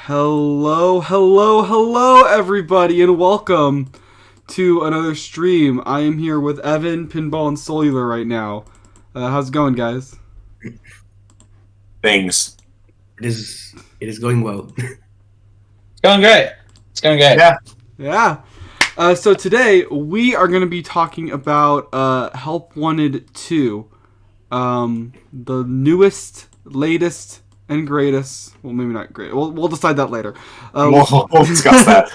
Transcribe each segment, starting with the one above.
Hello, everybody, and welcome to another stream. I am here with Evan, Pinball, and Cellular right now. How's it going, guys? Things. It is going well. It's going great. Yeah. So today we are going to be talking about Help Wanted 2. The newest, latest, and greatest. Well, maybe not great. We'll decide that later. We'll discuss that.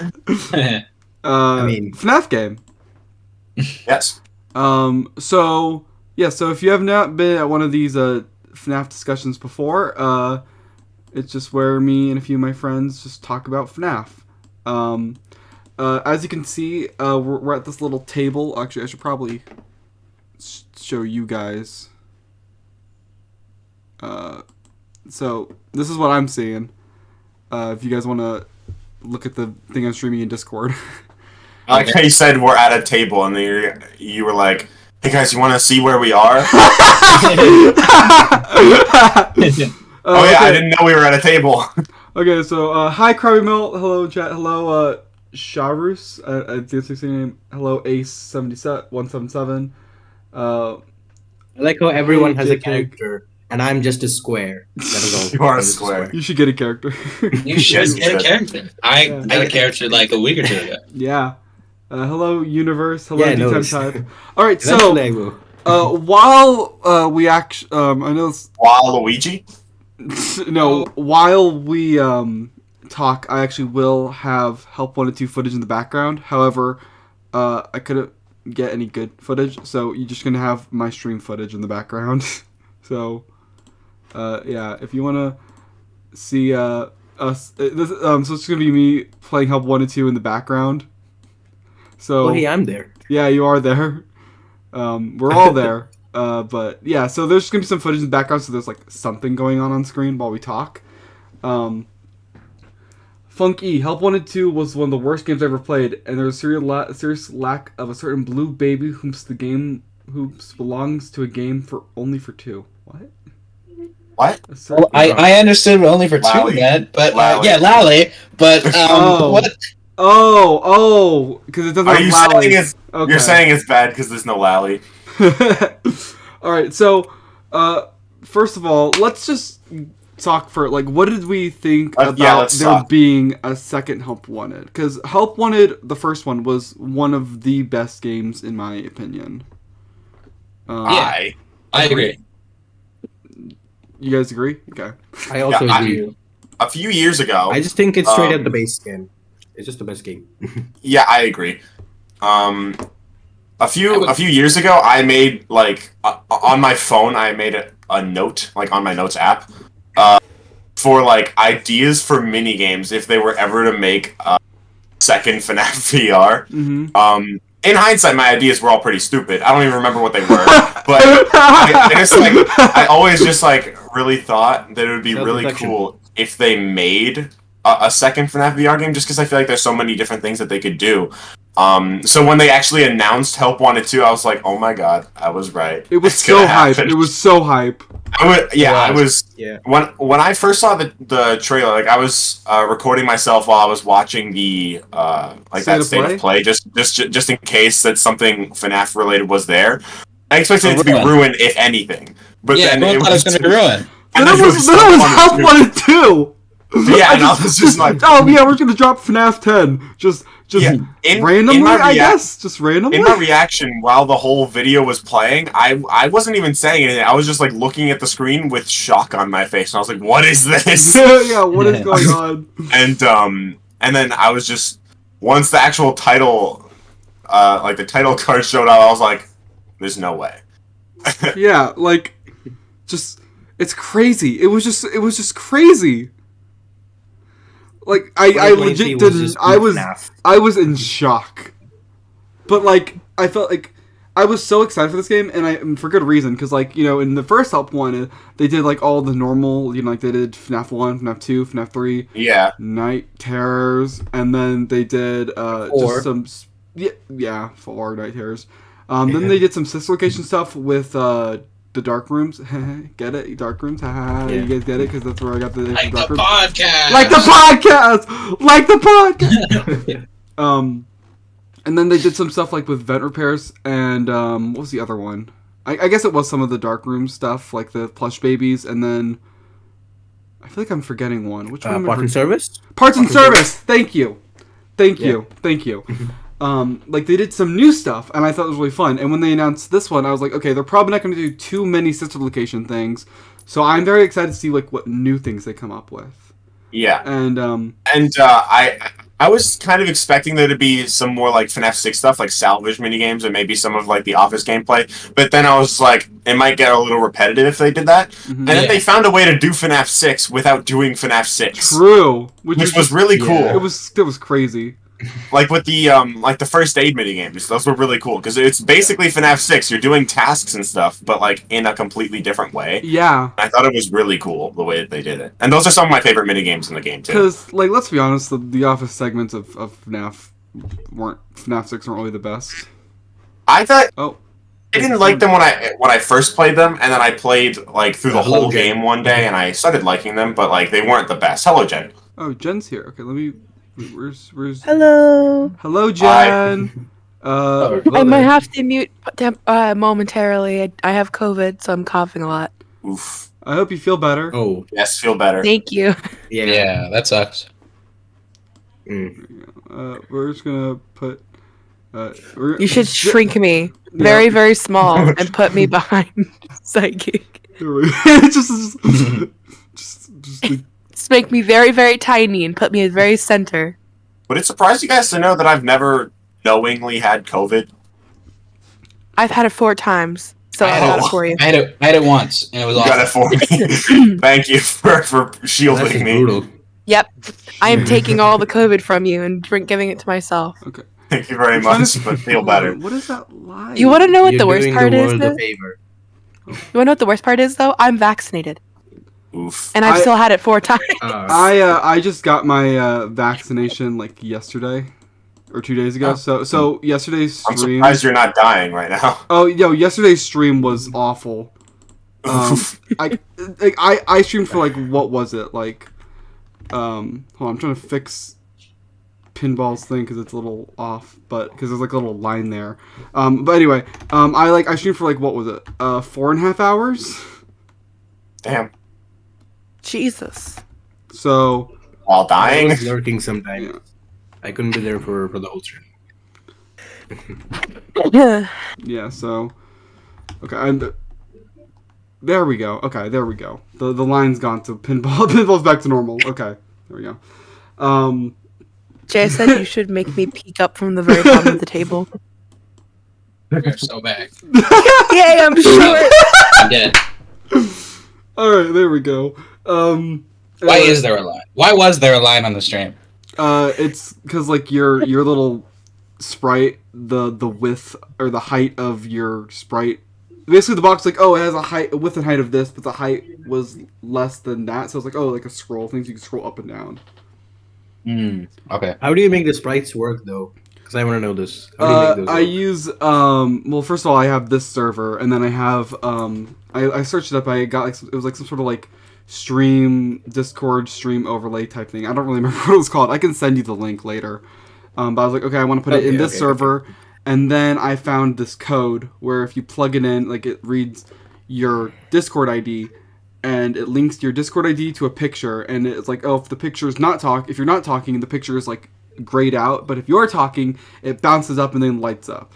FNaF Game. Yes. So if you have not been at one of these FNaF discussions before, it's just where me and a few of my friends just talk about FNaF. As you can see, we're at this little table. Actually, I should probably show you guys. So this is what I'm seeing. If you guys want to look at the thing I'm streaming in Discord. I like how you said we're at a table, and then you were like, "Hey guys, you want to see where we are?" Okay. I didn't know we were at a table. Okay, so hi Krabby Mill, hello chat, hello Sharus, I think that's his name. Hello Ace177. I like how everyone has a character, and I'm just a square. That is all. You are a square. You should get a character. You should get a character. I got a character like a week or two ago. Yeah. Hello Universe. Hello Yeah, D-Time Type. All right, so Eventually I will. while we actually, I know. Waluigi? No, while we talk, I actually will have Help Wanted 2 footage in the background. However, I couldn't get any good footage, so you're just gonna have my stream footage in the background. So, yeah, if you wanna see us, so it's gonna be me playing Help Wanted 2 in the background. So, Oh, hey, I'm there. yeah, you are there. We're all there. But yeah, so there's gonna be some footage in the background, so there's like something going on screen while we talk. Funky, Help Wanted 2 was one of the worst games I ever played, and there's a serious lack of a certain blue baby whom's belongs to a game only for two. What? What? Well, I understood only for Lally. two men, but Lally. yeah, Lally. But what? Oh, because it doesn't. Are have you Lally. saying it's? Okay. You're saying it's bad because there's no Lally. All right, so first of all, let's just talk for what did we think about there being a second Help Wanted? Because Help Wanted, the first one, was one of the best games in my opinion. I agree. You guys agree? Okay. I also agree. A few years ago, I just think it's straight at the base game. It's just the best game. yeah, I agree. A few years ago, I made on my phone. I made a note on my notes app for ideas for mini games if they were ever to make a second FNaF VR. Mm-hmm. In hindsight, my ideas were all pretty stupid. I don't even remember what they were, but I always just really thought that it would be really cool if they made a second FNaF VR game, just because I feel like there's so many different things that they could do. So when they actually announced Help Wanted 2, I was like, oh my god, I was right. It was so hype. It was so hype. I was. When I first saw the trailer, I was recording myself while I was watching the that state of play, just in case that something FNaF related was there. I expected it to be ruined, if anything. But then it was going to be ruined. And then it was Help Wanted 2. Yeah, and I was just like, oh yeah, we're gonna drop FNaF 10. Just randomly, I guess. Just randomly. In my reaction while the whole video was playing, I wasn't even saying anything. I was just looking at the screen with shock on my face, and I was like, "What is this?" Yeah, what is going on? And then I was just, once the actual title, the title card showed up, I was like, "There's no way." Yeah, it's crazy. It was just crazy. I legit didn't. I was in shock. But I felt I was so excited for this game, and for good reason, because in the first Help Wanted, they did all the normal, they did FNaF 1, FNaF 2, FNaF 3, yeah, Night Terrors, and then they did just some 4 Night Terrors. Then they did some sister location stuff with the dark rooms. Get it? Dark rooms. Yeah. You guys get it? Because that's where I got the Like dark the rooms. podcast. Like the podcast. And then they did some stuff like with vent repairs and what was the other one? I guess it was some of the dark room stuff, like the plush babies, and then I feel like I'm forgetting one. Which one? Parts and service. Parts and service. Thank you. Like they did some new stuff, and I thought it was really fun. And when they announced this one, I was like, okay, they're probably not going to do too many sister location things. So I'm very excited to see like what new things they come up with. Yeah. And I was kind of expecting there to be some more like FNaF 6 stuff, like salvage minigames, and maybe some of like the office gameplay. But then I was like, it might get a little repetitive if they did that. Mm-hmm. And then they found a way to do FNaF 6 without doing FNaF 6. True, which was really cool. It was crazy. Like with the like the first aid minigames, those were really cool because it's basically FNaF 6. You're doing tasks and stuff, but like in a completely different way. Yeah, I thought it was really cool the way that they did it, and those are some of my favorite minigames in the game too. Because like let's be honest, the office segments of FNaF FNaF 6 weren't really the best. I thought I didn't like them when I first played them, and then I played like through the whole game one day, and I started liking them, but like they weren't the best. Hello, Jen. Oh, Jen's here. Okay, let me. Where's Hello, Jen. I might have to mute momentarily. I have COVID, so I'm coughing a lot. Oof. I hope you feel better. Oh, Yes, feel better. Thank you. Yeah, that sucks. We're just gonna put. You should shrink me very, very small and put me behind psychic. just like, Just make me very, very tiny and put me at the very center. Would it surprise you guys to know that I've never knowingly had COVID? I've had it 4 times, so I got it for you. I had it once, and it was You awesome. got it for me. Thank you for shielding me. brutal. Yep. I am taking all the COVID from you and giving it to myself. okay. Thank you very much, but feel better. What is that lie? You want to know what You're the worst doing part the is, world though? a favor. You want to know what the worst part is, though? I'm vaccinated, Oof. and I've still had it 4 times. I just got my vaccination like yesterday or 2 days ago. So yesterday's I'm stream. surprised you're not dying right now. Oh, yesterday's stream was awful. I streamed for like what was it like? Hold on, I'm trying to fix Pinball's thing because it's a little off, but because there's like a little line there. But anyway, I streamed for like what was it? 4.5 hours. Damn. Jesus. So While I dying? was lurking sometimes. Yeah. I couldn't be there for the whole stream. yeah, so okay, and there we go. Okay, there we go. The line's gone to Pinball. Pinball's back to normal. Okay, there we go. Jay said you should make me peek up from the very bottom of the table. You're so bad. Yay, I'm short. I'm dead. All right, there we go. Why is there a line? Why was there a line on the stream? It's because like your little sprite, the width or the height of your sprite. Basically, the box like, oh, it has a width and height of this, but the height was less than that. So it's like, oh, like a scroll thing, so you can scroll up and down. Okay. How do you make the sprites work though? Because I want to know this. How do you make those I work? use well, first of all, I have this server, and then I have I searched it up. I got like it was like some sort of like Discord stream overlay type thing. I don't really remember what it was called. I can send you the link later. But I was like, okay, I want to put it in this server. Okay. And then I found this code where if you plug it in, like it reads your Discord ID and it links your Discord ID to a picture. And it's like, oh, if the picture is if you're not talking, the picture is like grayed out. But if you're talking, it bounces up and then lights up.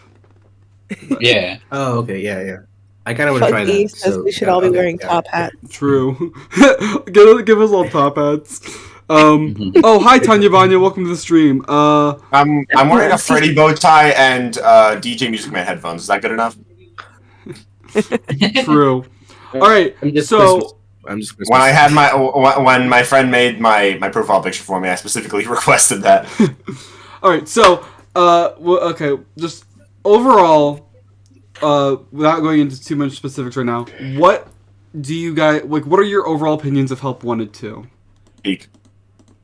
But, Yeah. Oh, okay, yeah. I kind of want to try that. Says we should all be wearing top hats. True. give us all top hats. Oh, hi Tanya Vanya, welcome to the stream. I'm wearing a Freddy bow tie and DJ Music Man headphones. Is that good enough? True. All right. I'm just when I had when my friend made my profile picture for me, I specifically requested that. All right. So, okay, just overall, without going into too much specifics right now, what do you guys like? What are your overall opinions of Help Wanted 2? Peak.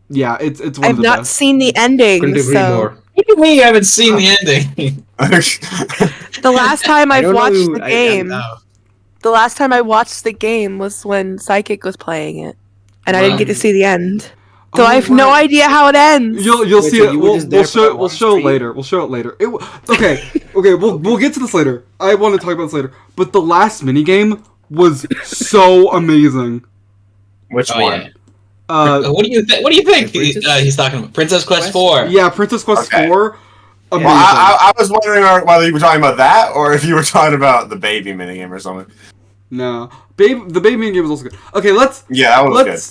Yeah, it's one of I've the not best. seen the ending, Couldn't agree so more. What do you mean you haven't seen the ending? the last time I've watched the game, the last time I watched the game was when Psychic was playing it, and I didn't get to see the end. So I have no idea how it ends. You'll Wait, see so it. you were just there for that We'll one show it stream? later. We'll show it later. Okay. We'll get to this later. I want to talk about this later. But the last minigame was so amazing. Which one? Yeah. What do you think? What do you think? Princess- He's talking about Princess Quest 4. Yeah, Princess Quest Okay. 4. Amazing. Well, I was wondering whether you were talking about that or if you were talking about the baby minigame or something. No, the baby minigame was also good. Okay, let's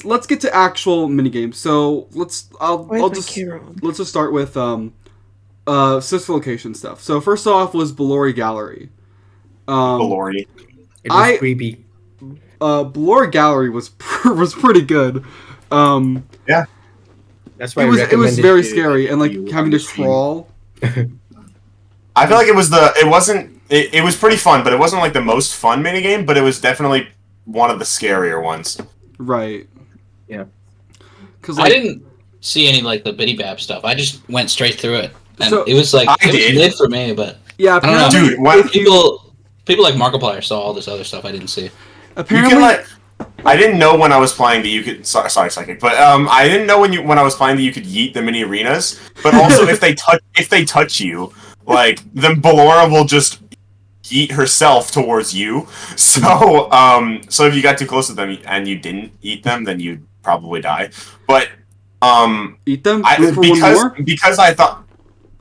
let's get to actual minigames. So let's let's just start with sister location stuff. So first off was Ballori Gallery. Ballori. It was creepy. Ballori Gallery was pretty good. Yeah. That's why it was very scary and like having to crawl. I feel like it was pretty fun, but it wasn't like the most fun minigame, but it was definitely one of the scarier ones. Right. Yeah. Because I didn't see any like the Biddy Bab stuff. I just went straight through it, and So, it was like I it was did. mid for me. But yeah, I don't know. apparently, Dude, what- if you- people like Markiplier saw all this other stuff I didn't see. You apparently, can like. I didn't know when I was playing that you could. Sorry, Psychic, but I didn't know when I was playing that you could yeet the mini arenas. But also, if they touch you, like then Ballora will just yeet herself towards you. So so if you got too close to them and you didn't eat them, then you'd probably die. But eat them for one more. because I thought.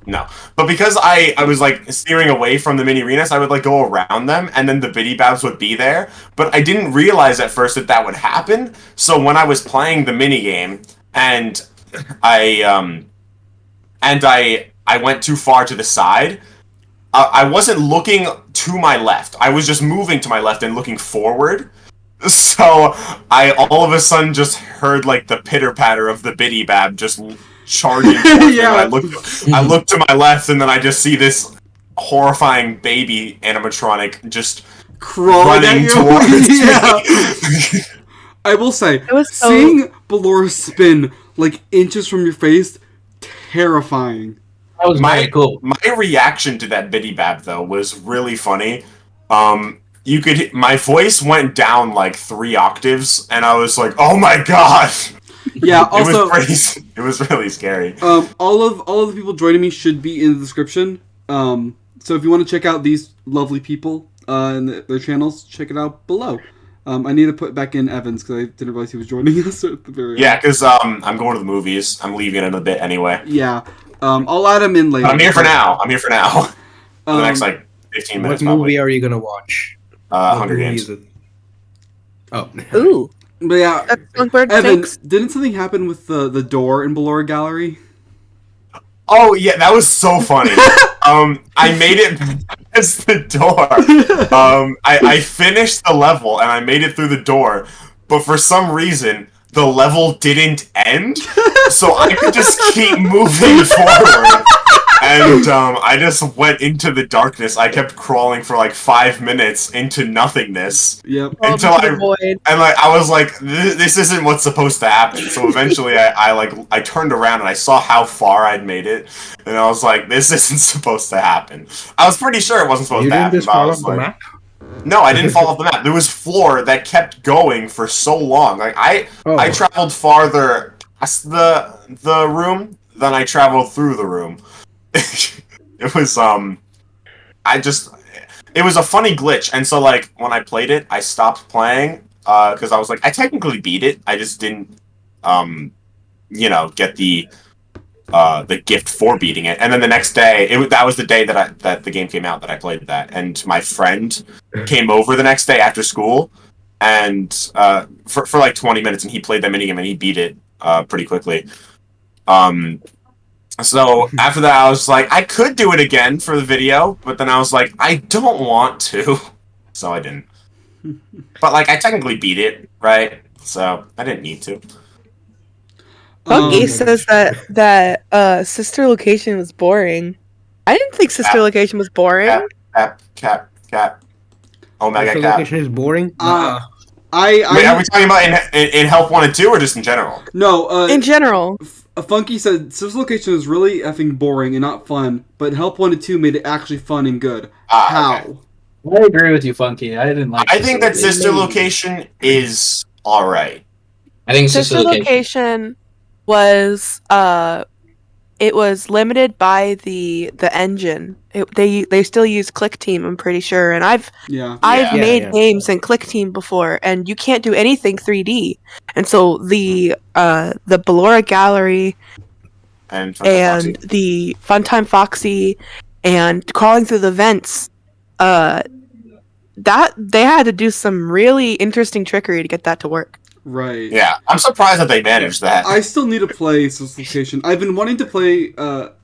No, but because I was like steering away from the mini arenas, I would like go around them, and then the Biddy Babs would be there. But I didn't realize at first that would happen. So when I was playing the mini game, and I went too far to the side, I wasn't looking to my left. I was just moving to my left and looking forward. So I all of a sudden just heard like the pitter patter of the Biddy Bab just charging towards me. Yeah. And I look to my left, and then I just see this horrifying baby animatronic just Crawling at running you. towards Yeah. me. I will say, It was so- seeing Ballora spin like inches from your face, terrifying. That was my very cool. My reaction to that Biddy Bab though was really funny. My voice went down like 3 octaves, and I was like, "Oh my god!" Yeah. Also, it was really scary. all of the people joining me should be in the description. So if you want to check out these lovely people and their channels, check it out below. I need to put back in Evans because I didn't realize he was joining us at the very end. Yeah, because I'm going to the movies. I'm leaving in a bit anyway. Yeah. I'll add him in later. But I'm here for now. For the next Um, like 15 What minutes. movie Probably. are you gonna watch? Hunger What movie Games. is it? Oh. Ooh, But yeah, that's Songbird Evan, 6. didn't something happen with the door in Ballora Gallery? Oh yeah, that was so funny. I made it past the door. I finished the level and I made it through the door, but for some reason the level didn't end, so I could just keep moving forward. And I just went into the darkness. I kept crawling for like 5 minutes into nothingness. Yep. Until I was like, this isn't what's supposed to happen. So eventually, I turned around and I saw how far I'd made it, and I was like, this isn't supposed to happen. I was pretty sure it wasn't supposed You to didn't happen. just But I fall was off the like, map? no, I didn't fall off the map. There was floor that kept going for so long. Like I traveled farther past the room than I traveled through the room. It was it was a funny glitch, and so like when I played it, I stopped playing because I was like, I technically beat it. I just didn't get the gift for beating it. And then the next day, that was the day that the game came out that I played that, and my friend came over the next day after school, and for like 20 minutes, and he played that minigame and he beat it pretty quickly. So after that, I was like, I could do it again for the video, but then I was like, I don't want to, so I didn't. But like, I technically beat it, right? So I didn't need to. Buggy says that Sister Location was boring. I didn't think Sister Location was boring. Cap. Omega Sister Cap. Location is boring? Wait, are we talking about in Help Wanted 2 or just in general? No, In general. Funky said Sister Location is really effing boring and not fun, but Help Wanted 2 made it actually fun and good. How? Okay. I agree with you, Funky. I didn't like. I think that Sister Location is alright. I think Sister Location was it was limited by the engine. They still use Click Team, I'm pretty sure, and I've made games in Click Team before, and you can't do anything 3D. And so the Ballora Gallery and the Funtime Foxy and crawling through the vents, that they had to do some really interesting trickery to get that to work. Right. Yeah, I'm surprised that they managed that. I still need to play Sister Location. I've been wanting to play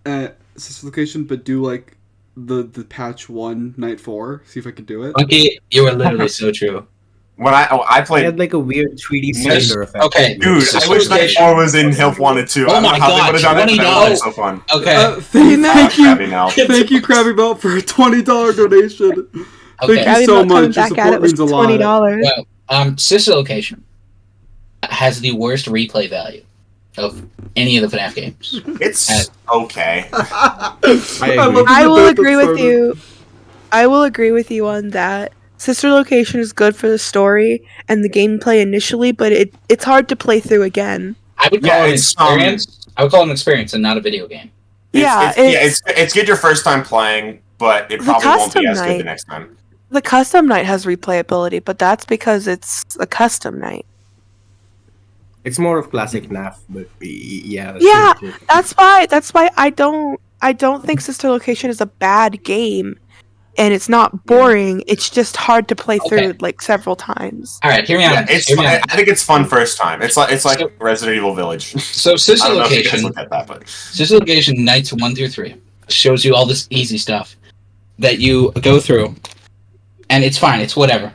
at Sister Location, but do like the patch 1 night 4. See if I can do it. Funky, you were literally so true. When I played, it had like a weird 3D cylinder effect. Okay, dude, I wish Night 4 was in Help Wanted too. Oh my I don't know how they god, would have done it. That would have been so fun. Okay, Thank you, Krabby thank you, Krabby Melt, for a $20 donation. Okay. Thank you so much. Your support means a lot. $20. Well, Sister Location has the worst replay value of any of the FNaF games. It's okay. I will agree with you. I will agree with you on that. Sister Location is good for the story and the gameplay initially, but it's hard to play through again. I would call it an experience. I would call it an experience and not a video game. It's good your first time playing, but it probably won't be as good the next time. The custom night has replayability, but that's because it's a custom night. It's more of classic FNaF, but yeah. That's why I don't think Sister Location is a bad game, and it's not boring. It's just hard to play through like several times. All right, hear me out. I think it's fun first time. It's like Resident Evil Village. So Sister I don't know if you Location, guys looked at that, but Sister Location nights 1 through 3 shows you all this easy stuff that you go through, and it's fine. It's whatever,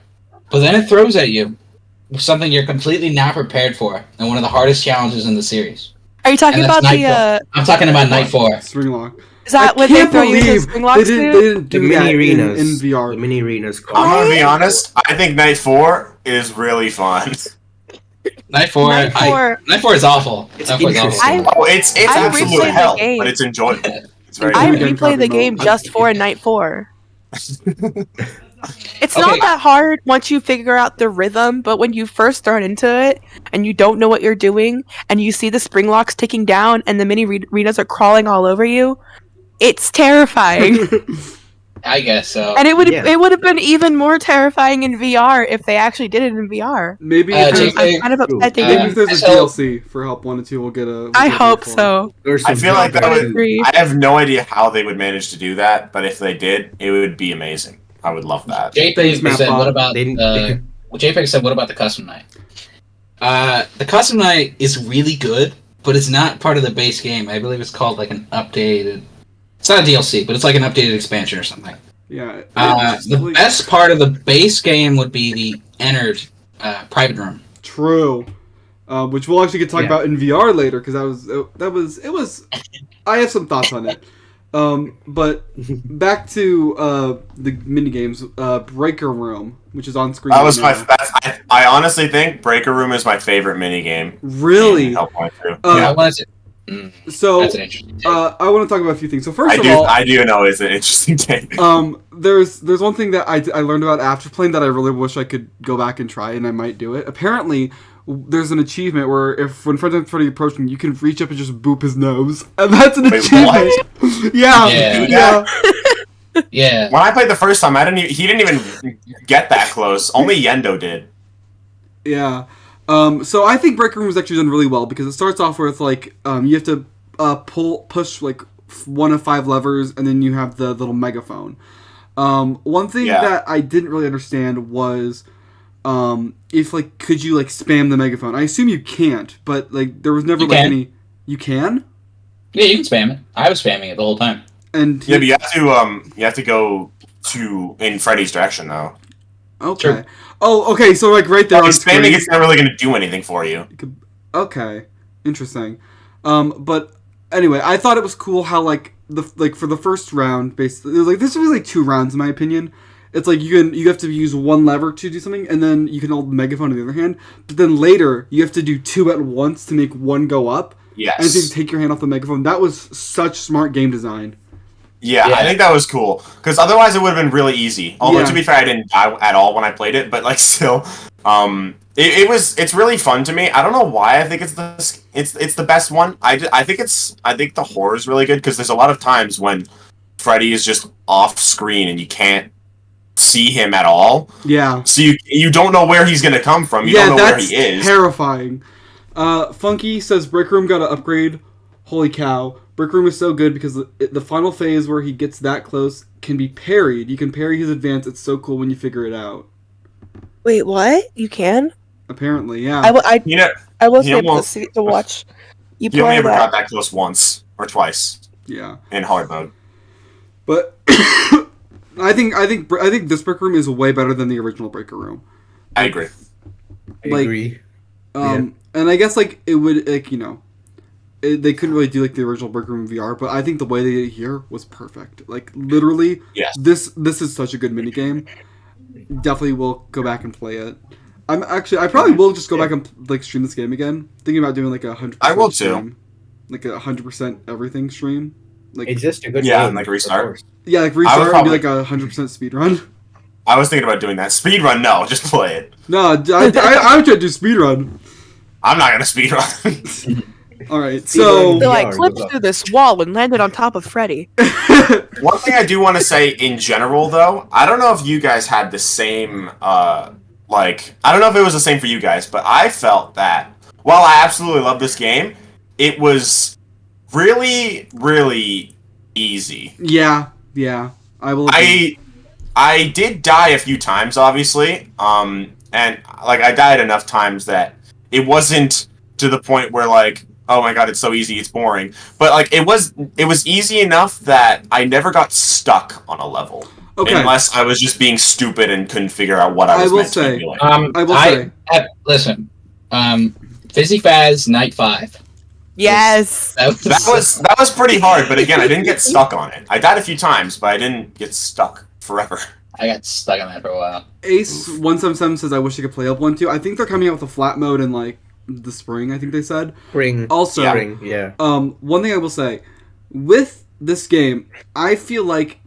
but then it throws at you something you're completely not prepared for, and one of the hardest challenges in the series. Are you talking about the? I'm talking about Night 4. String lock. Is that what they throw you to String Lock? They didn't do the that mini arenas in VR. The mini arenas. I'm gonna be honest. I think Night 4 is really fun. Night 4 is awful. It's Night 4 is awful. It's absolute hell, but it's enjoyable. It's very I good. replay the game just for Night 4. It's not that hard once you figure out the rhythm, but when you first start into it and you don't know what you're doing and you see the spring locks ticking down and the mini arenas are crawling all over you, it's terrifying. I guess so. And it would have been even more terrifying in VR if they actually did it in VR. Maybe I'm kind of upset they maybe if didn't. there's a DLC for Help Wanted 2, we'll get a. I hope so. I feel like that would. I have no idea how they would manage to do that, but if they did, it would be amazing. I would love that. JPEG said, "What about?" JPEG said, "What about the custom night?" The custom night is really good, but it's not part of the base game. I believe it's called like an updated. It's not a DLC, but it's like an updated expansion or something. Yeah. The best part of the base game would be the entered private room. True. Which we'll actually get to talk about in VR later, because it was. I have some thoughts on it. But back to the mini games. Breaker Room, which is on screen. That was I honestly think Breaker Room is my favorite mini game. Really? I wanted to. So, I want to talk about a few things. So first of all, I do know it's an interesting game. There's one thing that I learned about after playing that I really wish I could go back and try, and I might do it. Apparently, there's an achievement where when friends are approaching, you can reach up and just boop his nose, and that's an achievement. What? Yeah. Yeah. When I played the first time, he didn't even get that close. Only Yendo did. Yeah. So I think Breaker Room is actually done really well because it starts off with like you have to push like one of 5 levers, and then you have the little megaphone. One thing that I didn't really understand was if like could you like spam the megaphone? I assume you can't, but like there was never any. You can? Yeah, you can spam it. I was spamming it the whole time. And but you have to go in Freddy's direction though. Okay. Sure. Oh, okay. So like right there on screen, spamming it's not really going to do anything for you. Okay, interesting. But anyway, I thought it was cool how like for the first round, basically, it was like this was like 2 rounds in my opinion. It's like you have to use one lever to do something, and then you can hold the megaphone on the other hand. But then later you have to do 2 at once to make one go up. Yes. And so you take your hand off the megaphone. That was such smart game design. Yeah, I think that was cool because otherwise it would have been really easy. Although to be fair, I didn't die at all when I played it, but like still, it's really fun to me. I don't know why I think it's the best one. I think the horror is really good because there's a lot of times when Freddy is just off screen and you can't see him at all. Yeah. So you don't know where he's gonna come from. You don't know where he is. Terrifying. Funky says Brick Room got to upgrade. Holy cow. Brick Room is so good because the final phase where he gets that close can be parried. You can parry his advance. It's so cool when you figure it out. Wait, what? You can? Apparently, yeah. I was able to watch you play only ever that. got that close once or twice. Yeah. In hard mode. But I think this Brick Room is way better than the original Breaker Room. I agree. I agree. And I guess like it would like they couldn't really do like the original Brick Room VR, but I think the way they did it here was perfect. Like literally, this is such a good minigame. Definitely will go back and play it. I probably will just go back and like stream this game again. Thinking about doing like 100%. I will stream, too. Like 100% everything stream. Like it's just a good game. And like restart. Yeah, like restart and be like 100% speed run. I was thinking about doing that. Speed run, no, just play it. No, I would try to do speed run. I'm not gonna speed run. All right, so I clipped through this wall and landed on top of Freddy. One thing I do want to say in general, though, I don't know if you guys had the same, I don't know if it was the same for you guys, but I felt that while I absolutely love this game, it was really, really easy. Yeah, I will. I did die a few times, obviously, and like I died enough times that it wasn't to the point where like, oh my god, it's so easy, it's boring. But like it was easy enough that I never got stuck on a level. Okay. Unless I was just being stupid and couldn't figure out what I was meant to be doing. I will say. Listen, Fizzy Faz Night 5. Yes. That was pretty hard, but again, I didn't get stuck on it. I died a few times, but I didn't get stuck forever. I got stuck on that for a while. Ace177 says, I wish I could play Help Wanted too. I think they're coming out with a flat mode in like the spring, I think they said. Spring. Also, yeah. One thing I will say, with this game, I feel like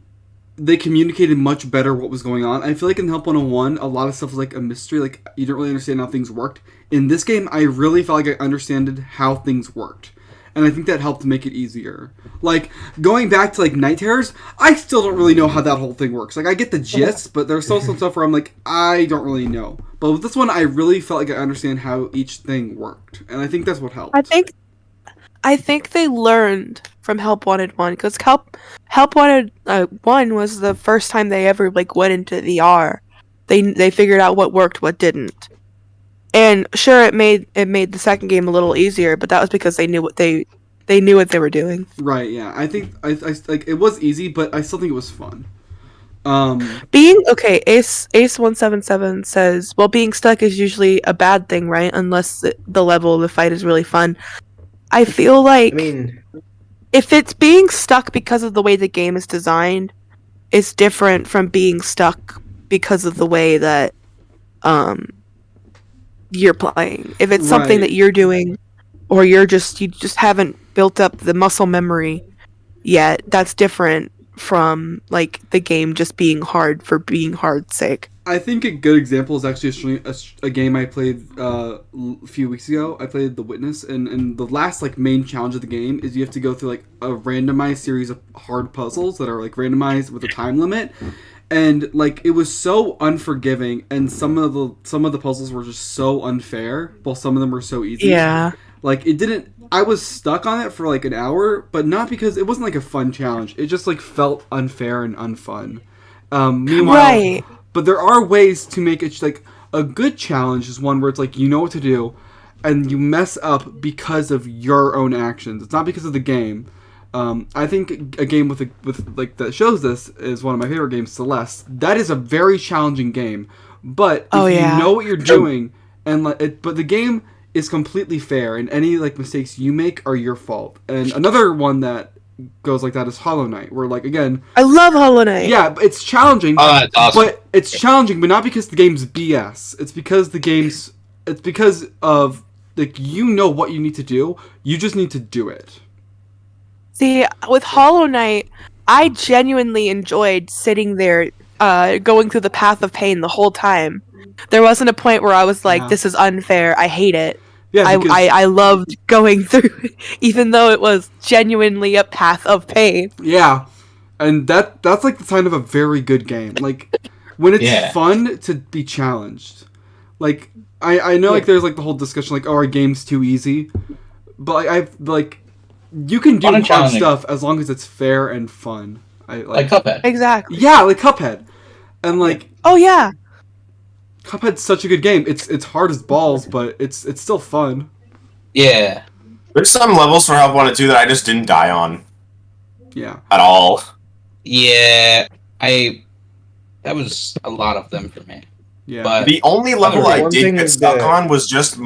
they communicated much better what was going on. I feel like in Help 101, a lot of stuff was like a mystery, like you don't really understand how things worked. In this game, I really felt like I understood how things worked. And I think that helped make it easier. Like, going back to, like, Night Terrors, I still don't really know how that whole thing works. Like, I get the gist, but there's still some stuff where I'm like, I don't really know. But with this one, I really felt like I understand how each thing worked. And I think that's what helped. I think they learned from Help Wanted 1, because Help Wanted 1 was the first time they ever, like, went into VR. They figured out what worked, what didn't. And sure, it made the second game a little easier, but that was because they knew what they were doing. Right? Yeah, I think I like it was easy, but I still think it was fun. Ace177 says, well, being stuck is usually a bad thing, right? Unless the level of the fight is really fun. I feel like if it's being stuck because of the way the game is designed, it's different from being stuck because of the way that you're playing. If it's something that you're doing, or you just haven't built up the muscle memory yet, that's different from like the game just being hard for being hard's sake. I think a good example is actually a game I played a few weeks ago. I played The Witness, and the last like main challenge of the game is you have to go through like a randomized series of hard puzzles that are like randomized with a time limit. And like it was so unforgiving, and some of the puzzles were just so unfair, while some of them were so easy. Yeah. Like it didn't. I was stuck on it for like an hour, but not because it wasn't like a fun challenge. It just like felt unfair and unfun. Meanwhile, but there are ways to make it like a good challenge. Is one where it's like you know what to do, and you mess up because of your own actions. It's not because of the game. I think a game with like that shows this is one of my favorite games, Celeste. That is a very challenging game, but if you know what you're doing, and but the game is completely fair, and any like mistakes you make are your fault. And another one that goes like that is Hollow Knight, where like again, I love Hollow Knight. Yeah, but it's challenging. Oh, that's awesome. But it's challenging, but not because the game's BS. It's because it's because of like you know what you need to do. You just need to do it. See, with Hollow Knight, I genuinely enjoyed sitting there, going through the path of pain the whole time. There wasn't a point where I was like, "This is unfair. I hate it." Yeah, because, I loved going through it, even though it was genuinely a path of pain. yeah, and that's like the sign of a very good game. Like when it's fun to be challenged. Like I know like there's like the whole discussion like, oh, our game's too easy, but like I've like you can do hard stuff as long as it's fair and fun. Like Cuphead. Exactly. Yeah, like Cuphead, and like oh yeah. Cuphead's such a good game. It's hard as balls, but it's still fun. Yeah. There's some levels for Help Wanted 2 that I just didn't die on. Yeah. At all. Yeah. That was a lot of them for me. Yeah. But the only level I did get stuck on was just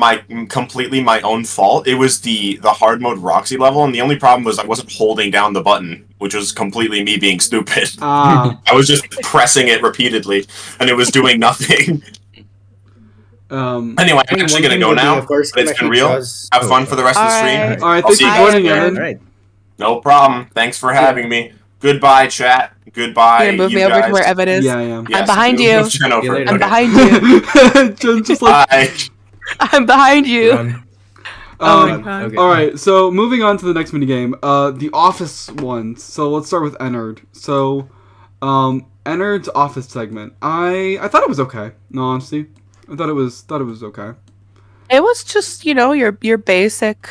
completely my own fault. It was the hard mode Roxy level, and the only problem was I wasn't holding down the button, which was completely me being stupid. I was just pressing it repeatedly, and it was doing nothing. Anyway, I'm actually gonna go now. But it's been real. Have fun for the rest of the stream. All right, thanks for joining, Evan. Right. No problem. Thanks for having me. Goodbye, chat. Goodbye. You're gonna move you me over guys. to where Evan is. Yeah, I am. I'm behind you. I'm behind you. Just like, Bye. I'm behind you. Oh my god. Okay. all right, so moving on to the next minigame, the office ones. So let's start with Ennard. So, Ennard's office segment. I thought it was okay. No, honestly, I thought it was okay. It was just, your basic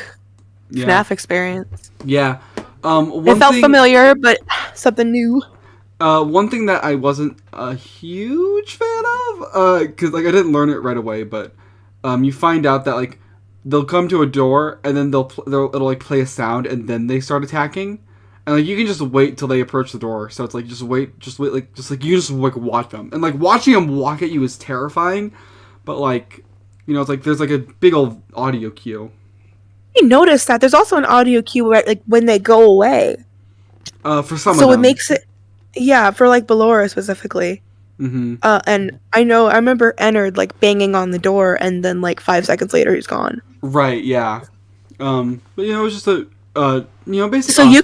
Yeah. FNaF experience. Yeah. It felt familiar, but something new. One thing that I wasn't a huge fan of, because like I didn't learn it right away, but you find out that like they'll come to a door and then it'll like play a sound and then they start attacking, and like you can just wait till they approach the door. So it's like just wait, like you just like watch them, and like watching them walk at you is terrifying, but like it's like there's like a big old audio cue. You notice that there's also an audio cue where, like, when they go away. For some of them. So it makes it, for like Ballora specifically. Mm-hmm. And I remember Ennard like banging on the door, and then like 5 seconds later he's gone. Right. Yeah. But it was just a basic. So you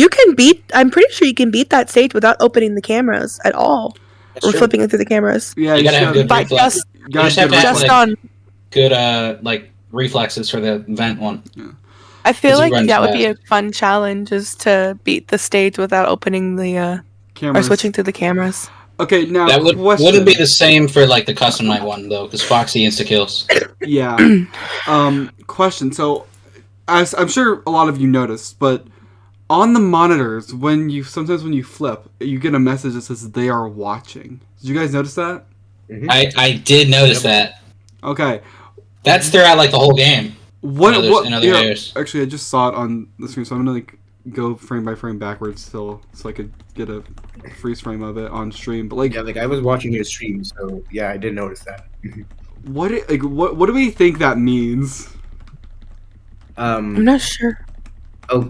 can beat. I'm pretty sure you can beat that stage without opening the cameras at all, or flipping it through the cameras. Yeah, you gotta have good But reflexes. just You just have to have just on. good like reflexes for the vent one. Yeah. I feel like runs that would be fast. a fun challenge, is to beat the stage without opening the or Cameras. switching through the cameras. Okay, now That question. wouldn't be the same for like the custom night one though, because Foxy insta kills. Yeah. Question. So, as I'm sure a lot of you noticed, but on the monitors, sometimes when you flip, you get a message that says they are watching. Did you guys notice that? Mhm. I did notice that. Okay. That's throughout like the whole game. In other yeah, areas. actually, I just saw it on the screen, so I'm gonna like go frame by frame backwards so I could get a freeze frame of it on stream. But like, Yeah, like I was watching your stream, so yeah, I did notice that. what do we think that means? I'm not sure. I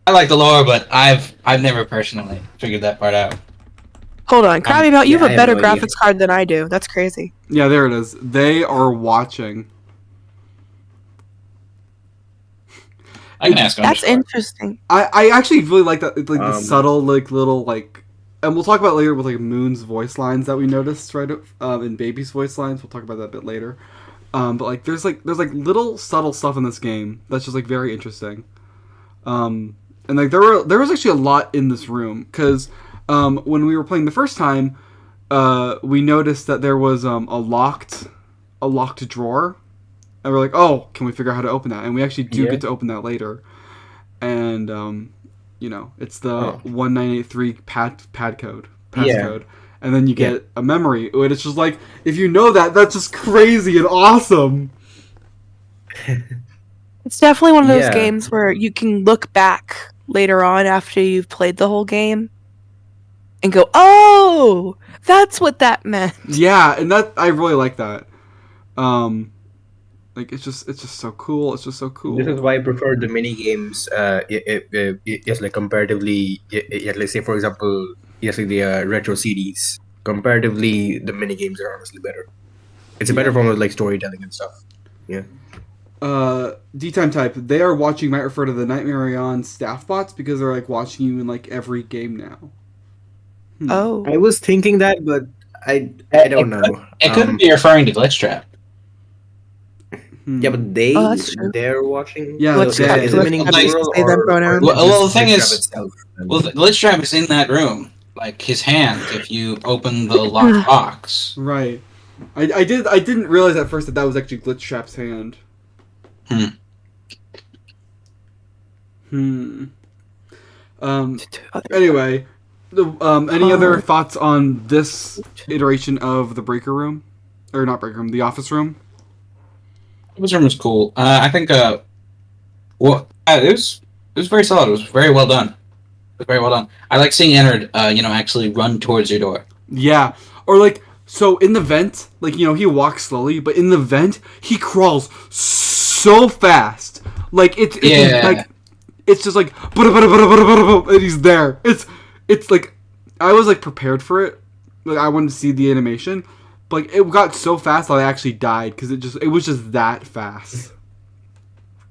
like the lore, but I've never personally figured that part out. Hold on, Krabby Mount, you yeah, have I a have better no idea. graphics card than I do. That's crazy. Yeah, there it is. They are watching. I can ask on That's Discord. interesting. I actually really like that, like the Um, subtle, like little, like, and we'll talk about later with like Moon's voice lines that we noticed, right? In Baby's voice lines, we'll talk about that a bit later. But like, there's little subtle stuff in this game that's just like very interesting. And like there was actually a lot in this room because when we were playing the first time, we noticed that there was a locked drawer. And we're like, oh, can we figure out how to open that? And we actually do get to open that later. And, it's the 1983 passcode. And then you get a memory. And it's just like, if you know that, that's just crazy and awesome. It's definitely one of those games where you can look back later on after you've played the whole game and go, oh, that's what that meant. Yeah, and I really like that. Like it's just so cool. It's just so cool. This is why I prefer the mini games. Yes, like comparatively. Yes, let's say for example, yes, like the retro CDs. Comparatively, the mini games are honestly better. It's a better form of like storytelling and stuff. Yeah. D-Time type, they are watching might refer to the Nightmare on staff bots because they're like watching you in like every game now. Oh. I was thinking that, but I don't know. It couldn't be referring to Glitch Trap. Yeah, but they're watching. Yeah, Glitch Trap. is it meaning plural Say them or pronouns. Well, the thing Glitch is, Trap itself? Glitch Trap is in that room, like his hand. If you open the locked box, Right. I didn't realize at first that was actually Glitch Trap's hand. Anyway, any other thoughts on this iteration of the breaker room, or not breaker room, the office room? this room was cool. I think it was very solid. It was very well done. It was very well done. I like seeing Ennard, actually run towards your door. Yeah, or like so in the vent, like he walks slowly, but in the vent he crawls so fast, like it's just like and he's there. It's like I was like prepared for it, like I wanted to see the animation, but like, it got so fast that I actually died because it was just that fast.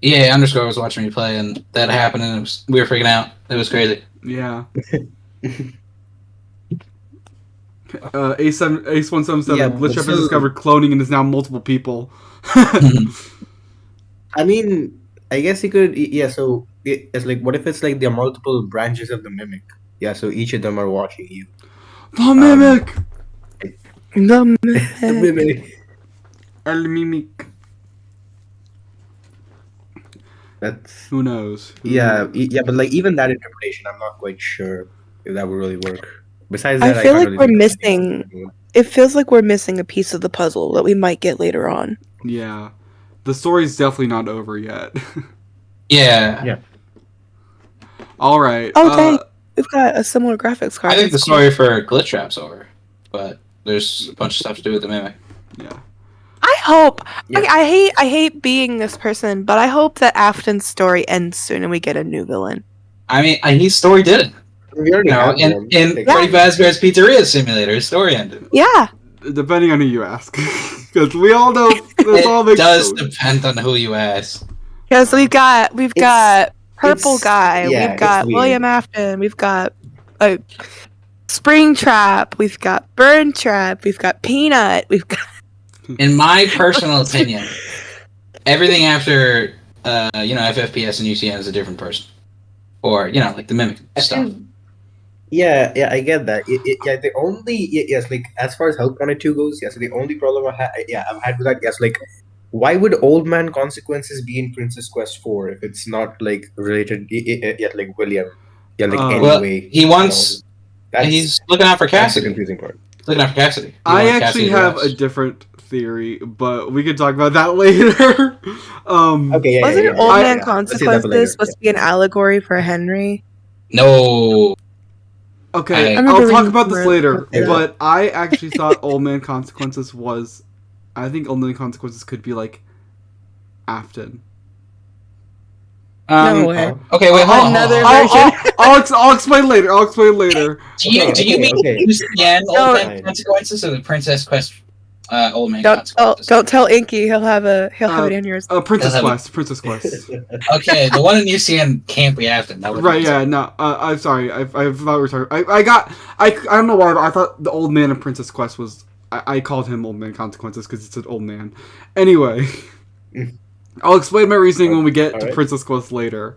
Yeah, Underscore was watching me play, and that happened, and we were freaking out. It was crazy. Yeah. Ace177, Yeah, Glitch Trap so- has discovered cloning and is now multiple people. I mean, I guess you could. Yeah, so it's like, what if it's like there are multiple branches of the mimic? Yeah, so each of them are watching you. The Mimic! The The mimic. El Mimic. That's Who knows? yeah, but like even that interpretation, I'm not quite sure if that would really work. Besides that, I feel can't like really we're think of missing. anything. It feels like we're missing a piece of the puzzle that we might get later on. Yeah. The story's definitely not over yet. Yeah. Alright. Oh, dang. We've got a similar graphics card. I think the That's cool. story for Glitch Trap's over, but there's a bunch of stuff to do with the Mimic. Yeah. I hope. Yeah. I hate being this person, but I hope that Afton's story ends soon and we get a new villain. I mean, his story did it. We already have In one. Like, Freddy Fazbear's Pizzeria Simulator, his story ended. Yeah. Depending on who you ask. Because we all know this all It makes does sense. depend on who you ask. Because we've got Purple Guy, yeah, we've got it's weird. William Afton, we've got Spring Trap, we've got Burn Trap, we've got Peanut, we've got In my personal opinion, everything after FFPS and UCN is a different person, or like the Mimic stuff. Yeah, I get that. The only yes, like as far as Help Wanted 2 goes, yes, the only problem I've had with that, yes, like why would Old Man Consequences be in Princess Quest 4 if it's not like related? Like William, Well, anyway. he wants. He's looking out for That's the Cassidy. confusing part. He's looking out for Cassidy. He I wants actually Cassidy to have rest. a different theory, but we can talk about that later. Okay, yeah, Wasn't yeah, Old I- Man Let's see that for Consequences later. supposed to be an allegory for Henry? No. Okay, I I'll remember talk reading about this somewhere later, about that. but I actually thought Old Man Consequences was... I think Old Man Consequences could be like Afton. No way. Okay, wait, hold on. Another hold on. version. I'll explain later. Do you mean okay. UCN No. Old Man Consequences or the Princess Quest Old Man Don't Consequences? tell Inky. He'll have it in yours. Princess I'll have Quest. Princess Quest. Okay, the one in UCN can't be Afton. That would Right, be yeah, no, I'm sorry. I thought we were talking... I don't know why, but I thought the old man in Princess Quest was... I called him Old Man Consequences because it's an old man. Anyway, I'll explain my reasoning when we get to Alright. Princess Quest later.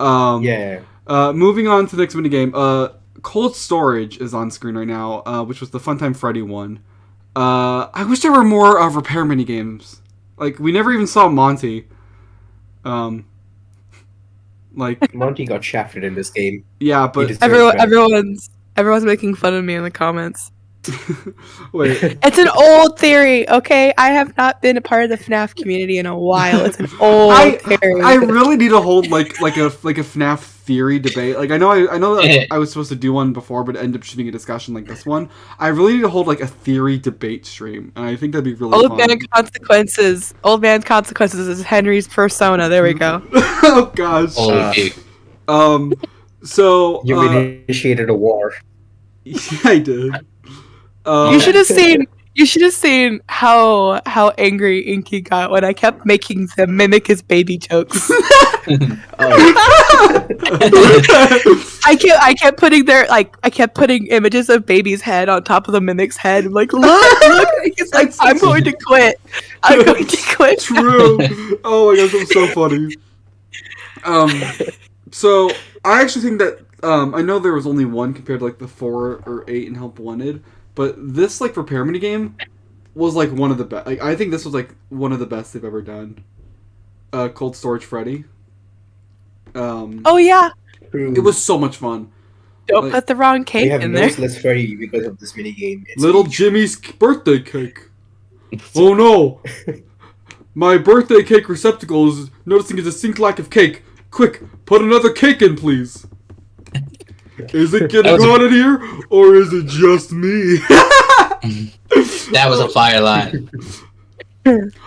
Yeah. Moving on to the next minigame. Cold Storage is on screen right now, which was the Funtime Freddy one. I wish there were more repair minigames. Like, we never even saw Monty. Like, Monty got shafted in this game. yeah, He but... deserves better. Everyone's making fun of me in the comments. Wait. It's an old theory, okay? I have not been a part of the FNaF community in a while. It's an old theory. I really need to hold like a FNaF theory debate. Like I know that I was supposed to do one before, but ended up shooting a discussion like this one. I really need to hold like a theory debate stream, and I think that'd be really Old fun. Man Consequences. Old Man Consequences is Henry's persona. There we go. Oh gosh. So You initiated a war. yeah, I did. You should have seen You should have seen how angry Inky got when I kept making them mimic his baby jokes. I kept putting images of baby's head on top of the mimic's head. I'm like, look. He's like, I'm going to quit. I'm going to quit. True. Oh my gosh, that's so funny. So I actually think that I know there was only one compared to like the 4 or 8 in Help Wanted, but this like repair mini game was like one of the best. Like I think this was like one of the best they've ever done. Cold Storage Freddy. Oh yeah. It was so much fun. Don't put the wrong cake in there. We have no Freddy because of this mini game. Little Jimmy's birthday cake. Oh no! My birthday cake receptacle is noticing a distinct lack of cake. Quick, put another cake in, please. Is it getting hot in here, or is it just me? That was a fire line.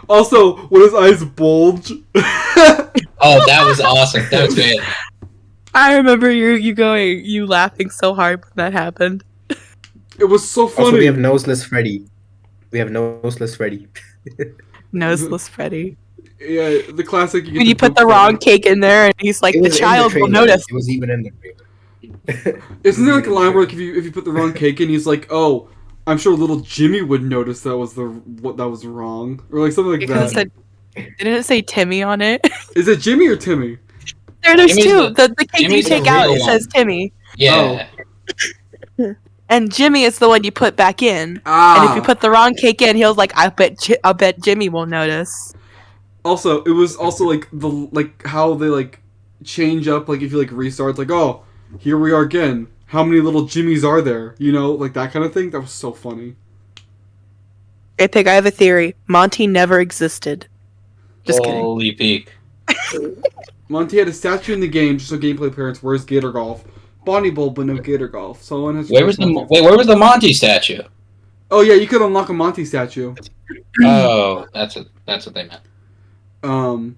Also, when his eyes bulge. Oh, that was awesome. That was great. I remember you laughing so hard when that happened. It was so funny. Also, we have Noseless Freddy. Noseless Freddy. Yeah, the classic. When you put the wrong cake in there, and he's like, the child will notice. It was even in the trailer. Isn't there like a line where like, if you put the wrong cake in, he's like, oh, I'm sure little Jimmy would notice that was wrong, or like something like that. Didn't it say Timmy on it? Is it Jimmy or Timmy? There's two. The cake you take out, it says Timmy. Yeah. Oh. And Jimmy is the one you put back in. Ah. And if you put the wrong cake in, he'll like, I bet Jimmy will notice. Also, it was also like how they like change up, like if you like restart, it's like, oh, here we are again. How many little Jimmys are there? You know, like that kind of thing. That was so funny. I think I have a theory. Monty never existed. Just kidding. Holy peak. Monty had a statue in the game just so gameplay parents. Where's Gator Golf? Bonnie Bulb, but no Gator Golf. Someone has. Where was the Monty statue? Oh yeah, you could unlock a Monty statue. Oh, that's what they meant.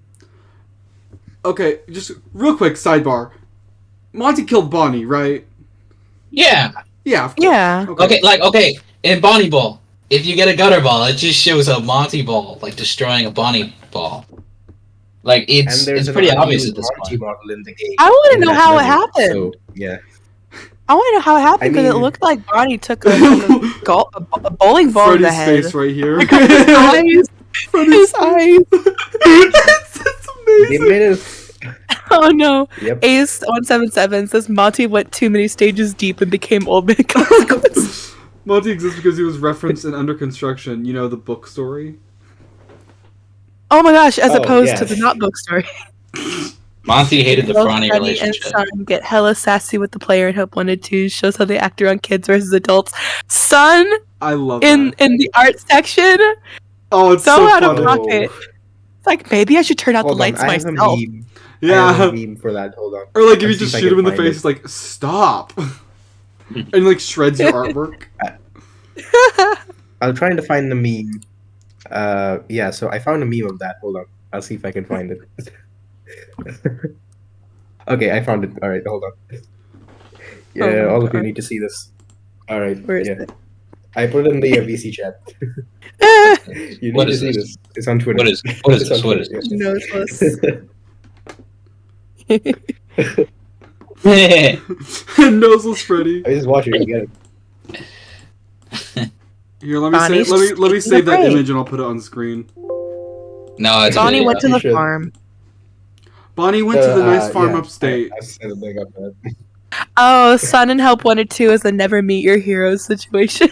Okay, just real quick sidebar. Monty killed Bonnie, right? Yeah. Yeah. Yeah. Okay. In Bonnie Ball, if you get a gutter ball, it just shows a Monty ball, like destroying a Bonnie ball. Like it's pretty obvious at this point. Model in the game. I want to know how it happened. So, yeah. I want to know how it happened because it looked like Bonnie took a bowling ball Freddy's in the head. face right here. His eyes. His eyes. It's amazing. They made it. Oh no. Yep. Ace177 says Monty went too many stages deep and became old man. Monty exists because he was referenced in Under Construction, you know, the book story. Oh my gosh, as opposed to the not book story. Monty hated the Franny Freddy relationship. and Son get hella sassy with the player in Help Wanted 2. Shows how they act around kids versus adults. Son, I love in that. the art section. Oh, it's so out funny. of pocket. It's like, maybe I should turn out the lights I have myself. a meme. Yeah. I have a meme for that. Hold on. Or like if Let's you see just if I shoot can him in the find face, it. it's like, stop. And like shreds your artwork. I'm trying to find the meme. Yeah, so I found a meme of that. Hold on. I'll see if I can find it. Okay, I found it. Alright, hold on. Yeah, all of you need to see this. Alright, Where is yeah. it? I put it in the VC chat. You need What to is see this? this. It's on Twitter. What is It's this? on What is Twitter, this? Noseless Freddy. I just watch it. You get it. Here, let me Bonnie's let me taking save a that break. image and I'll put it on screen. No, it's Bonnie went to You the should. farm. Bonnie went to the nice farm yeah, upstate. I set a thing up that. Oh, Son and Help Wanted 2 is a never meet your heroes situation.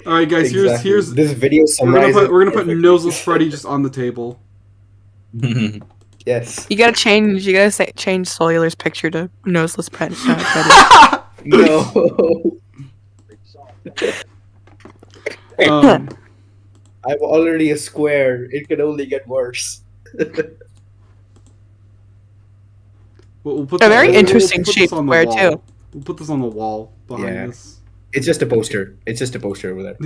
All right, guys. Exactly. Here's this video we're gonna summarizes. put Noseless Freddy just on the table. Yes. You gotta change Cellular's picture to Noseless Freddy. No. I'm already a square. It can only get worse. We'll put A very we'll interesting put this shaped on the square, wall. too. We'll put this on the wall behind us. It's just a poster. It's just a poster over there.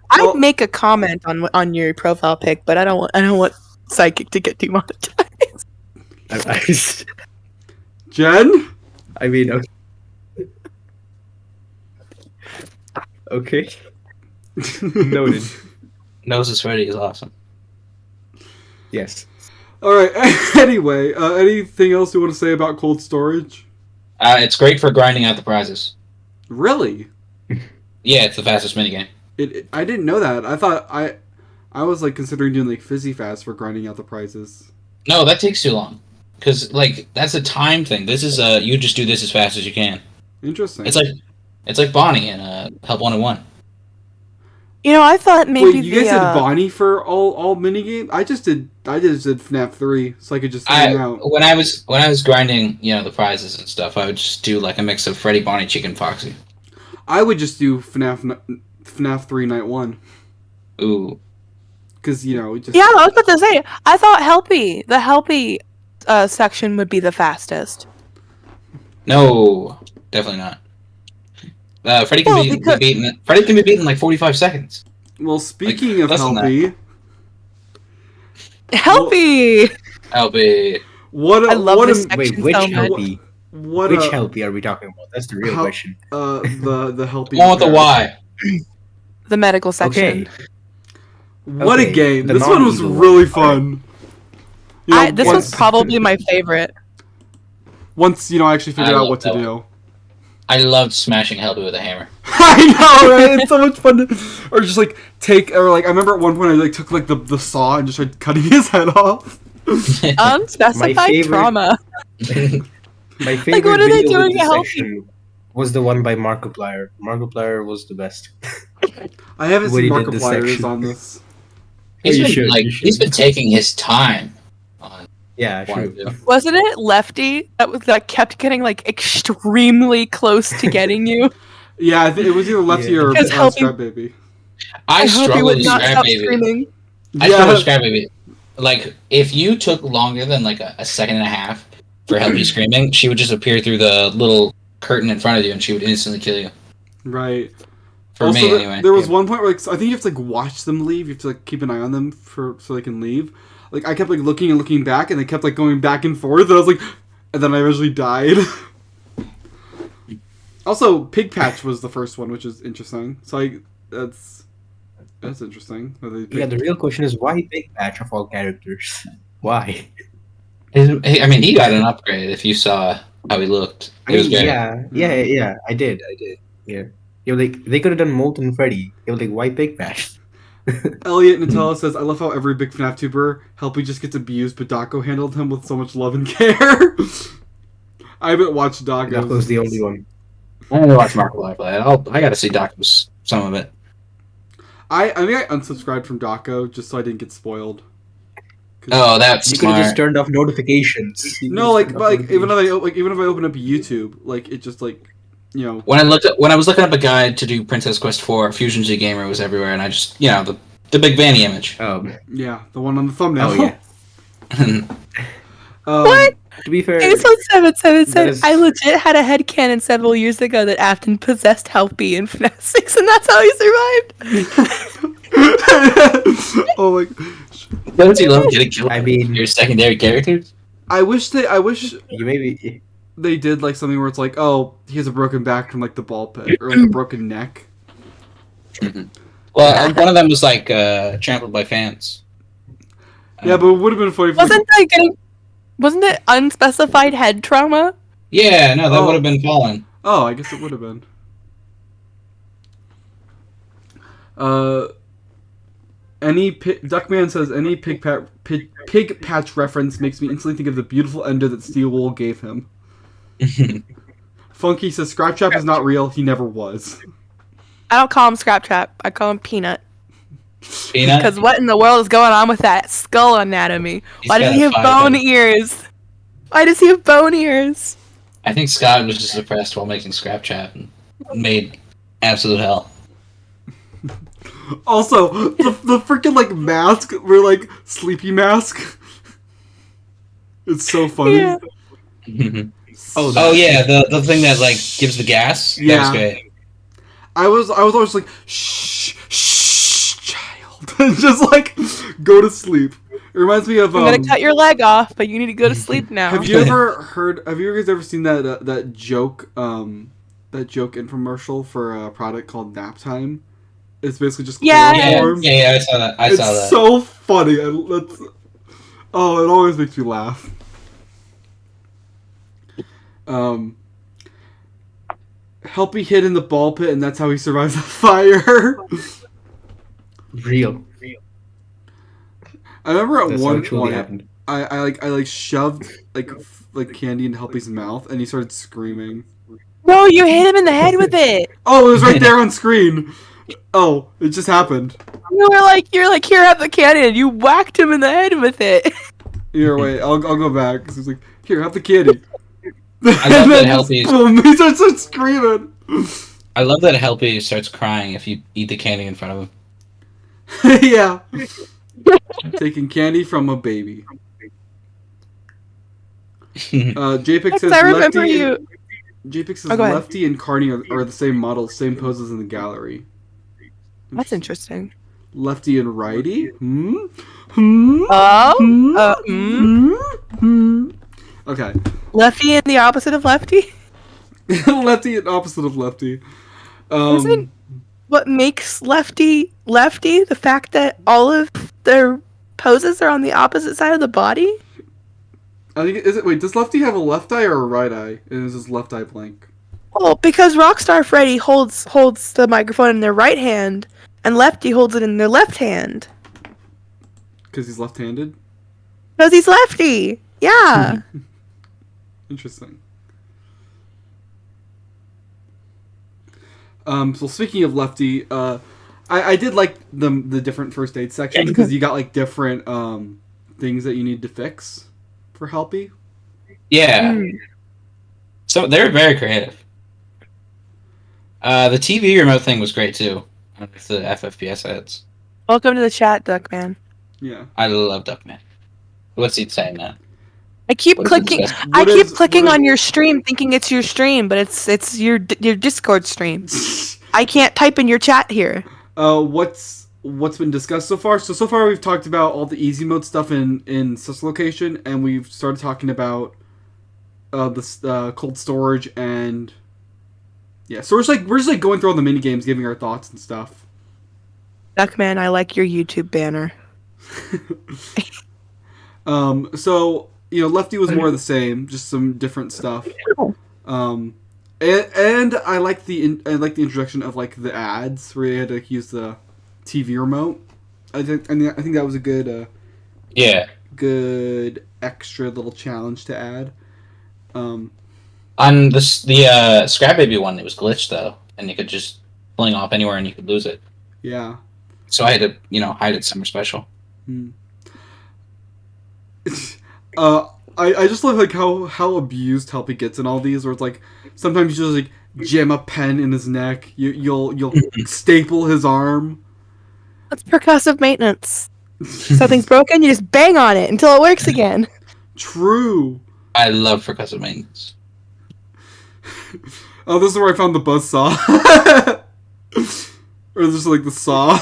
I'd make a comment on your profile pic, but I don't want Psychic to get demonetized. Jen? I mean, okay. Okay. Noted. Noses Freddy is awesome. Yes. All right. Anyway, anything else you want to say about cold storage? It's great for grinding out the prizes. Really? Yeah, it's the fastest minigame. I didn't know that. I thought I was like considering doing like Fizzy Fast for grinding out the prizes. No, that takes too long. Because like that's a time thing. This is you just do this as fast as you can. Interesting. It's like Bonnie in Help 101. You know, I thought maybe Wait, you guys did Bonnie for all minigame? I just did FNaF 3, so I could just hang out. When I was grinding, the prizes and stuff, I would just do like a mix of Freddy, Bonnie, Chicken, Foxy. I would just do FNaF 3 Night 1. Ooh. Because, just... Yeah, I was about to say, I thought the Helpy section would be the fastest. No, definitely not. Freddy can be beaten. Freddy can be beaten in like 45 seconds. Well, speaking of Helpy... Helpy! Helpy. I love this section Wait, which so much. Helpy? Which Helpy are we talking about? That's the real question. The Helpy. One with the Y. The medical section. Okay. What a game! This one was really fun. This was probably my favorite. Once I actually figured out what to do. I loved smashing Helpy with a hammer. I know, right? It's so much fun. Or just like I remember at one point I like took like the saw and just started cutting his head off. Unspecified trauma. My favorite what are they video doing with to help section was the one by Markiplier. Markiplier was the best. I haven't seen When he did this Markiplier section. on this. He's been taking his time. Yeah, true. Wasn't it Lefty that kept getting like extremely close to getting you? Yeah, I think it was either Lefty or Scrap Baby. I struggle with not Scrap stop Baby. screaming. I struggle with Scrap Baby. Like, if you took longer than like a second and a half for Helpy screaming, she would just appear through the little curtain in front of you and she would instantly kill you. Right. For also, me, anyway. There was one point where I think you have to like watch them leave. You have to like keep an eye on them so they can leave. Like I kept like looking and looking back, and they kept like going back and forth. And I was like, and then I eventually died. Also, Pig Patch was the first one, which is interesting. So that's interesting. Yeah, the real question is why Big Patch of all characters? Why? I mean, he got an upgrade if you saw how he looked. It was great. Yeah, I did. Yeah. Like, they could have done Molten Freddy. It was like, why Big Patch? Elliot Nutella says, I love how every big FNaF tuber Helpy just gets abused, but Daco handled him with so much love and care. I haven't watched Daco. Daco's the only one. I haven't watched Markiplier play. I gotta see Daco's some of it. I think I unsubscribed from Daco just so I didn't get spoiled. Oh, that's You could have just turned off notifications. No, even if I open up YouTube, like it just like When I was looking up a guide to do Princess Quest 4, Fusion Z Gamer was everywhere, and I just the big Vanny image. Yeah, the one on the thumbnail. Oh yeah. What? To be fair, Ace1777 said, I legit had a headcanon several years ago that Afton possessed Helpy in FNaF 6, and that's how he survived. Oh my gosh. Don't you love getting killed? I mean, your secondary characters. I wish you maybe. they did like something where it's like, oh, he has a broken back from like the ball pit or like a broken neck. Mm-hmm. Well, one of them was like trampled by fans. Yeah, but it would have been funny. Wasn't it unspecified head trauma? Yeah, no, that would have been fallen. Oh, I guess it would have been. Duckman says any pig patch reference makes me instantly think of the beautiful ender that Steel Wool gave him. Funky says Scraptrap is not real. He never was. I don't call him Scraptrap. I call him Peanut. Peanut? Because what in the world is going on with that skull anatomy? Why does he have bone ears? Why does he have bone ears? I think Scott was just depressed while making Scraptrap and made absolute hell. Also, the freaking like mask, we're like sleepy mask. It's so funny. Yeah. Oh yeah, the thing that like gives the gas. Yeah, that was great. I was always like, shh, child, just like go to sleep. It reminds me of. I'm gonna cut your leg off, but you need to go to sleep now. Have you guys ever seen that joke? joke infomercial for a product called Nap Time. It's basically just Yeah, chloroform. I saw that. I saw that. It's so funny. It always makes me laugh. Helpy hid in the ball pit, and that's how he survives the fire. Real. I remember at That's one what truly point, happened. I shoved like candy in Helpy's mouth, and he started screaming. No, you hit him in the head with it. Oh, it was right there on screen. Oh, it just happened. You're like, here, have the candy, and you whacked him in the head with it. Here, wait, I'll go back. Cause he's like, here, have the candy. I love that Helpy. Boom, he starts screaming. I love that Helpy starts crying if you eat the candy in front of him. Yeah. Taking candy from a baby. JPEG says I remember Lefty. you. JPEG says Oh, go ahead. Lefty and Carney are the same model, same poses in the gallery. That's interesting. Lefty and Righty? Okay. Lefty and the opposite of lefty? Lefty and opposite of Lefty. Isn't what makes lefty the fact that all of their poses are on the opposite side of the body? I think wait, does Lefty have a left eye or a right eye? And is his left eye blank? Well, because Rockstar Freddy holds the microphone in their right hand, and Lefty holds it in their left hand. Because he's left-handed? Because he's lefty. Yeah. Interesting. So speaking of Lefty, I did like the different first aid sections because you got like different things that you need to fix for Helpy. Yeah. So they're very creative. The TV remote thing was great too. With the FFPS ads. Welcome to the chat, Duckman. Yeah. I love Duckman. What's he saying now? I keep What is clicking. this? I What keep is- clicking what is- on your stream, thinking it's your stream, but it's your Discord stream. I can't type in your chat here. What's been discussed so far? So far we've talked about all the easy mode stuff in Sus Location, and we've started talking about the cold storage and yeah. So we're just going through all the mini games, giving our thoughts and stuff. Duckman, I like your YouTube banner. So Lefty was more of the same, just some different stuff. And I like the introduction of like the ads where you had to use the TV remote. I think that was a good good extra little challenge to add. On the Scrap Baby one, it was glitched though, and you could just fling off anywhere and you could lose it. Yeah. So I had to hide it somewhere special. I just love like how abused Helpy gets in all these, where it's like sometimes you just like jam a pen in his neck. You'll staple his arm. That's percussive maintenance. Something's broken, you just bang on it until it works again. True. I love percussive maintenance. Oh, this is where I found the buzzsaw. Or just like the saw.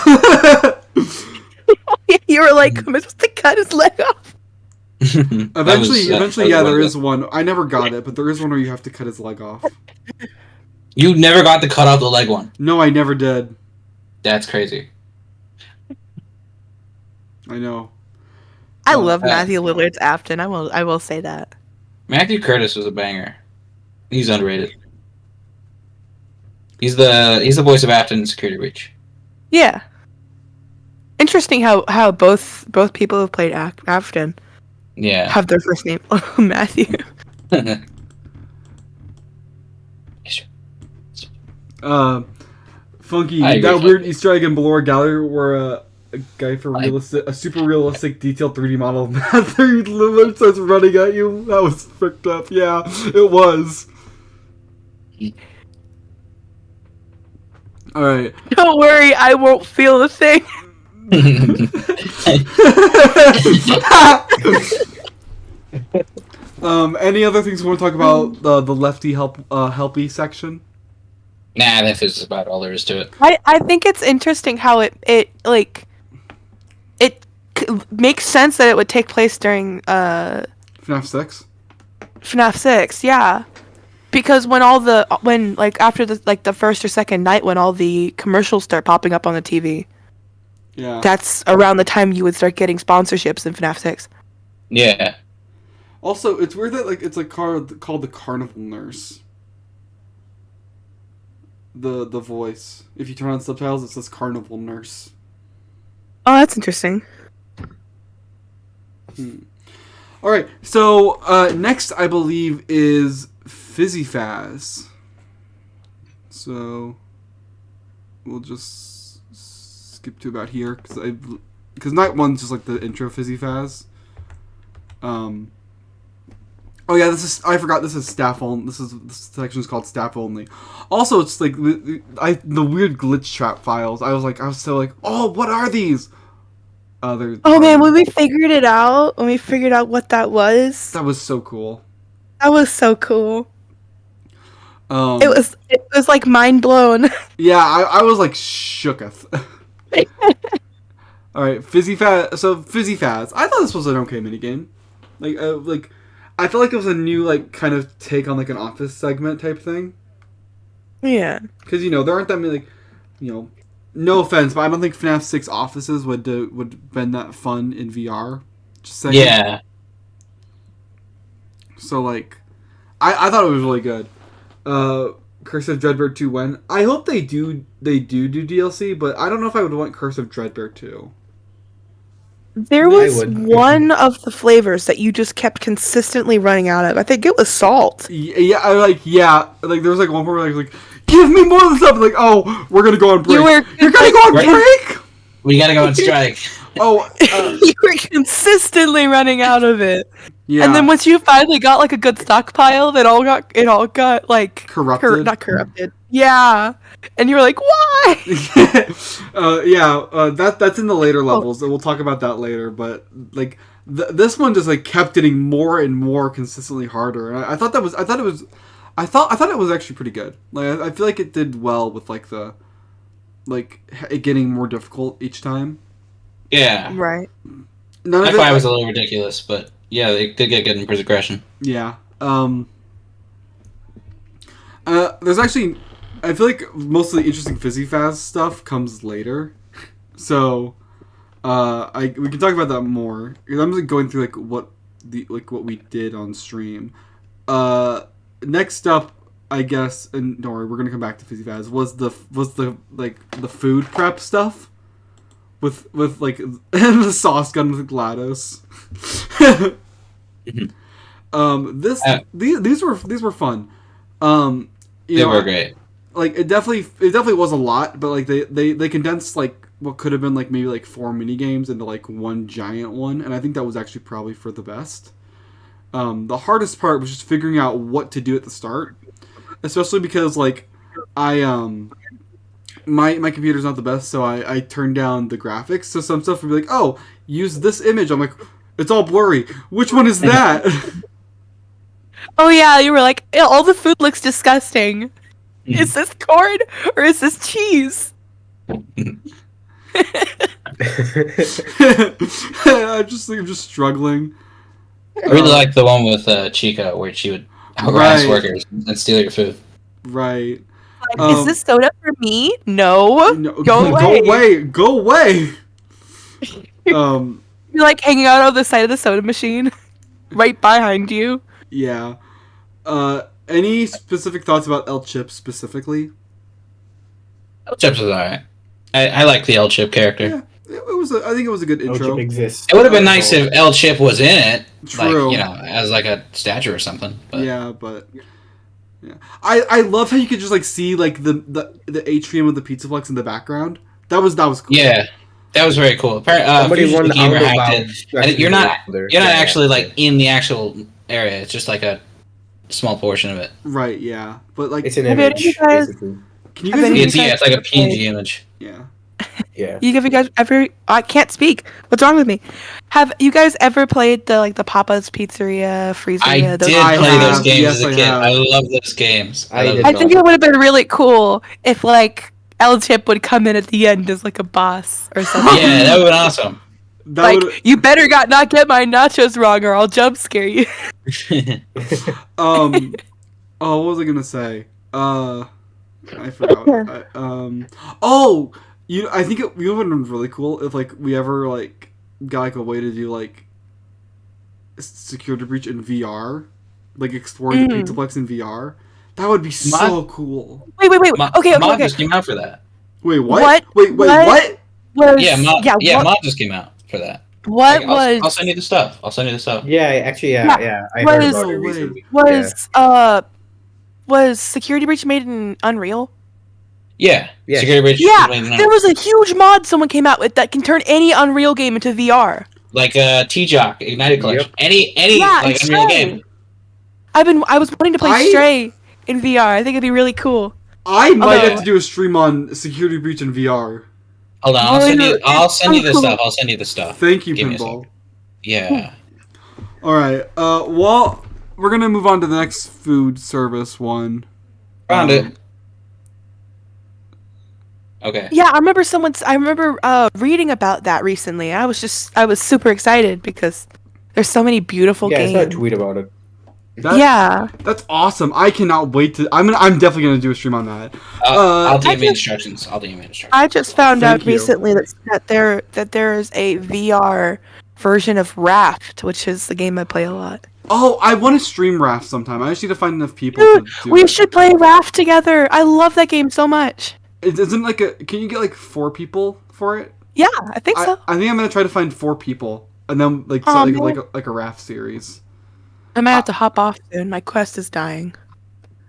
You were like, am I supposed to cut his leg off? Eventually, yeah, there is one. I never got it, but there is one where you have to cut his leg off. You never got to cut off the leg one. No, I never did. That's crazy. I know. I love Matthew Lillard's Afton. I will say that. Matthew Curtis was a banger. He's underrated. He's the voice of Afton in Security Breach. Yeah. Interesting how both people who played Afton have their first name Matthew. Funky, that weird Easter egg in Below Gallery where a guy for a super realistic detailed 3D model of Matthew Lillard starts running at you. That was fricked up. Yeah, it was. Alright. Don't worry, I won't feel a thing. Any other things we want to talk about the Lefty Helpy section? Nah, that is about all there is to it. I think it's interesting how it makes sense that it would take place during FNaF 6? FNaF 6, yeah. Because when after the first or second night when all the commercials start popping up on the TV, that's around the time you would start getting sponsorships in FNaF 6. Yeah. Also, it's weird that it's called the Carnival Nurse. The voice. If you turn on subtitles, it says Carnival Nurse. Oh, that's interesting. All right. So next, I believe, is Fizzy Faz. So we'll just skip to about here because night one's just like the intro Fizzy Faz. Oh yeah, I forgot. This is staff only. This section is called staff only. Also, it's like the weird glitch trap files. I was so like, oh, what are these? Oh man, when we figured out what that was so cool. That was so cool. It was like mind blown. Yeah, I was like shooketh. All right, Fizzy Faz. So Fizzy Faz. I thought this was an okay minigame. Like I feel like it was a new kind of take on an office segment type thing. Yeah. Because there aren't that many no offense, but I don't think FNaF 6 offices would been that fun in VR. Just saying. Yeah. So I thought it was really good. Curse of Dreadbeard 2 when? I hope they do DLC, but I don't know if I would want Curse of Dreadbeard 2. There was one of the flavors that you just kept consistently running out of. I think it was salt. Yeah, there was one where like give me more of the stuff. Like, oh, we're gonna go on break. You're gonna go on break. We gotta go on strike. Oh, you were consistently running out of it. Yeah. And then once you finally got a good stockpile, it all got corrupted. Not corrupted. Yeah. And you were like, why? That's in the later levels, and we'll talk about that later. But this one just kept getting more and more consistently harder. And I thought it was actually pretty good. I feel like it did well with it getting more difficult each time. Yeah. Right. I thought it was a little ridiculous, but yeah, they did get good in progression. Yeah. There's actually, I feel like most of the interesting Fizzy Faz stuff comes later, so we can talk about that more. I'm just going through what we did on stream. Next up, I guess, and don't worry, we're gonna come back to Fizzy Faz. Was the food prep stuff with the sauce gun with GLaDOS. These were fun. They were great. It definitely was a lot, but they condensed what could have been maybe 4 mini games into one giant one, and I think that was actually probably for the best. The hardest part was just figuring out what to do at the start, especially because my computer's not the best, so I turned down the graphics. So some stuff would be oh, use this image. I'm like, it's all blurry. Which one is that? Oh yeah, you were like, all the food looks disgusting. Is this corn or is this cheese? I'm just struggling. I really like the one with Chica, where she would harass workers and steal your food. Right. Is this soda for me? No. Go away. Go away. You're hanging out on the side of the soda machine, right behind you. Yeah. Any specific thoughts about El Chip specifically? El Chip's was alright. I like the El Chip character. Yeah, I think it was a good intro. El Chip exists. It would have been nice if El Chip was in it. True. As a statue or something. But. Yeah, but... Yeah. I love how you could just see the atrium of the Pizza Flex in the background. That was cool. Yeah. That was very cool. Somebody won the gamer hacked it. You're not actually in the actual area. It's just a small portion of it. Right, yeah. But it's an image, basically. Can you guys it's like a PNG image. Yeah. Yeah. Have you guys ever I can't speak. What's wrong with me? Have you guys ever played the Papa's Pizzeria, Freezeria? I did play those games as a kid. I love those games. I think it would have been really cool if El Chip would come in at the end as a boss or something. Yeah, that would be awesome. You better not get my nachos wrong or I'll jump scare you. Oh, what was I gonna say? I forgot. Oh, I think it would have been really cool if like we ever like got like a way to do like security breach in VR, like exploring the Pizzaplex in VR. That would be so cool. Wait. Okay. Mod just came out for that. Wait, what? Wait, what? Mod just came out for that. I'll send you the stuff. Yeah, actually, yeah. I heard about it recently. Was Security Breach made in Unreal? Yeah. Security Breach. Yeah, there was a huge mod someone came out with that can turn any Unreal game into VR. Like T-Jock, Ignited Collection. Any like Unreal game. I was wanting to play Stray in VR. I think it'd be really cool. I might have to do a stream on Security Breach in VR. Hold on, I'll send you the stuff. I'll send you the stuff. Thank you, Pinball. Yeah. Alright, well, we're gonna move on to the next food service one. Found it. Okay. Yeah, I remember reading about that recently. I was super excited because there's so many beautiful games. Yeah, I saw a tweet about it. That's awesome. I cannot wait to. I'm definitely gonna do a stream on that. I'll DM you instructions. I just found out recently that there is a VR version of Raft, which is the game I play a lot. Oh, I want to stream Raft sometime. I just need to find enough people Dude, to do we it. should play Raft together. I love that game so much. It isn't like a. Can you get like 4 people for it? Yeah, I think so. I think I'm gonna try to find 4 people, and then like a Raft series. I might have to hop off soon. My quest is dying.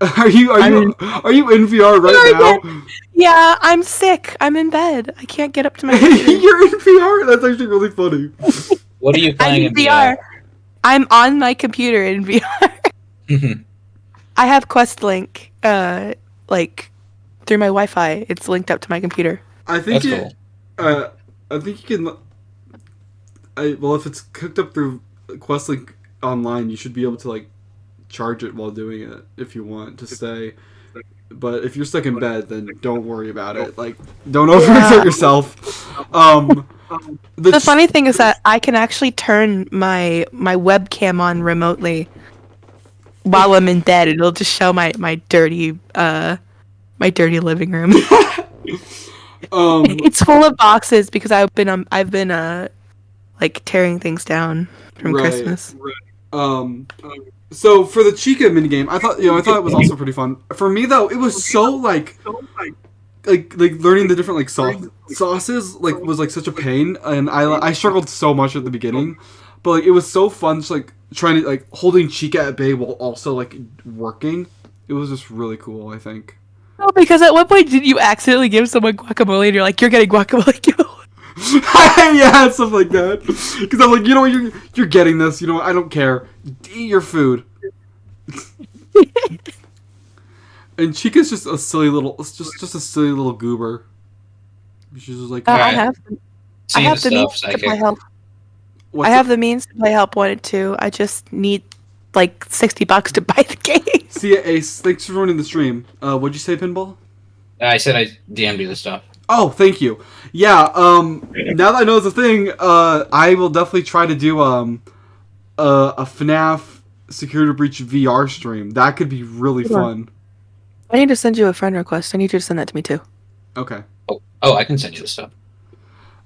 Are you in VR right now? Yeah, I'm sick. I'm in bed. I can't get up to my computer. You're in VR? That's actually really funny. What are you playing in VR? I'm on my computer in VR. I have Questlink, like through my Wi-Fi. It's linked up to my computer. I think That's cool. I think you can. Well, if it's hooked up through Questlink online, you should be able to like charge it while doing it if you want to stay. But if you're stuck in bed, then don't worry about it. Like, don't overexert yourself. The funny thing is that I can actually turn my webcam on remotely while I'm in bed. It'll just show my dirty living room. It's full of boxes because I've been like tearing things down from Christmas. So for the Chica minigame, I thought it was also pretty fun. For me though, it was so like learning the different like sauces like was like such a pain, and I struggled so much at the beginning, but like it was so fun just like trying to like holding Chica at bay while also like working. It was just really cool, I think. Oh, because at one point did you accidentally give someone guacamole and you're like, you're getting guacamole? Yeah, stuff like that. Because I'm like, you know what, you're getting this. You know what, I don't care. Eat your food. And Chica's just a silly little, just a silly little goober. She's just like, I have the means to play Help. I have the means to play Help Wanted too. I just need like $60 to buy the game. See ya, Ace. Thanks for running the stream. What'd you say, Pinball? I said I DM'd you the stuff. Oh, thank you. Yeah, now that I know it's a thing, I will definitely try to do a FNaF Security Breach VR stream. That could be really fun. I need to send you a friend request. I need you to send that to me too. Okay. Oh, I can send you the stuff.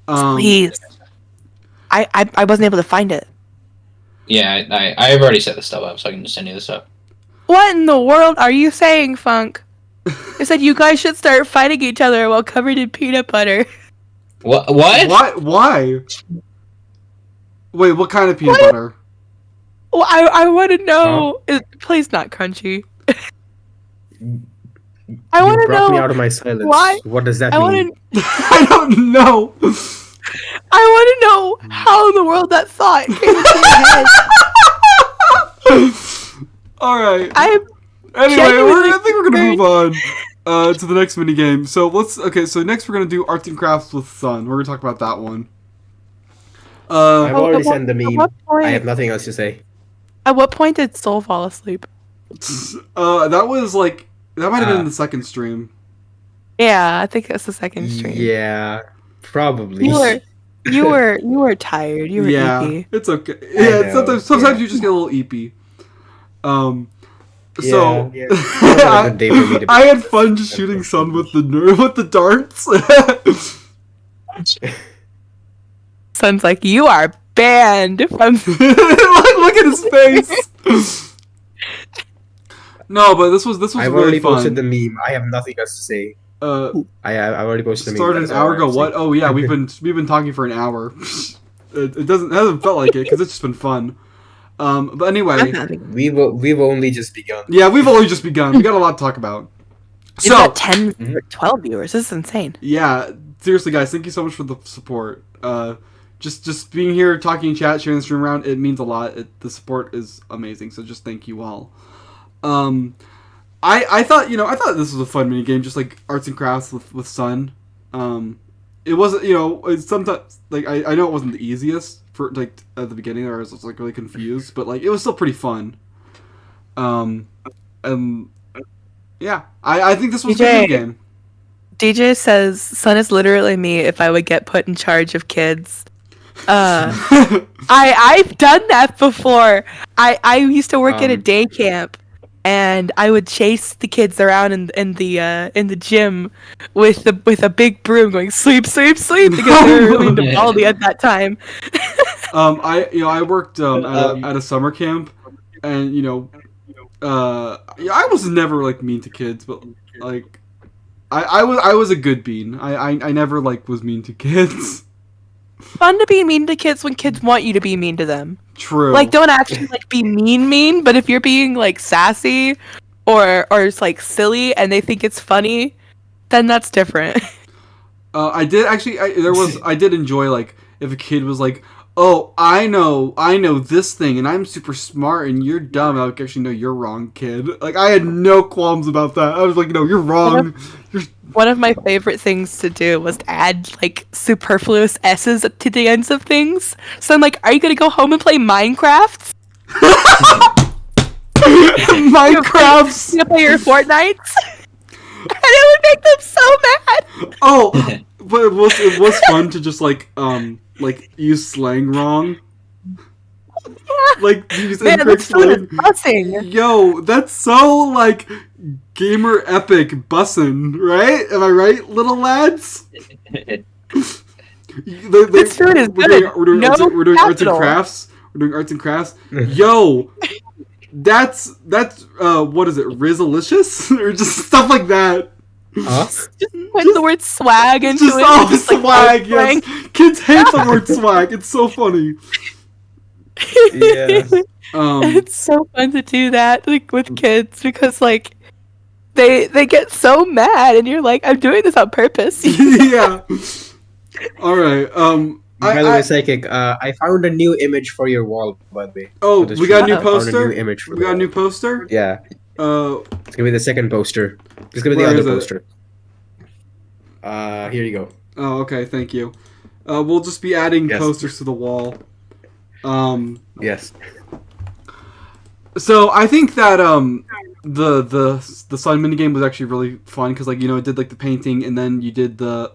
Please. I wasn't able to find it. Yeah, I've already set the stuff up, so I can just send you the stuff. What in the world are you saying, Funk? I said you guys should start fighting each other while covered in peanut butter. What? Why? Wait, what kind of peanut butter? Well, I want to know. Please not crunchy. I want to know. Me out of my silence. Why? What does that mean? I don't know. I want to know how in the world that thought came into your head. All right. Anyway, I think we're gonna move on to the next mini game. So So next we're gonna do arts and crafts with Sun. We're gonna talk about that one. I've already sent the meme. I have nothing else to say. At what point did Soul fall asleep? That might have been the second stream. Yeah, I think that's the second stream. Yeah, probably. You were tired. You were eepy. It's okay. Yeah, sometimes you just get a little eepy. So Yeah. That was a good day for me to be I had fun just shooting Sun with the darts. Sun's like, you are banned from. Look at his face. No, but this was I've really already fun. posted the meme. I have nothing else to say. I've already posted the meme. Started That's an all hour I have ago. to What? say. Oh yeah, we've been talking for an hour. It hasn't felt like it because it's just been fun. But anyway, We've only just begun. yeah, we've only just begun. We got a lot to talk about. You've got So 10 or 12 viewers. This is insane. yeah, seriously, guys, thank you so much for the support. Just being here, talking in chat, sharing the stream around, it means a lot. The support is amazing. So just thank you all. I thought this was a fun mini game, just like arts and crafts with Sun. It wasn't, it's sometimes like I know it wasn't the easiest for like at the beginning, or I was like really confused, but like it was still pretty fun. And yeah, I think this was a good game. DJ says Sun is literally me if I would get put in charge of kids. I've done that before. I used to work at a day camp, and I would chase the kids around in the gym with a big broom going sleep because they were really into baldy at that time. I worked at a summer camp, and I was never like mean to kids, but like I was a good bean. I never like was mean to kids. Fun to be mean to kids when kids want you to be mean to them. True. Like, don't actually like be mean, but if you're being like sassy or just like silly and they think it's funny, then that's different. I did enjoy like if a kid was like, "Oh, I know this thing, and I'm super smart, and you're dumb." I would actually know you're wrong, kid. Like I had no qualms about that. I was like, "No, you're wrong." One of my favorite things to do was to add like superfluous S's to the ends of things. So I'm like, "Are you gonna go home and play Minecraft? Minecraft. You gonna play your Fortnites?" And it would make them so mad. Oh, but it was fun to just like use slang wrong. Like use Man, incorrect that's so slang. disgusting. Yo, that's so like gamer epic bussin', right? Am I right, little lads? This food is good. We're doing arts and capital. crafts. We're doing arts and crafts. Yo, that's what is it? Rizzalicious or just stuff like that. Huh? Just put the word swag into Just it. all and just, like, swag. slang. Yes, kids hate the word swag. It's so funny. Yeah. It's so fun to do that like with kids because like they get so mad and you're like, I'm doing this on purpose. Yeah. All right. By the way, Psychic, I found a new image for your wall, by the way. Oh, For this we got a new stream. I found poster. new image for We the got a new wall. poster. Yeah, it's gonna be the second poster. It's gonna be the Where other is it? poster. Here you go. Oh, okay. Thank you. We'll just be adding Yes. posters to the wall. Yes. So I think that the Sun minigame was actually really fun because like it did like the painting and then you did the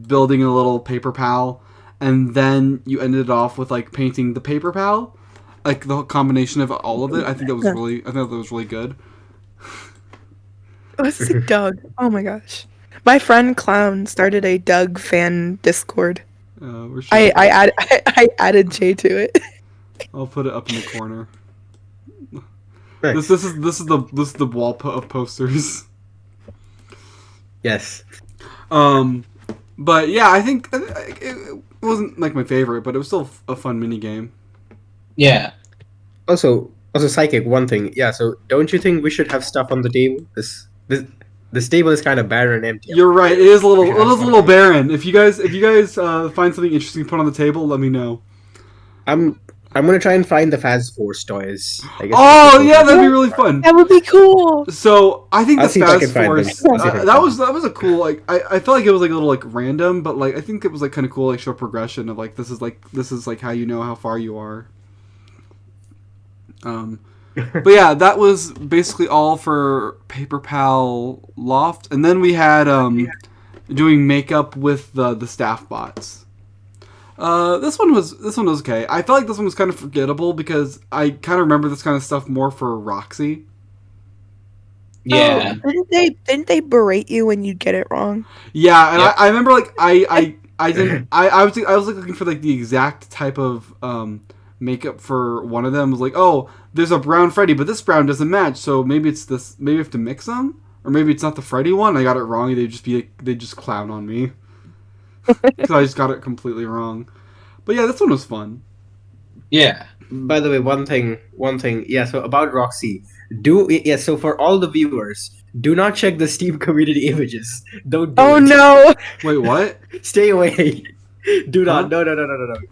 building a little paper pal and then you ended it off with like painting the paper pal, like the combination of all of it. I think that was really good. What's a Doug? Oh my gosh. My friend Clown started a Doug fan Discord. I added Jay to it. I'll put it up in the corner. Nice. This is the wall of posters. Yes. But yeah, I think it wasn't like my favorite, but it was still a fun mini game. Yeah. Also, Psychic. One thing. Yeah. So, don't you think we should have stuff on the table? This table is kind of barren and empty. You're right. It is a little barren. If you guys find something interesting to put on the table, let me know. I'm gonna try and find the Phase Force toys. I guess Oh yeah, that'd be really fun. That would be cool. So I think I'll the see if I Phase can find Force them. I'll see if I can that find was a cool like I felt like it was like a little like random, but like I think it was like kind of cool like show progression of like this is like how you know how far you are. But yeah, that was basically all for Paper Pal Loft, and then we had doing makeup with the staff bots. This one was okay. I felt like this one was kind of forgettable because I kind of remember this kind of stuff more for Roxy. Yeah. Oh, didn't they berate you when you get it wrong? Yeah, and I remember like I was like looking for like the exact type of makeup for one of them. It was like, oh, there's a brown Freddy, but this brown doesn't match, so maybe it's this. Maybe I have to mix them, or maybe it's not the Freddy one. I got it wrong. They just clown on me because I just got it completely wrong. But yeah, this one was fun. Yeah. By the way, one thing. Yeah. So about Roxy, so for all the viewers, do not check the Steam community images. Don't. Do it. No! Wait, what? Stay away. Do not. Huh?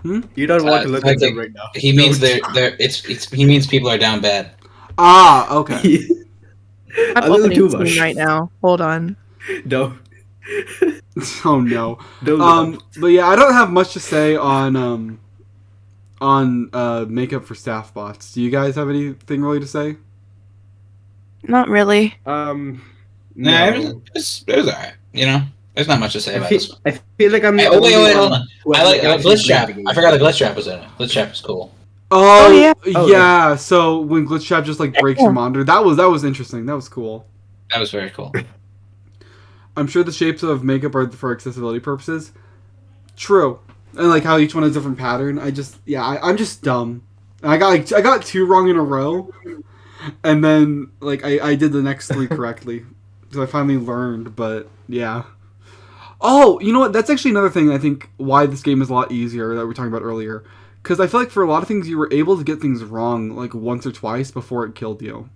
No. You don't want to look at them right now. He means Don't. he means people are down bad. Ah, okay. I'm A little opening too Steam much. right now. Hold on. No. Oh no. Don't do that. But yeah, I don't have much to say on makeup for staff bots. Do you guys have anything really to say? Not really. Nah, No. it was alright. You know, there's not much to say about this one. I feel like I'm. Hey, the wait, only hold one on. who I like actually Glitch Trap. played the game. I forgot the Glitch Trap was in it. Glitch Trap is cool. Oh, yeah. Oh, yeah. So when Glitch Trap just like breaks your monitor, that was interesting. That was cool. That was very cool. I'm sure the shapes of makeup are for accessibility purposes. True. And like how each one has a different pattern. I'm just dumb. And I got 2 wrong in a row, and then like I did the next 3 correctly, because I finally learned. But yeah. Oh, you know what? That's actually another thing I think why this game is a lot easier that we were talking about earlier. Because I feel like for a lot of things you were able to get things wrong like once or twice before it killed you.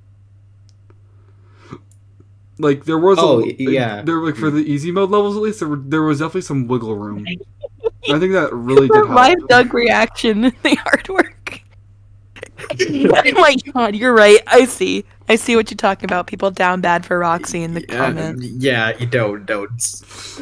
Like there was for the easy mode levels at least there was definitely some wiggle room. And I think that really did help. Live Doug reaction in the artwork. Oh my god, you're right. I see what you're talking about. People down bad for Roxy in the comments. Yeah, you don't. This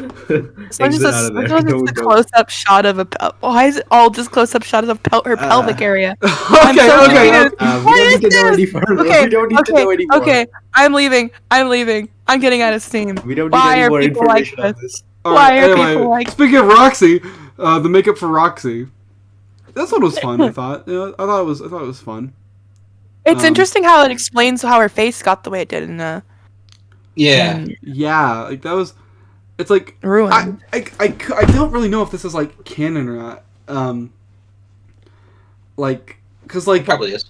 one's just a close-up shot of why is it all just close-up shots of her pelvic area? Okay. We don't need to know any further. We don't need to know anymore. Okay, I'm leaving. I'm getting out of Steam. We don't need Why any are more people like information on this? this. Why are people like? Speaking of Roxy, the makeup for Roxy. This one was fun. I thought. I thought it was fun. It's interesting how it explains how her face got the way it did in Yeah. Yeah, like that was. It's like Ruin. I don't really know if this is like canon or not. Like, cause like Probably is.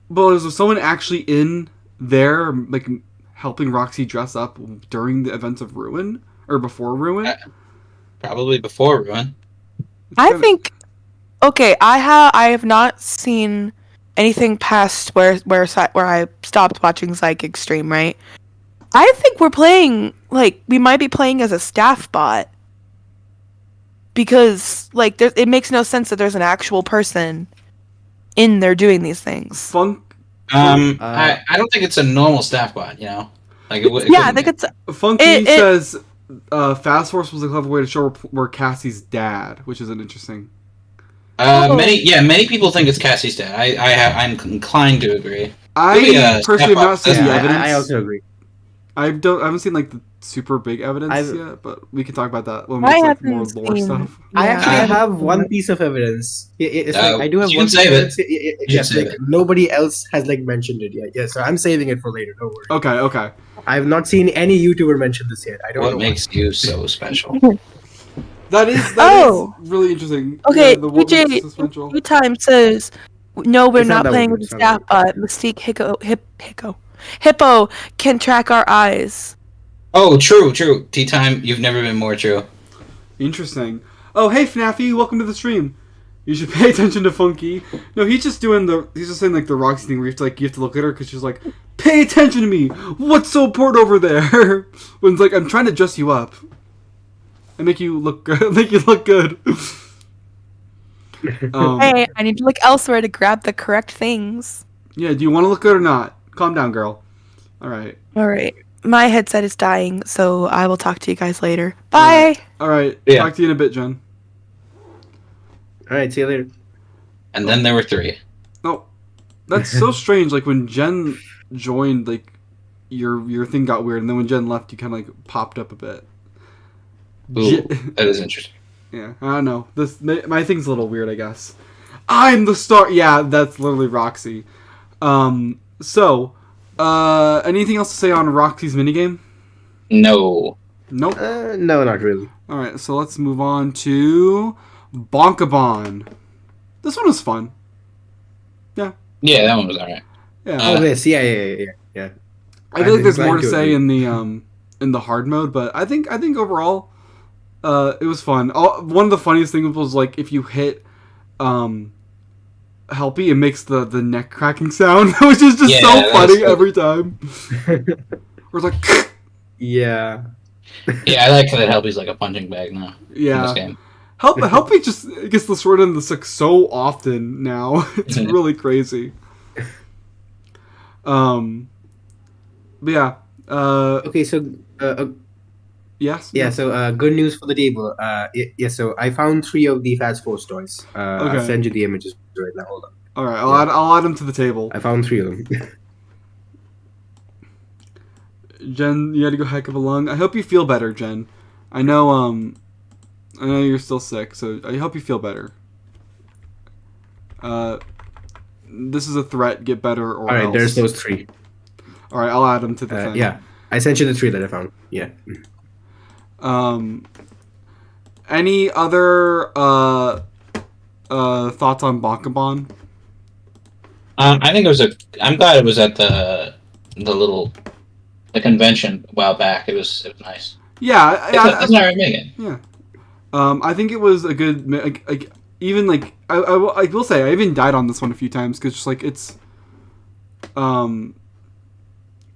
But was there someone actually in there like helping Roxy dress up during the events of Ruin or before Ruin? Probably before Ruin. I think. Okay, I have not seen anything past where I stopped watching Psychic stream, right? I think we might be playing as a staff bot. Because like it makes no sense that there's an actual person in there doing these things. I don't think it's a normal staff bot, you know? Like I think it's Funky says Fast Force was a clever way to show we're Cassie's dad, which is an interesting. Many people think it's Cassie's dad. I'm inclined to agree. I personally have not seen the evidence. I also agree. I haven't seen like the super big evidence yet, but we can talk about that when we I get like, more haven't lore seen- stuff. I actually have one piece of evidence. It's like I do have you one can piece of save it. evidence. You Yes, can save like it. nobody else has like mentioned it yet. Yes, so I'm saving it for later. Don't worry. Okay. I have not seen any YouTuber mention this yet. I don't know. What makes you so special? That is Oh! really interesting. Okay, Yeah, the what makes DJ, us special. Time says, no, we're It's not not that playing one, with the it's not staff bot. Mystique Hippo can track our eyes. Oh, true. Tea Time, you've never been more true. Interesting. Oh, hey FNaFy, welcome to the stream. You should pay attention to Funky. No, he's just saying like the Roxy thing where you have to look at her because she's like, pay attention to me. What's so important over there? When it's like I'm trying to dress you up and make you look good. Hey, I need to look elsewhere to grab the correct things. Yeah. Do you want to look good or not? Calm down, girl. All right. All right. My headset is dying, so I will talk to you guys later. Bye. All right. Yeah. Talk to you in a bit, Jen. All right, see you later. And then there were 3. Oh, that's so strange. Like when Jen joined, like your thing got weird, and then when Jen left, you kind of like popped up a bit. Ooh, that is interesting. Yeah, I don't know. My thing's a little weird, I guess. I'm the star. Yeah, that's literally Roxy. So, anything else to say on Roxy's minigame? No. Nope. No, not really. All right, so let's move on to Bonkabon. This one was fun. Yeah. Yeah, that one was alright. Yeah. Oh, this. Yeah. I feel like there's more to inclined to say agree. in the hard mode, but I think overall, it was fun. One of the funniest things was like if you hit, Helpy, it makes the neck cracking sound, which is just so funny every time. Or it's like, Yeah. Yeah, I like that Helpy's like a punching bag now. yeah. In this game. Helpy just gets the short end of the stick so often now. It's really crazy. But yeah. Okay, so Yes. yeah, so good news for the table. Yeah, so I found 3 of the Fast Force toys. I'll Okay. send you the images right now. Hold on. All right. I'll add them to the table. I found 3 of them. Jen, you had to go heck of a lung. I hope you feel better, Jen. I know you're still sick, so I hope you feel better. This is a threat. Get better or All right, else. there's those 3. All right, I'll add them to the thing. Yeah, I sent you the 3 that I found. Yeah. Any other thoughts on Bonkabon? I think it was I'm glad it was at the convention a while back. It was nice. Yeah, It's not right, Megan. Yeah. I think it was a good even like I will say I even died on this one a few times because just like it's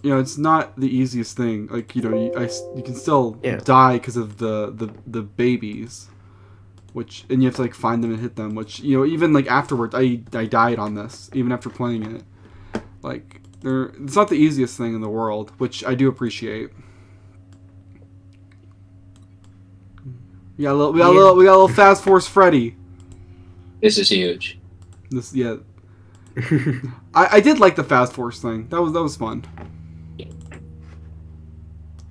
it's not the easiest thing. Like you can still die because of the babies, which and you have to like find them and hit them. Which even like afterwards I died on this even after playing it. Like it's not the easiest thing in the world, which I do appreciate. We got a little Fast Force Freddy. This is huge. I did like the Fast Force thing. That was fun.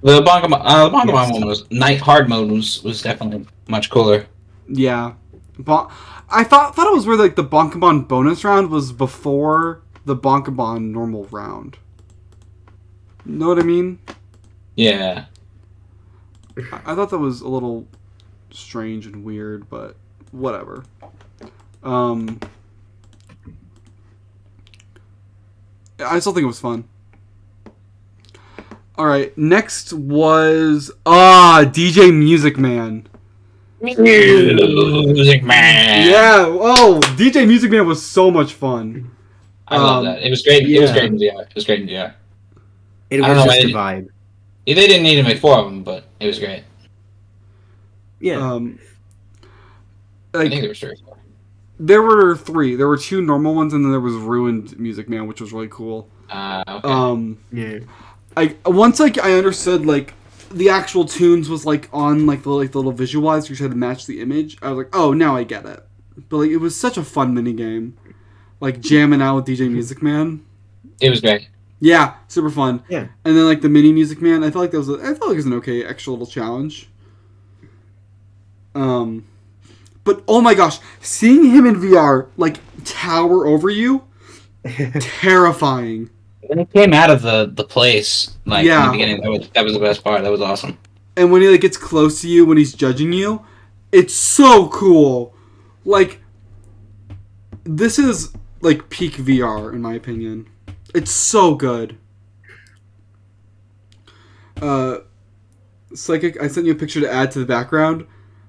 The Bonkabon one was hard mode was definitely much cooler. Yeah, I thought it was where like the Bonkabon bonus round was before the Bonkabon normal round. Know what I mean? Yeah. I thought that was a little strange and weird, but whatever. I still think it was fun. Alright, next was DJ Music Man. Music Man. Yeah, DJ Music Man was so much fun. I love that. It was great. Yeah. It was great in VR. It was great in VR. It was just a vibe. They didn't need to make 4 of them, but it was great. Yeah. I think there were 3 or 4. There were 3. There were 2 normal ones, and then there was Ruined Music Man, which was really cool. Yeah. Once I understood like the actual tunes was like on like the little visualizer, you had to match the image. I was like, oh, now I get it. But like it was such a fun mini game, like jamming out with DJ Music Man. It was great. Yeah, super fun. Yeah. And then like the mini Music Man, I felt like it was an okay extra little challenge. But oh my gosh, seeing him in VR like tower over you, terrifying. When he came out of the place, like in the beginning, that was the best part. That was awesome. And when he like gets close to you when he's judging you, it's so cool. Like this is like peak VR in my opinion. It's so good. Psychic, I sent you a picture to add to the background.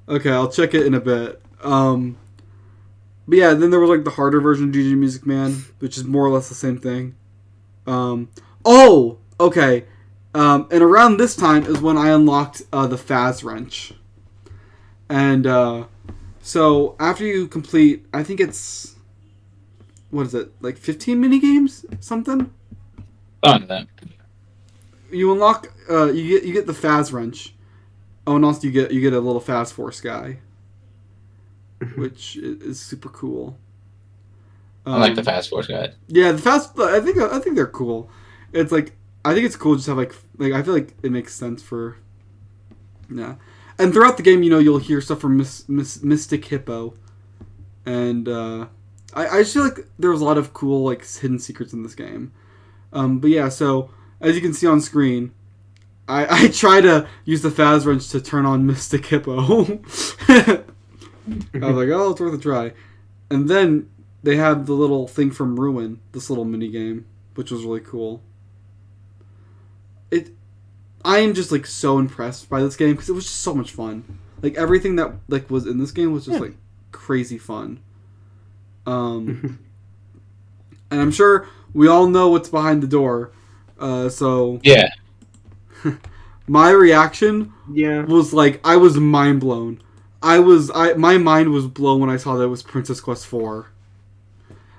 Okay, I'll check it in a bit. But yeah, then there was like the harder version of DJ Music Man, which is more or less the same thing. Okay. And around this time is when I unlocked the Faz Wrench. And so after you complete, I think it's what is it, like 15 mini games, something? That. You unlock, you get the Faz Wrench. Oh, and also you get a little Fast Force guy, which is super cool. I like the Fast Force guy. Yeah, I think they're cool. It's like I think it's cool just to have like I feel like it makes sense for. Yeah, And throughout the game, you'll hear stuff from Mystic Hippo, and I just feel like there was a lot of cool like hidden secrets in this game. But yeah, so as you can see on screen, I try to use the Faz wrench to turn on Mystic Hippo. I was like, oh, it's worth a try. And then they had the little thing from Ruin, this little mini game, which was really cool. I am just like so impressed by this game because it was just so much fun. Like everything that like was in this game was just like crazy fun. And I'm sure we all know what's behind the door. So yeah, my reaction was like I was mind blown. My mind was blown when I saw that it was Princess Quest 4.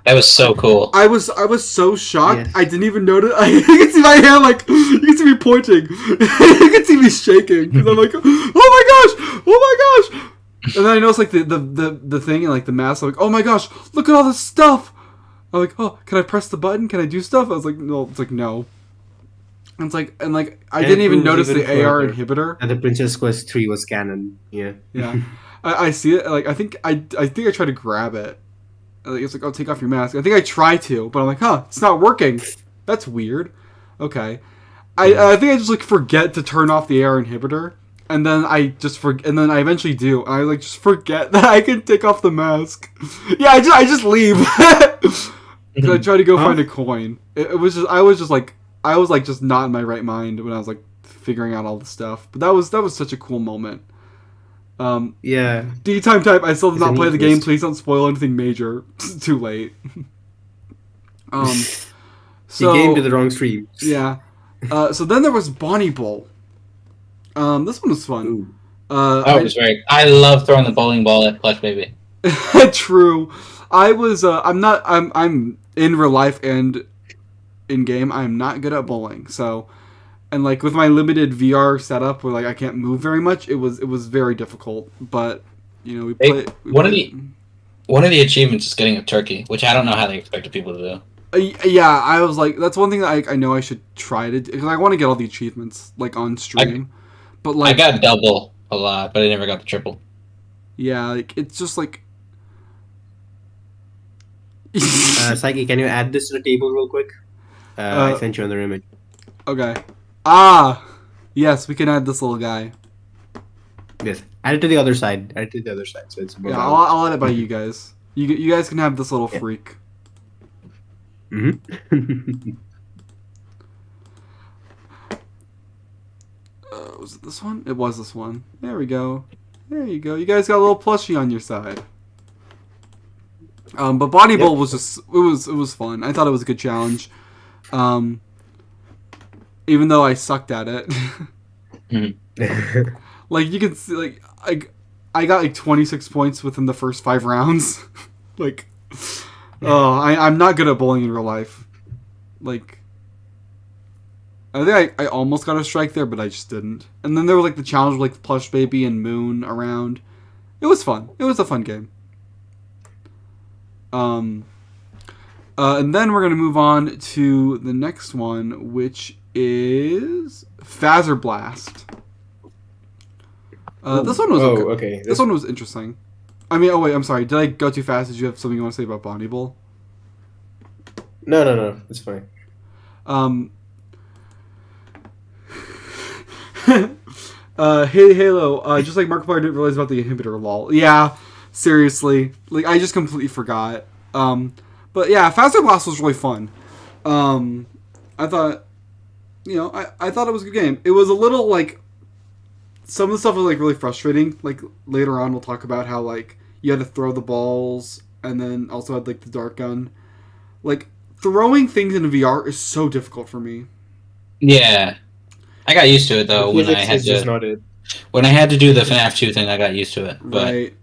That was so cool. I was so shocked. Yes. I didn't even notice. You can see my hand, like you can see me pointing. You can see me shaking because I'm like, oh my gosh. And then I noticed like the thing and like the mask. I'm like, oh my gosh, look at all this stuff. I'm like, oh, can I press the button? Can I do stuff? I was like, no. It's like no. And it's like I didn't even notice the AR inhibitor. And the Princess Quest 3 was canon. Yeah. Yeah. I see it. Like I think I tried to grab it. It's like, oh, take off your mask. I think I tried to, but I'm like, it's not working. That's weird. Okay. I think I just like forget to turn off the AR inhibitor, and then I eventually do. And I like just forget that I can take off the mask. Yeah, I just leave. Because I tried to go find a coin. I was just not in my right mind when I was like figuring out all the stuff. But that was such a cool moment. Yeah. D-Time Type, I still did not play the game. Please don't spoil anything major. It's too late. So, he came to the wrong stream. Yeah. So then there was Bonnie Bowl. This one was fun. I love throwing the bowling ball at Plush Baby. True. I'm in real life and in game. I'm not good at bowling. So, and like with my limited VR setup where like I can't move very much, it was very difficult. But we play. One of the achievements is getting a turkey, which I don't know how they expected people to do. Yeah, I was like, that's one thing that I know I should try to do because I want to get all the achievements like on stream. But like I got double a lot, but I never got the triple. Yeah, like it's just like. Psyche, can you add this to the table real quick? I sent you another image. Okay. Yes, we can add this little guy. Yes, add it to the other side. So it's yeah, I'll add it by you guys. You guys can have this little freak. Mm-hmm. Was it this one? It was this one. There we go. There you go. You guys got a little plushie on your side. But Bonnie Bowl was just it was fun. I thought it was a good challenge. Even though I sucked at it. Like you can see, like I got like 26 points within the first 5 rounds. Like, I'm not good at bowling in real life. Like, I think I almost got a strike there, but I just didn't. And then there was like the challenge with like Plush Baby and Moon around. It was fun. It was a fun game. And then we're gonna move on to the next one, which is Phaser Blast. This one was okay. This one was interesting. I mean, I'm sorry. Did I go too fast? Did you have something you want to say about Bonnie Bowl? No. It's fine. Hey Halo. Just like Markiplier didn't realize about the inhibitor. Lol. Yeah. Seriously. Like I just completely forgot. But yeah, Phaser Blast was really fun. I thought, I thought it was a good game. It was a little like. Some of the stuff was like really frustrating. Like later on, we'll talk about how like you had to throw the balls, and then also had like the dart gun. Like throwing things in VR is so difficult for me. Yeah, I got used to it though when I had to do the FNaF 2 thing. I got used to it. But... Right.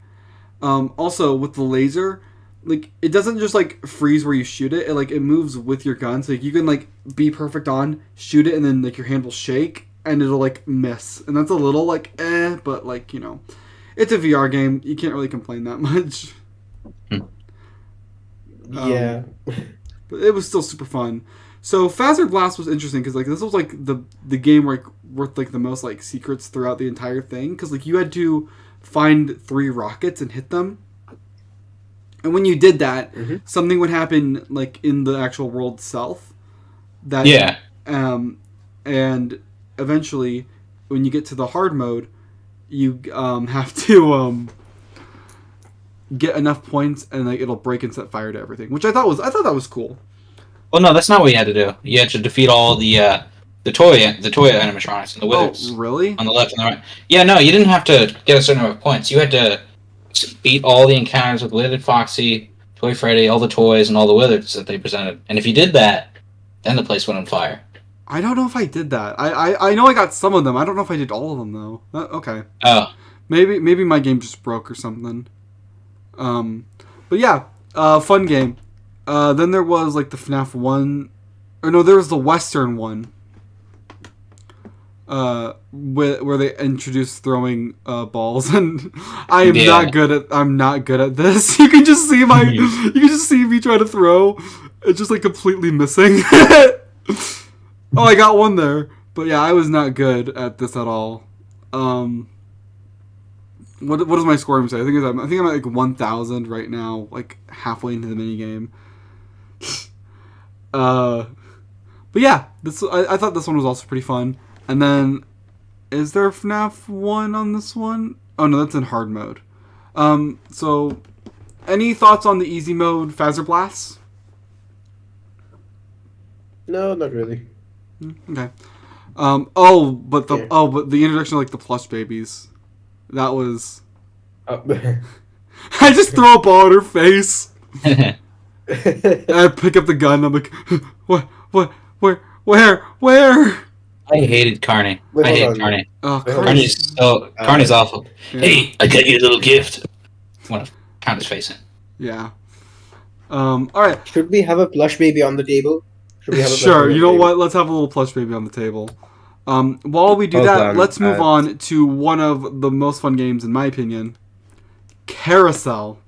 Also with the laser, like it doesn't just like freeze where you shoot it. It moves with your gun, so like, you can like be perfect on, shoot it, and then like your hand will shake. And it'll like miss, and that's a little like but like it's a VR game. You can't really complain that much. Yeah, but it was still super fun. So Phasor Blast was interesting because like this was like the game where, like, worth like the most like secrets throughout the entire thing because like you had to find 3 rockets and hit them, and when you did that, something would happen like in the actual world itself. That and eventually, when you get to the hard mode, you have to get enough points and like it'll break and set fire to everything, which I thought that was cool. Well, no, that's not what you had to do. You had to defeat all the toy animatronics and the withers. Oh, really? On the left and the right. Yeah, no, you didn't have to get a certain number of points. You had to beat all the encounters with Withered Foxy, Toy Freddy, all the toys, and all the withers that they presented. And if you did that, then the place went on fire. I don't know if I did that. I know I got some of them. I don't know if I did all of them though. Okay. Oh. Maybe my game just broke or something. But yeah, fun game. Then there was like the FNaF 1, or no, there was the Western one. Where they introduced throwing balls, and I'm not good at this. You can just see me try to throw. It's just like completely missing. Oh, I got one there, but yeah, I was not good at this at all. What does my score say? I think I'm at like 1,000 right now, like halfway into the mini game. But yeah, I thought this one was also pretty fun. And then, is there FNaF 1 on this one? Oh no, that's in hard mode. So, any thoughts on the easy mode Phasor Blast? No, not really. Okay. But the introduction of like the plush babies, that was. I just throw a ball at her face. And I pick up the gun. I'm like, what, where? I hated Carney. I hate Carney. Oh, Carney's awful. Yeah. Hey, I got you a little gift. I want to pound his face in. Yeah. All right. Should we have a plush baby on the table? Sure. You know what? Let's have a little plush baby on the table. While we do that, let's move on to one of the most fun games, in my opinion, Carousel.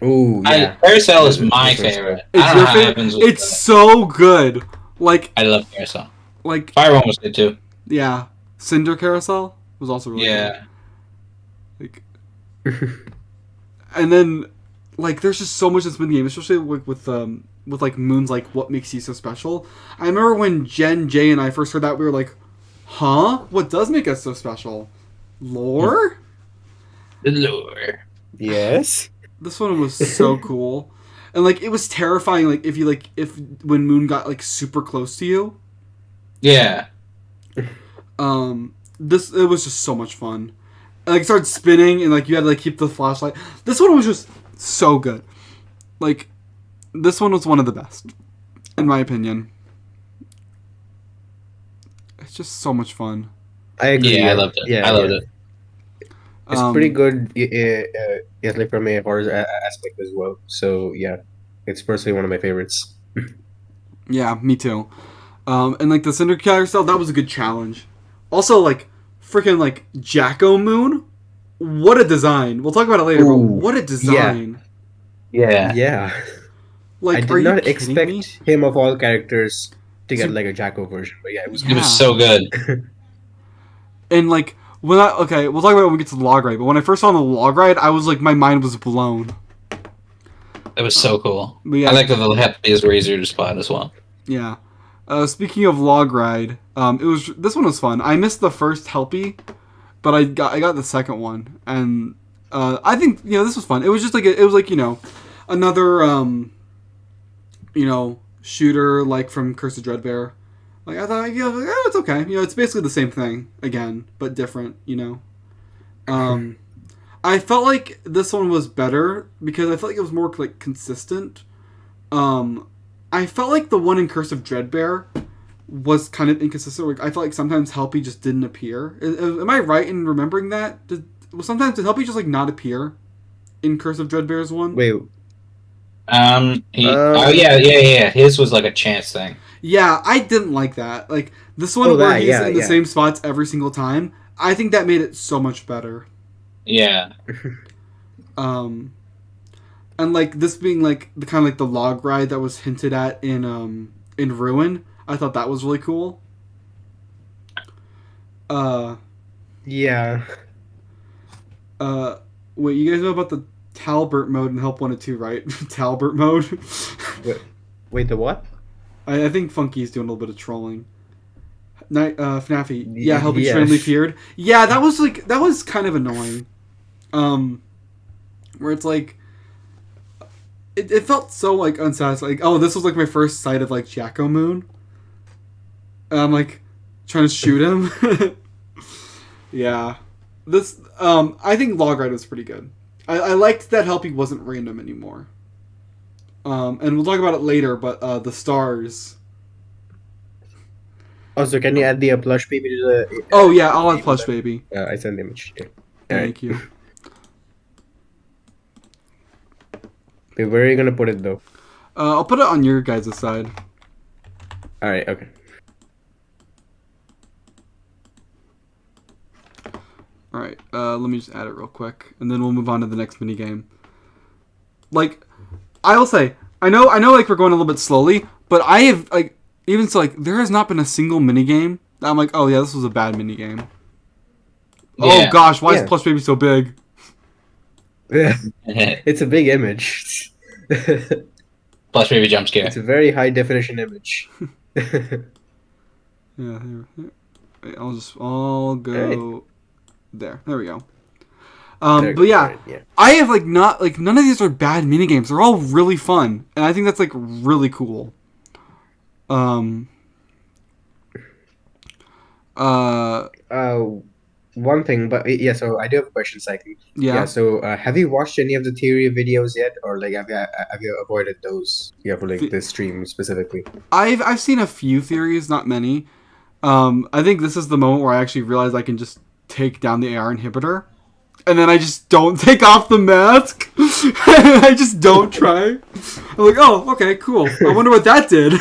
Ooh, yeah. Carousel is my favorite. It's your favorite? It's so good. Like, I love Carousel. Like, Fire One was good too. Yeah. Cinder Carousel was also really good. Like, and then, like, there's just so much that's been in the game, especially with like Moon's like what makes you so special. I remember when Jen, Jay, and I first heard that, we were like, huh? What does make us so special? Lore? The lore. Yes. This one was so cool. And like it was terrifying like if when Moon got like super close to you. Yeah. It was just so much fun. And, like it started spinning and like you had to like keep the flashlight. This one was just so good. Like this one was one of the best, in my opinion. It's just so much fun. I agree. Yeah, I loved it. I loved it. It's pretty good, yes, like from a horror aspect as well. So yeah, it's personally one of my favorites. Yeah, me too. And like the Cinder Carousel, that was a good challenge. Also, like freaking like Jacko Moon, what a design! We'll talk about it later. But what a design! Yeah. Yeah. Like, I did not expect him of all characters to get like a Jacko version, but yeah, it was so good. And like. We'll talk about it when we get to the log ride, but when I first saw the log ride, I was like, my mind was blown. It was so cool. Yeah, I like that the Happy were easier to spot as well. Yeah. Speaking of log ride, this one was fun. I missed the first Helpy, but I got the second one, and I think this was fun. It was just like another shooter like from Curse of Dreadbear. Like, I thought, it's okay. It's basically the same thing, again, but different, I felt like this one was better, because I felt like it was more, like, consistent. I felt like the one in Curse of Dreadbear was kind of inconsistent. Like, I felt like sometimes Helpy just didn't appear. Am I right in remembering that? Did Helpy just, like, not appear in Curse of Dreadbear's one? Wait. Yeah. His was, like, a chance thing. Yeah, I didn't like that. Like, this one where he's in the same spots every single time, I think that made it so much better. Yeah. And like this being like the kind of like the log ride that was hinted at in Ruin, I thought that was really cool. Yeah. Wait, you guys know about the Talbert mode in Help Wanted 2, right? Talbert mode. Wait, the what? I think Funky's doing a little bit of trolling. FNaFy, yeah, help each randomly Yes. appeared. Yeah, that was kind of annoying. Where it's like, it felt so like unsatisfying. Like, oh, this was like my first sight of like Jacko Moon. And I'm like trying to shoot him. Yeah, this I think Log Ride was pretty good. I liked that Helpy wasn't random anymore. And we'll talk about it later, but the stars. Also, can you add the plush baby to the? Oh yeah, I'll have plush baby. I sent the image. Yeah. Thank you. Wait, where are you gonna put it though? I'll put it on your guys' side. All right. Okay. All right. Let me just add it real quick, and then we'll move on to the next mini game. Like, I will say, I know, like we're going a little bit slowly, but I have like, even so, like there has not been a single mini game that I'm like, oh yeah, this was a bad mini game. Yeah. Oh gosh, why is plush baby so big? It's a big image. Plus baby jump scare. It's a very high definition image. Yeah, here. I'll go there. There we go. But yeah, I have like not like none of these are bad mini games. They're all really fun, and I think that's like really cool. One thing, but yeah. So I do have a question, Cycling. Yeah. So have you watched any of the theory videos yet, or like have you avoided those? Yeah, for like this stream specifically. I've seen a few theories, not many. I think this is the moment where I actually realize I can just take down the AR inhibitor, and then I just don't take off the mask. I just don't try. I'm like, oh, okay, cool. I wonder what that did.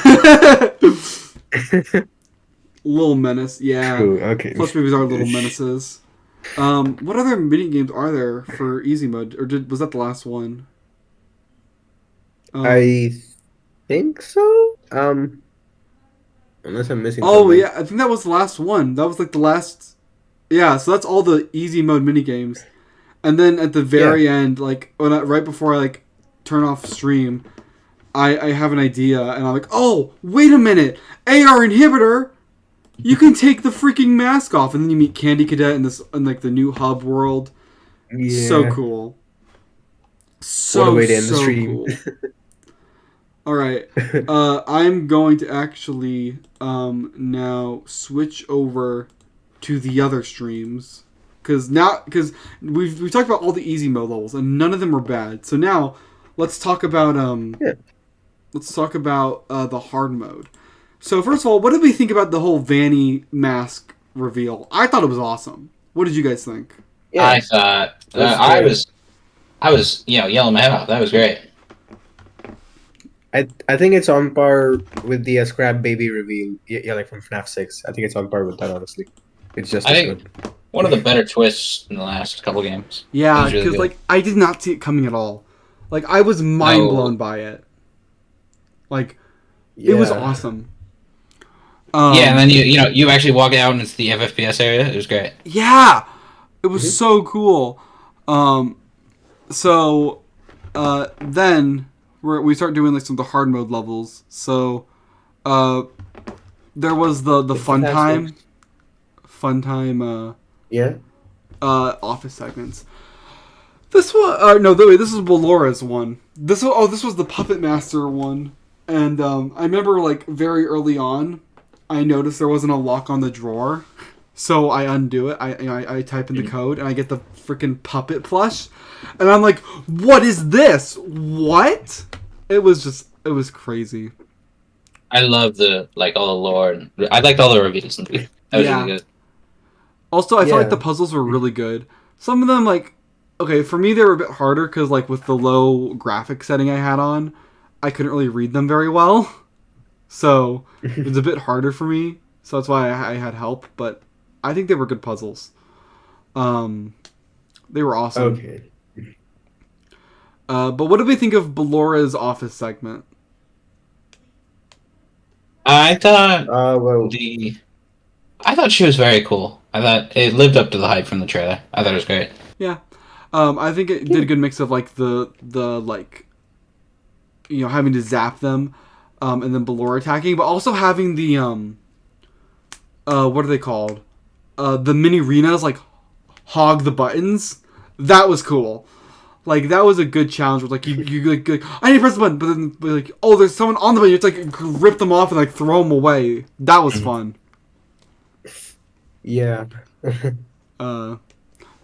Little menace, yeah. Cool, okay. Plus babies are little menaces. What other mini games are there for easy mode, or was that the last one? I think so. Unless I'm missing. Oh something. yeah, I think that was the last one. That was like the last. Yeah, so that's all the easy mode mini games, and then at the very end, like right before I like turn off stream, I have an idea, and I'm like, oh wait a minute, AR inhibitor. You can take the freaking mask off, and then you meet Candy Cadet in like the new hub world. Yeah. So cool. So What a way to end the so stream. cool. All right, I'm going to actually now switch over to the other streams because we've talked about all the easy mode levels and none of them were bad. So now let's talk about the hard mode. So first of all, what did we think about the whole Vanny mask reveal? I thought it was awesome. What did you guys think? Yeah. I thought I was yelling my head off. That was great. I think it's on par with the Scrap Baby reveal. Yeah, like from FNaF 6. I think it's on par with that. Honestly, it's just as good. One of the better twists in the last couple games. Yeah, because really like I did not see it coming at all. Like I was mind blown by it. Like it was awesome. Yeah, and then you actually walk out and it's the FFPS area. It was great. Yeah, it was so cool. Then we start doing like some of the hard mode levels. So, there was the fun time. Office segments. This one, this is Balora's one. This was the Puppet Master one, and I remember like very early on. I noticed there wasn't a lock on the drawer, so I undo it. I type in the code and I get the freaking puppet plush, and I'm like, "What is this? What?" It was crazy. I love all the lore. I liked all the reveals. That was really good. Also, I felt like the puzzles were really good. Some of them, like, okay, for me they were a bit harder because like with the low graphic setting I had on, I couldn't really read them very well. So it was a bit harder for me. So that's why I had help. But I think they were good puzzles. They were awesome. Okay. But what did we think of Bellora's office segment? I thought Well, I thought she was very cool. I thought it lived up to the hype from the trailer. I thought it was great. Yeah. I think it did a good mix of like the like, you know, having to zap them, and then Ballora attacking, but also having the what are they called? The mini arenas like hog the buttons. That was cool. Like that was a good challenge. Where like you like I need to press the button, but then like oh there's someone on the button. You have to like rip them off and like throw them away. That was fun. yeah.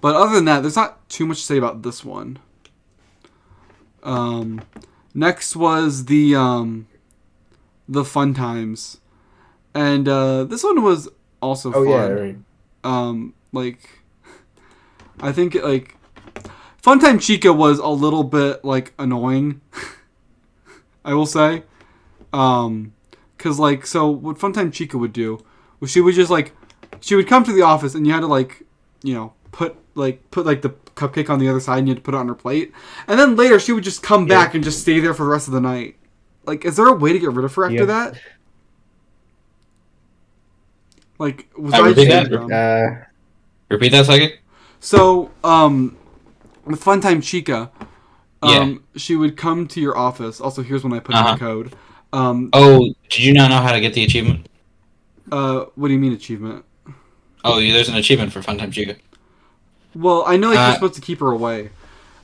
But other than that, there's not too much to say about this one. Next was the fun times, and this one was also fun. Yeah, right. Like I think like Funtime Chica was a little bit like annoying. I will say, because like so what Funtime Chica would do was she would just like she would come to the office and you had to like you know put like the cupcake on the other side and you had to put it on her plate, and then later she would just come back and just stay there for the rest of the night. Like, is there a way to get rid of her after that? Like, was repeat that? Repeat that second. So, with Funtime Chica, she would come to your office. Also, here's when I put in the code. Did you not know how to get the achievement? What do you mean achievement? Oh, there's an achievement for Funtime Chica. Well, I know like you're supposed to keep her away.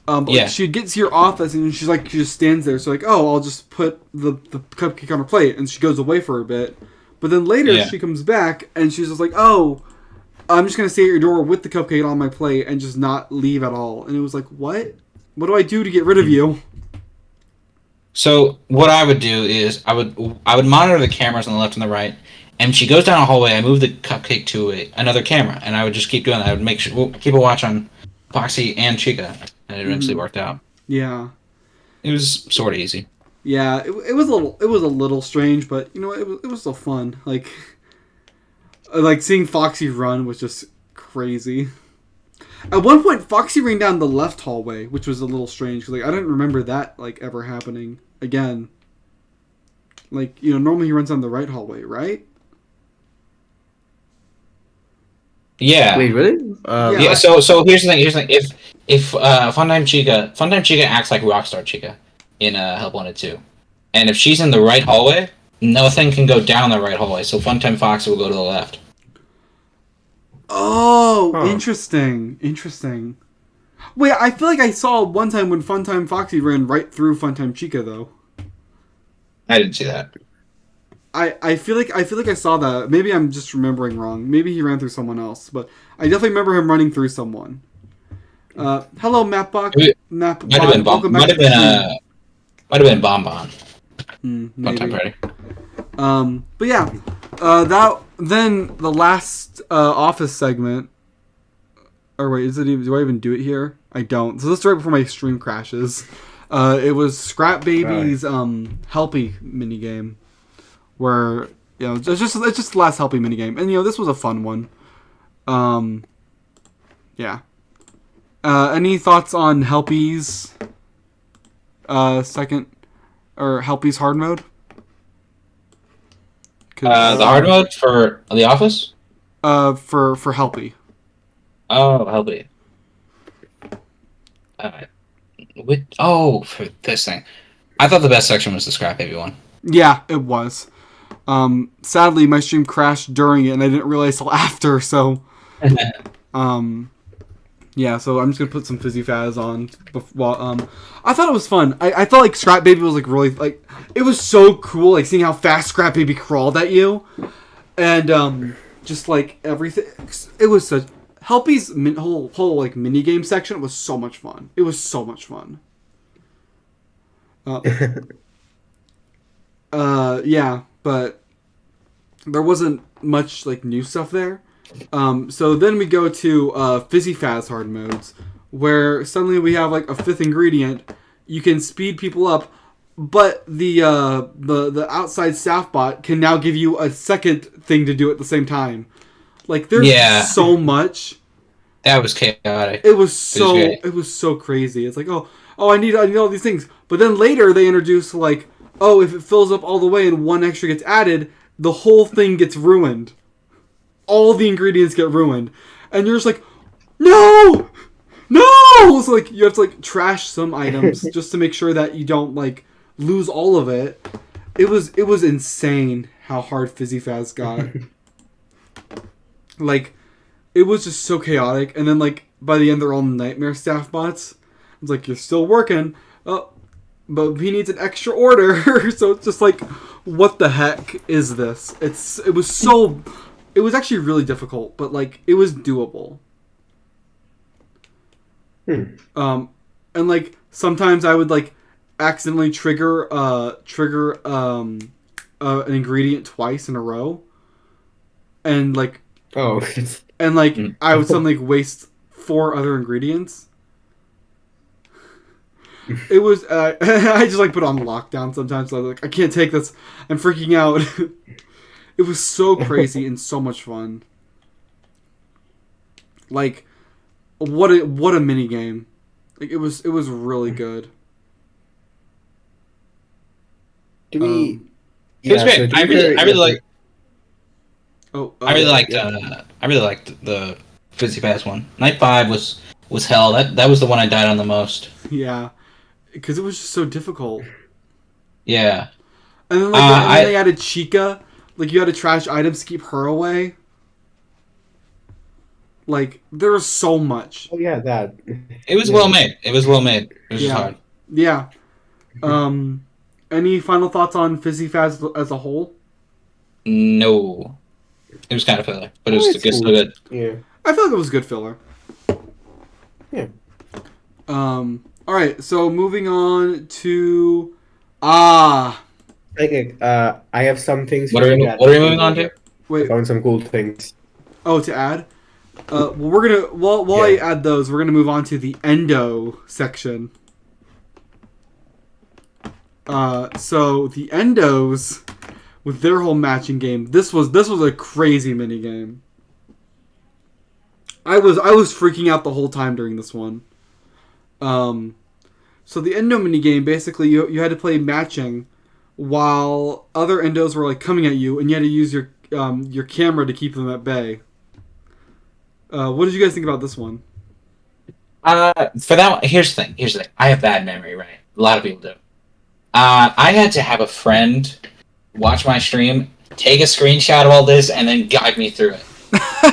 But yeah. like, she'd get to your office and she's like, she just stands there. So like, oh, I'll just put the cupcake on her plate, and she goes away for a bit. But then later she comes back and she's just like, oh, I'm just gonna stay at your door with the cupcake on my plate and just not leave at all. And it was like, what? What do I do to get rid of you? So what I would do is I would monitor the cameras on the left and the right. And she goes down a hallway. I move the cupcake to another camera, and I would just keep doing that. I would make sure keep a watch on Foxy and Chica, and it eventually worked out. Yeah, it was sort of easy. Yeah, it was a little strange, but you know it was still fun. Like seeing Foxy run was just crazy. At one point, Foxy ran down the left hallway, which was a little strange because like I didn't remember that like ever happening again. Like you know, normally he runs down the right hallway, right? Yeah. Wait, really? Yeah. So here's the thing. If Funtime Chica acts like Rockstar Chica in Help Wanted 2, and if she's in the right hallway, nothing can go down the right hallway. So Funtime Foxy will go to the left. Oh, interesting. Wait, I feel like I saw one time when Funtime Foxy ran right through Funtime Chica though. I didn't see that. I feel like I saw that. Maybe I'm just remembering wrong. Maybe he ran through someone else, but I definitely remember him running through someone. Hello, Mapbot. Might have been Bonbon. Maybe. But yeah, that then the last office segment. Or wait, do I even do it here? I don't. So this is right before my stream crashes. It was Scrap Baby's Helpy minigame. Where you know it's just the last Helpy minigame, and you know this was a fun one. Yeah. Any thoughts on Helpy's second or Helpy's hard mode? The hard mode for The Office? For Helpy. Oh, Helpy. For this thing. I thought the best section was the Scrap Baby one. Yeah, it was. Sadly, my stream crashed during it, and I didn't realize till after. So, yeah. So I'm just gonna put some Fizzy Faz on. I thought it was fun. I felt like Scrap Baby was like really like it was so cool, like seeing how fast Scrap Baby crawled at you, and just like everything. It was such Helpy's whole like mini game section was so much fun. It was so much fun. Yeah, but there wasn't much like new stuff there. So then we go to Fizzy Faz hard modes, where suddenly we have like a fifth ingredient. You can speed people up, but the outside staff bot can now give you a second thing to do at the same time. Like there's so much. That was chaotic. It was so crazy. It's like, oh, oh, I need all these things. But then later they introduce like, oh, if it fills up all the way and one extra gets added, the whole thing gets ruined. All the ingredients get ruined. And you're just like, no! No! So like you have to like trash some items just to make sure that you don't like lose all of it. It was insane how hard Fizzy Faz got. Like, it was just so chaotic. And then like by the end they're all nightmare staff bots. It's like, you're still working. Oh, but he needs an extra order. So it's just like, what the heck is this? It was actually really difficult, but like it was doable. And like sometimes I would like accidentally trigger an ingredient twice in a row, and like I would suddenly waste 4 other ingredients. It was I just like put it on lockdown sometimes. So I was like, I can't take this. I'm freaking out. It was so crazy and so much fun. Like, what a mini game. Like it was really good. It was great. I really like. I really liked the Fizzy Faz one. Night 5 was hell. That was the one I died on the most. Yeah, because it was just so difficult. Yeah. And then like they added Chica. Like you had to trash items to keep her away. Like there was so much. Oh yeah, that. It was well made. It was just hard. Yeah. Any final thoughts on Fizzy Faz as a whole? No. It was kind of filler, but it was still good. Yeah. I feel like it was good filler. Yeah. Alright, so moving on to Okay, I have some things. What are we moving on to? Wait. I found some cool things. Oh, to add? Well, we're gonna while I add those, we're gonna move on to the endo section. So the endos with their whole matching game. This was a crazy mini game. I was freaking out the whole time during this one. So the endo mini game, basically you had to play matching while other endos were like coming at you, and you had to use your camera to keep them at bay. What did you guys think about this one? For that one, here's the thing. I have bad memory, right? A lot of people do. I had to have a friend watch my stream, take a screenshot of all this, and then guide me through it.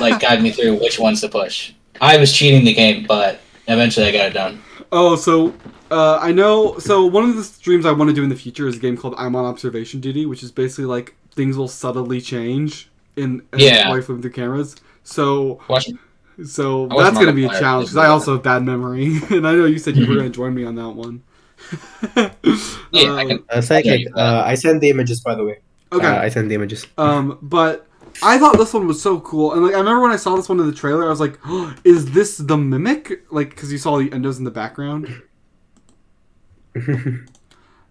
Like, guide me through which ones to push. I was cheating the game, but eventually I got it done. Oh, so I know. So one of the streams I want to do in the future is a game called I'm on Observation Duty, which is basically like things will subtly change while you're flipping through cameras. So that's going to be a challenge because I also have bad memory, and I know you said you were going to join me on that one. Psychic. I sent the images, by the way. Okay. I sent the images. But I thought this one was so cool, and like I remember when I saw this one in the trailer, I was like, oh, "Is this the Mimic?" Like, because you saw the endos in the background.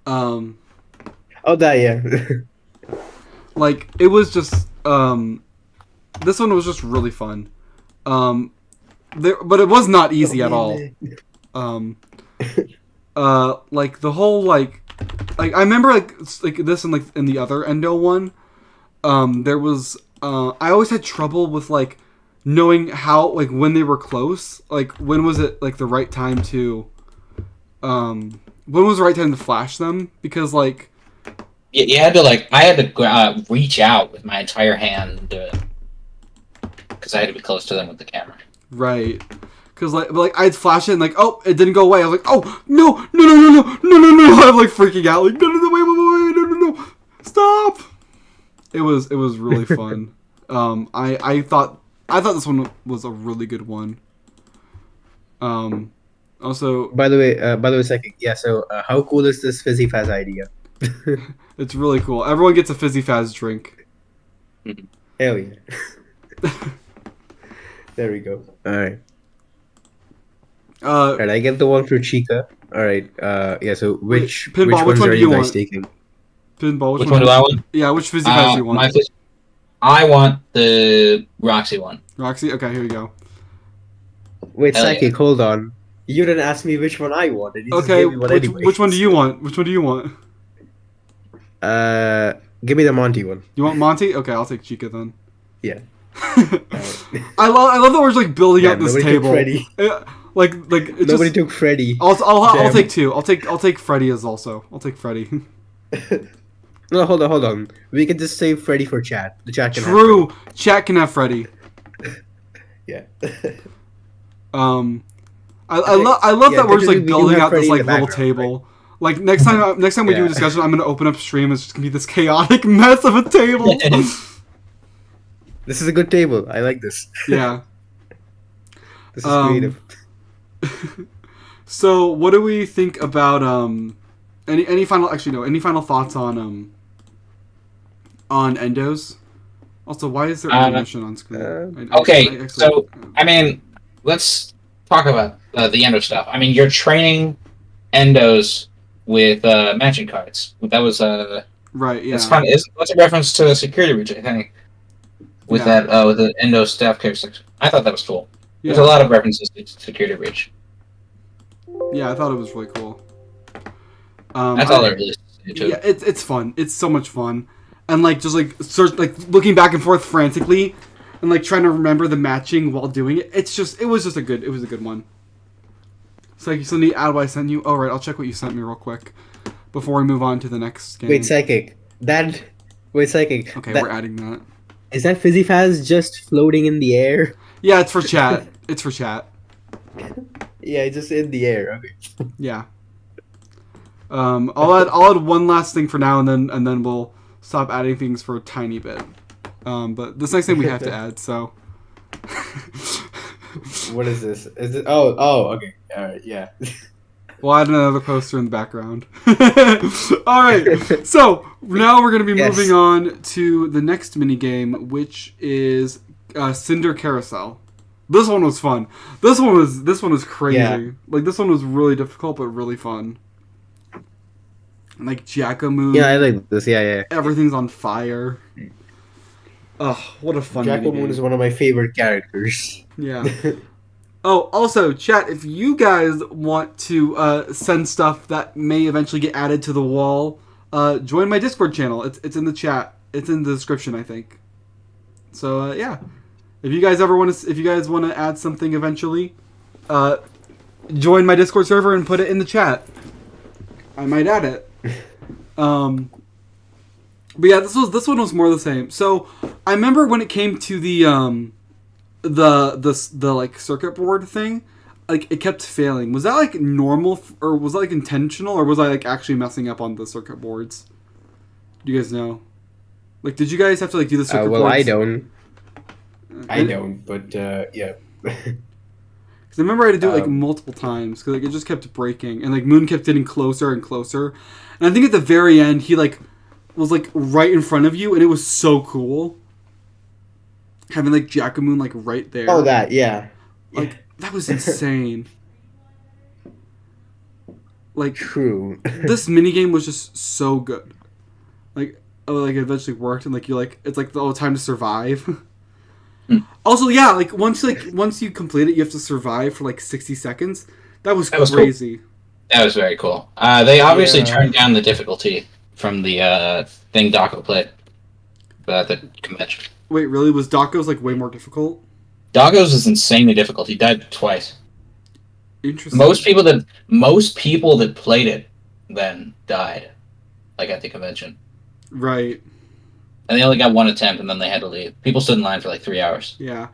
Oh, that yeah. Like it was just this one was just really fun. But it was not easy at all. Like the whole like I remember like this and like in the other endo one, there was I always had trouble with like knowing how like when they were close, like when was it like the right time to when was the right time to flash them, because like you had to like I had to reach out with my entire hand and do it because I had to be close to them with the camera. Right. Because like I'd flash it and like, oh, it didn't go away. I was like, oh no. I'm like freaking out, like no, wait, no, stop. It was really fun. I thought this one was a really good one. Also, by the way, Psychic. Yeah. So, how cool is this Fizzy Faz idea? It's really cool. Everyone gets a Fizzy Faz drink. Hell yeah. There we go. All right. Alright, I get the one for Chica. Alright, yeah, so which ones are you guys taking? Pinball, which one do I want? Yeah, which Fizzy Faz do you want? I want the Roxy one. Roxy? Okay, here we go. Wait, Psychic, hold on. You didn't ask me which one I wanted. You just Okay, gave me one anyway. which one do you want? Which one do you want? Give me the Monty one. You want Monty? Okay, I'll take Chica then. Yeah. I love that we're just like building up this table. Freddy. Like it's Nobody just, took Freddy. I'll take two. I'll take Freddy as also. I'll take Freddy. No, hold on. We can just save Freddy for chat. The chat can True. Chat can have Freddy. Yeah. I love that we're just like building out this like little right? table. Like next time we do Yeah. a discussion, I'm gonna open up stream. It's just gonna be this chaotic mess of a table. This is a good table. I like this. Yeah. This is creative. So what do we think about any final thoughts on endos? Also, why is there animation on screen? Okay, so I mean, let's talk about the endo stuff. I mean, you're training endos with matching cards. That was right. Yeah. It's kind of what's a reference to security breach, I think. With that with the endo staff characteristics. I thought that was cool. Yeah. There's a lot of references to security breach. Yeah, I thought it was really cool. That's all I really say too. Yeah, it's fun. It's so much fun, and like just like search, like looking back and forth frantically, and like trying to remember the matching while doing it. It was a good one. So like, you still need add what I sent you. Oh right, I'll check what you sent me real quick before we move on to the next game. Wait, Psychic. Psychic. Okay, we're adding that. Is that Fizzy Faz just floating in the air? Yeah, it's for chat. It's for chat. Yeah, just in the air. Okay. Yeah. I'll add one last thing for now, and then we'll stop adding things for a tiny bit. But this next thing we have to add. So. What is this? Is it? Oh, okay. All right. Yeah. We'll add another poster in the background. All right. So now we're going to be moving on to the next mini game, which is Cinder Carousel. This one was fun. This one was crazy. Yeah. Like this one was really difficult but really fun. Like Jackamoon. Yeah, I like this. Yeah. Everything's on fire. Oh, what a fun mini game. Jackamoon is one of my favorite characters. Yeah. Oh, also, chat, if you guys want to send stuff that may eventually get added to the wall, join my Discord channel. It's in the chat. It's in the description, I think. So, yeah. If you guys want to add something eventually, join my Discord server and put it in the chat. I might add it. But yeah, this one was more the same. So, I remember when it came to the like circuit board thing, like it kept failing. Was that like normal, or was that like intentional, or was I like actually messing up on the circuit boards? Do you guys know? Like, did you guys have to like do the circuit boards? I don't. I don't, but yeah. Because I remember I had to do it like multiple times because like it just kept breaking, and like Moon kept getting closer and closer. And I think at the very end he like was like right in front of you, and it was so cool. Having like Jackamoon like right there. Oh, that yeah. Like that was insane. Like true. This minigame was just so good. Like it eventually worked, and like you're like it's like the time to survive. Also, yeah, like once you complete it, you have to survive for like 60 seconds. That was crazy. Cool. That was very cool. They obviously turned down the difficulty from the thing Dako played at the convention. Wait, really? Was Dako's like way more difficult? Dako's is insanely difficult. He died twice. Interesting. Most people that played it then died, like at the convention. Right. And they only got one attempt, and then they had to leave. People stood in line for like 3 hours. Yeah.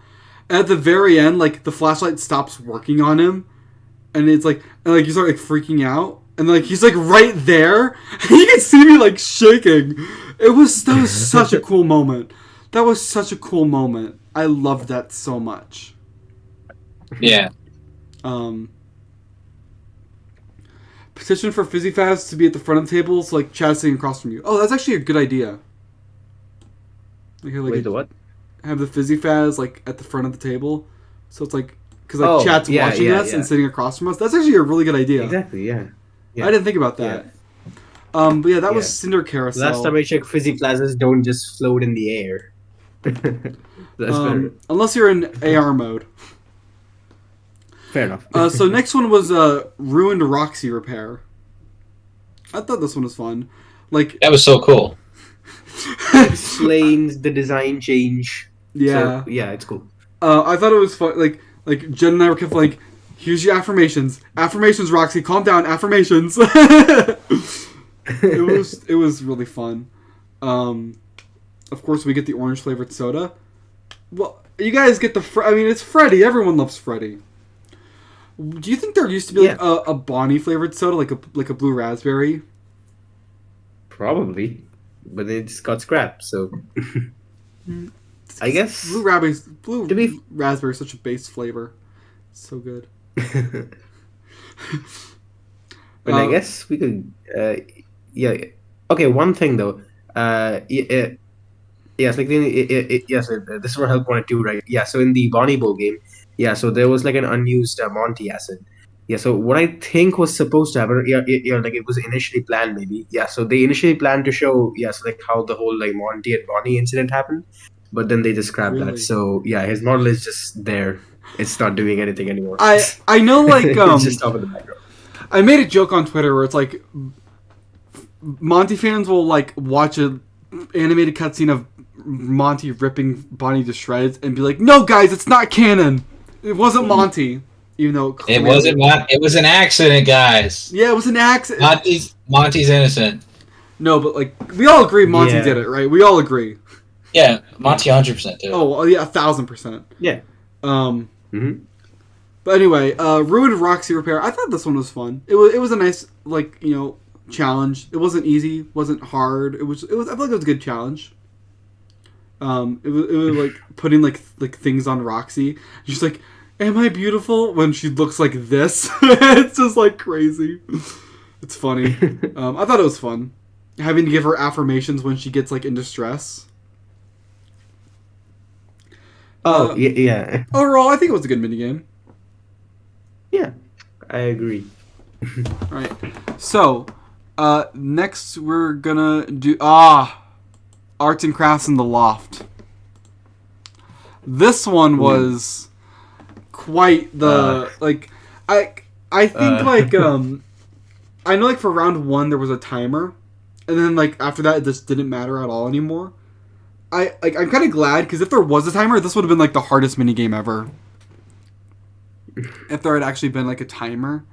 At the very end, like the flashlight stops working on him, and it's like, you start like freaking out, and like he's like right there, and you can see me like shaking. That was such a cool moment. That was such a cool moment. I loved that so much. Yeah. Petition for Fizzy Faz to be at the front of the table, so like Chad's sitting across from you. Oh, that's actually a good idea. Wait, the what? Have the Fizzy Faz like at the front of the table, so it's like because like Chad's watching us and sitting across from us. That's actually a really good idea. Exactly. Yeah. I didn't think about that. Yeah. But yeah, that was Cinder Carousel. Last time I checked, Fizzy Plazas don't just float in the air. That's better. Unless you're in AR mode. Fair enough. So next one was Ruined Roxy Repair. I thought this one was fun. Like That was so cool. Explains the design change. Yeah. So, yeah, it's cool. I thought it was fun. Like Jen and I were kept like, here's your affirmations. Affirmations, Roxy. Calm down. Affirmations. It was really fun. Of course, we get the orange flavored soda. Well, you guys get the. I mean, it's Freddy. Everyone loves Freddy. Do you think there used to be like a Bonnie flavored soda, like a blue raspberry? Probably, but it just got scrapped. So I guess blue raspberry is such a base flavor. It's so good. But I guess we could. Yeah. Okay. One thing though. Yes, like yes, this is what Help Wanted to, right? Yeah, so in the Bonnie Bowl game, yeah, so there was like an unused Monty acid. Yeah, so what I think was supposed to happen, like it was initially planned, maybe. Yeah, so they initially planned to show, yes, like how the whole like Monty and Bonnie incident happened, but then they just scrapped that. So yeah, his model is just there. It's not doing anything anymore. I know, like it's just off in the background. I made a joke on Twitter where it's like Monty fans will like watch a animated cutscene of Monty ripping Bonnie to shreds and be like, "No, guys, it's not canon. It wasn't Monty." Even though it wasn't. It was an accident, guys. Yeah, it was an accident. Monty's innocent. No, but like we all agree, Monty did it, right? We all agree. Yeah, Monty 100% did it. Oh, yeah, 1,000%. Yeah. But anyway, Ruined Roxy Repair. I thought this one was fun. It was a nice challenge. It wasn't easy, wasn't hard. It was. I feel like it was a good challenge. It was like putting like things on Roxy. She's like, "Am I beautiful?" when she looks like this. It's just like crazy. It's funny. I thought it was fun having to give her affirmations when she gets like in distress. Yeah. Overall, I think it was a good minigame. Yeah, I agree. Right. So, next we're gonna do Arts and Crafts in the Loft. This one was quite the I think like I know like for round 1 there was a timer, and then like after that it just didn't matter at all anymore. I'm kind of glad, because if there was a timer, this would have been like the hardest minigame ever. If there had actually been like a timer.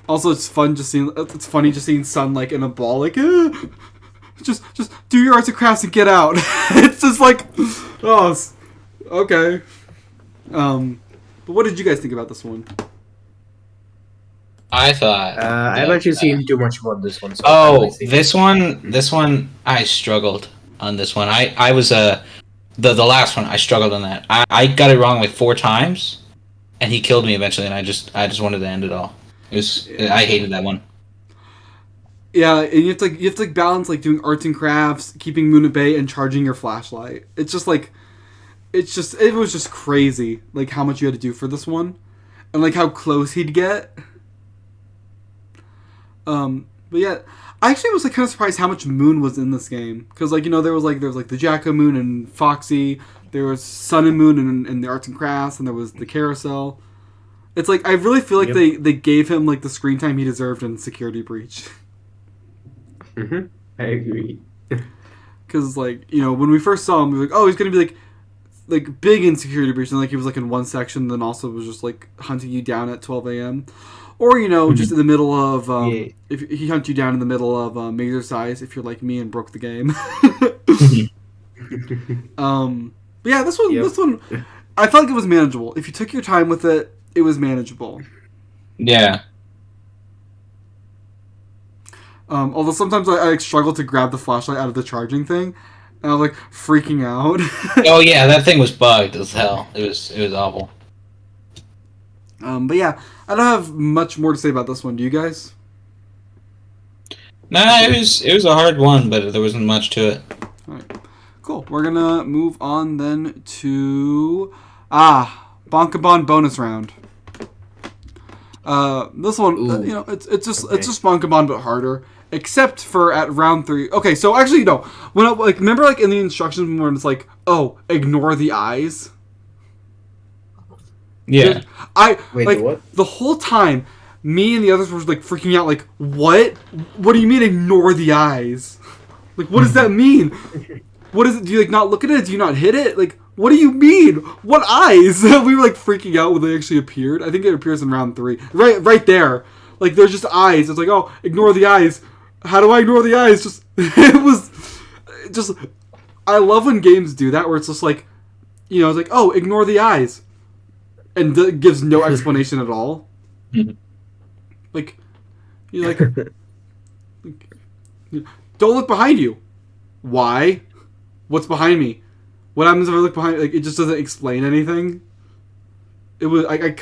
Also, it's funny just seeing Sun like in a ball, like just do your arts and crafts and get out. It's just like, oh, okay. But what did you guys think about this one? I thought. I haven't actually seen too much about this one. So this one, I struggled on this one. I was the last one. I struggled on that. I got it wrong like 4 times, and he killed me eventually. And I just wanted to end it all. I hated that one. Yeah, and you have to balance like doing arts and crafts, keeping Moon at bay, and charging your flashlight. It was just crazy, like how much you had to do for this one, and like how close he'd get. But yeah, I actually was like kind of surprised how much Moon was in this game, because like there was the Jacko Moon and Foxy, there was Sun and Moon and the arts and crafts, and there was the carousel. It's like I really feel like they gave him like the screen time he deserved in Security Breach. I agree. Because like when we first saw him, we were like, oh, he's gonna be like big in Security Breach, and like he was like in one section, then also was just like hunting you down at 12 a.m. Or just in the middle of if he hunts you down in the middle of Mazercise, if you're like me and broke the game. But yeah, this one I felt like it was manageable. If you took your time with it, it was manageable. Yeah. Although sometimes I struggle to grab the flashlight out of the charging thing, and I was like freaking out. Oh yeah, that thing was bugged as hell. It was awful. But yeah, I don't have much more to say about this one. Do you guys? Nah, it was a hard one, but there wasn't much to it. All right, cool. We're gonna move on then to Bonkabon bonus round. This one, it's just Bonkabon but harder, except for at round 3. Okay, so actually no. When remember in the instructions when it's like, oh, ignore the eyes. Yeah. Wait, like what? the whole time, me and the others were like freaking out. Like, what? What do you mean ignore the eyes? Like, what does that mean? What is it? Do you like not look at it? Do you not hit it? Like, what do you mean? What eyes? We were like freaking out when they actually appeared. I think it appears in round 3. Right there. Like, there's just eyes. It's like, oh, ignore the eyes. How do I ignore the eyes? Just it was just. I love when games do that, where it's just like, you know, it's like, oh, ignore the eyes, and gives no explanation at all. Like, you're like, don't look behind you. Why? What's behind me? What happens if I look behind? Like, it just doesn't explain anything. It was I don't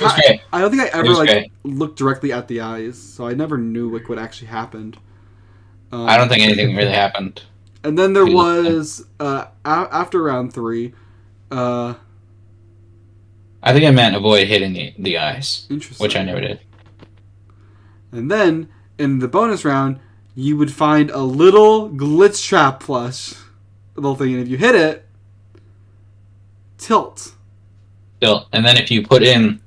think I ever like looked directly at the eyes, so I never knew like what actually happened. I don't think anything really happened. And then there was after round 3. I think I meant avoid hitting the eyes, which I never did. And then in the bonus round, you would find a little glitch trap plush, little thing, and if you hit it, tilt. Tilt, and then if you put in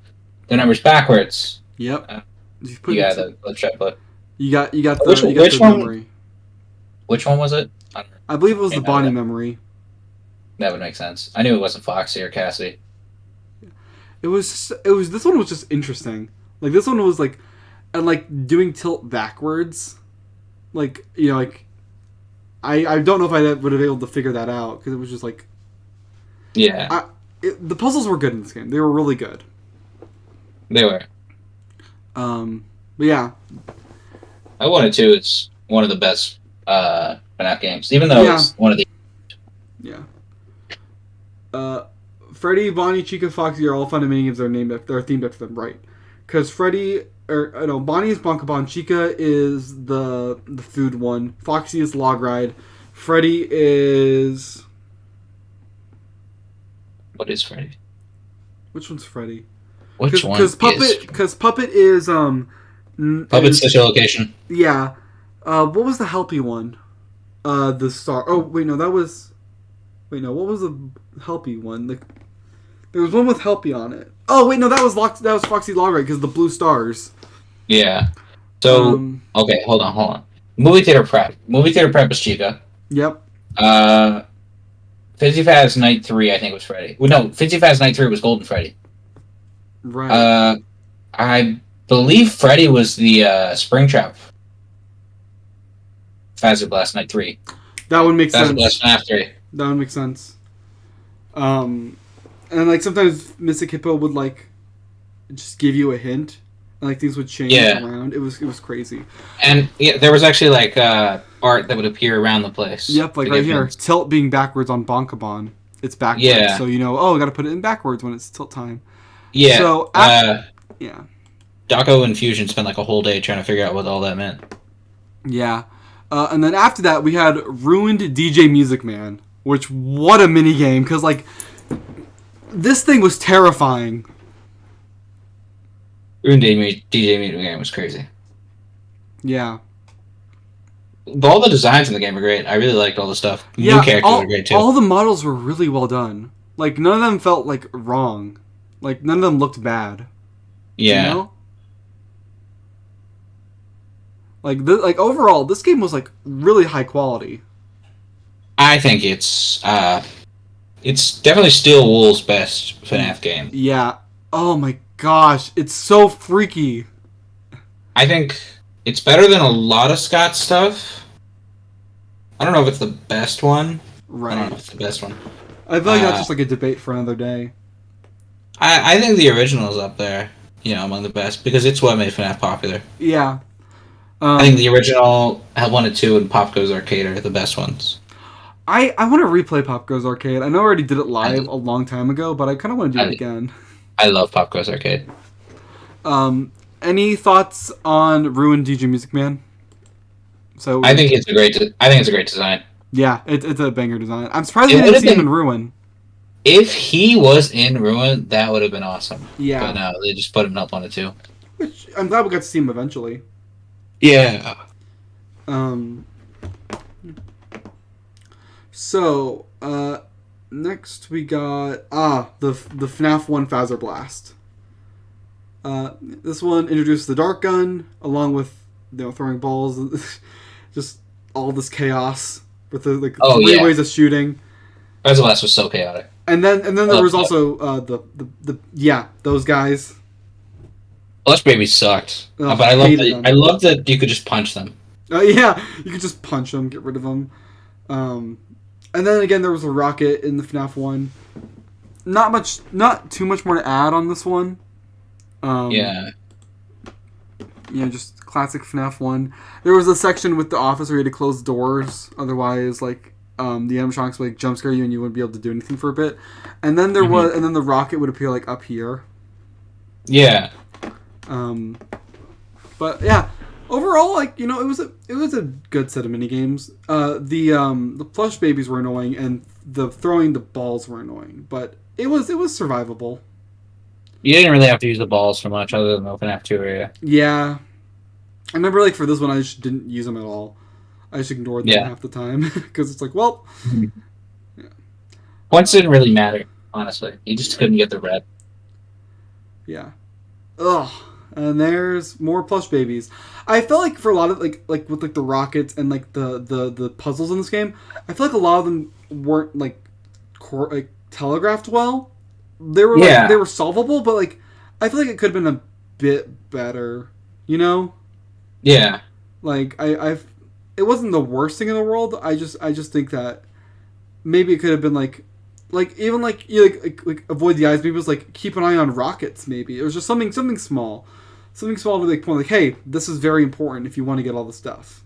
the numbers backwards, yep, you got the glitch trap plush. You got the memory. Which one was it? I believe it was the Bonnie memory. That would make sense. I knew it wasn't Foxy or Cassidy. It was. This one was just interesting. Like, this one was like, and like doing tilt backwards. Like, you know, like I don't know if I would have been able to figure that out, because it was just like, yeah. The puzzles were good in this game. They were really good. They were. But yeah. I Wanted to. It's one of the best FNaF games, even though it's one of the. Yeah. Freddy, Bonnie, Chica, Foxy are all fun and mini games that are themed after them, right? Because Bonnie is Bonkabon, Chica is the food one, Foxy is Log Ride, Freddy is. What is Freddy? Which one's Freddy? Which one? Because Puppet is Puppet's social location. Yeah. What was the Helpy one? The star. Oh wait, no, that was. Wait, no, what was the Helpy one? There was one with Helpy on it. Oh wait, no, that was Foxy Log Ride because the blue stars. Yeah. So okay, hold on. Movie theater prep is Chica. Yep. Fizzy Faz Night 3, I think, was Freddy. Well, no, Fizzy Faz Night 3 was Golden Freddy. Right. I believe Freddy was the Springtrap. Fazzy Blast Night 3. That would make sense. Fazzy Blast FNaF 3. That would make sense. And like sometimes Mystic Hippo would like just give you a hint, and like things would change around. It was crazy. And there was actually like art that would appear around the place. Yep, like right here, tilt being backwards on Bonkabon. It's backwards, so you know. Oh, I got to put it in backwards when it's tilt time. Yeah. So Daco and Fusion spent like a whole day trying to figure out what all that meant. Yeah. And then after that, we had Ruined DJ Music Man, which, what a mini game, because like this thing was terrifying. Ruined DJ Music Man was crazy. Yeah. All the designs in the game are great. I really liked all the stuff. New characters are great too. All the models were really well done. Like, none of them felt like wrong. Like, none of them looked bad. Yeah. You know? Like overall, this game was like really high quality. I think it's definitely still Wool's best FNaF game. Yeah. Oh my gosh, it's so freaky. I think it's better than a lot of Scott's stuff. I don't know if it's the best one. Right. I don't know if it's the best one. I feel like that's just like a debate for another day. I think the original is up there, among the best, because it's what made FNaF popular. Yeah. I think the original Help Wanted 2 and Pop Goes Arcade are the best ones. I want to replay Pop Goes Arcade. I know I already did it live a long time ago, but I kind of want to do it again. I love Pop Goes Arcade. Any thoughts on Ruined DJ Music Man? So I think it's a great design. Yeah, it's a banger design. I'm surprised we didn't see him in Ruin. If he was in Ruin, that would have been awesome. Yeah. But no, they just put him up on it too. Which I'm glad we got to see him eventually. Yeah. So, next we got the FNaF 1 Phaser Blast. This one introduced the dart gun along with throwing balls, just all this chaos with the three ways of shooting. Blast was so chaotic. And then there was also those guys. Plush Babies sucked, but I love that you could just punch them. You could just punch them, get rid of them. And then again, there was a rocket in the FNaF one. Not too much more to add on this one. Just classic FNaF one. There was a section with the office where you had to close doors, otherwise, the animatronics would jump scare you and you wouldn't be able to do anything for a bit. And then there was, and then the rocket would appear up here. Yeah. But yeah, overall, it was a good set of mini games. The plush babies were annoying, and the throwing the balls were annoying, but it was survivable. You didn't really have to use the balls for much, other than the FNaF 2 area. Yeah, I remember for this one, I just didn't use them at all. I just ignored them half the time because it's Points didn't really matter, honestly. You just couldn't get the red. Yeah. Ugh. And there's more plush babies. I felt like for a lot of with the rockets and the puzzles in this game, I feel like a lot of them weren't telegraphed well. They were they were solvable, but I feel like it could have been a bit better. Yeah. It wasn't the worst thing in the world. I just think that maybe it could have been even avoid the eyes. Maybe it was keep an eye on rockets. Maybe it was just something small. Something small to point hey, this is very important if you want to get all the stuff.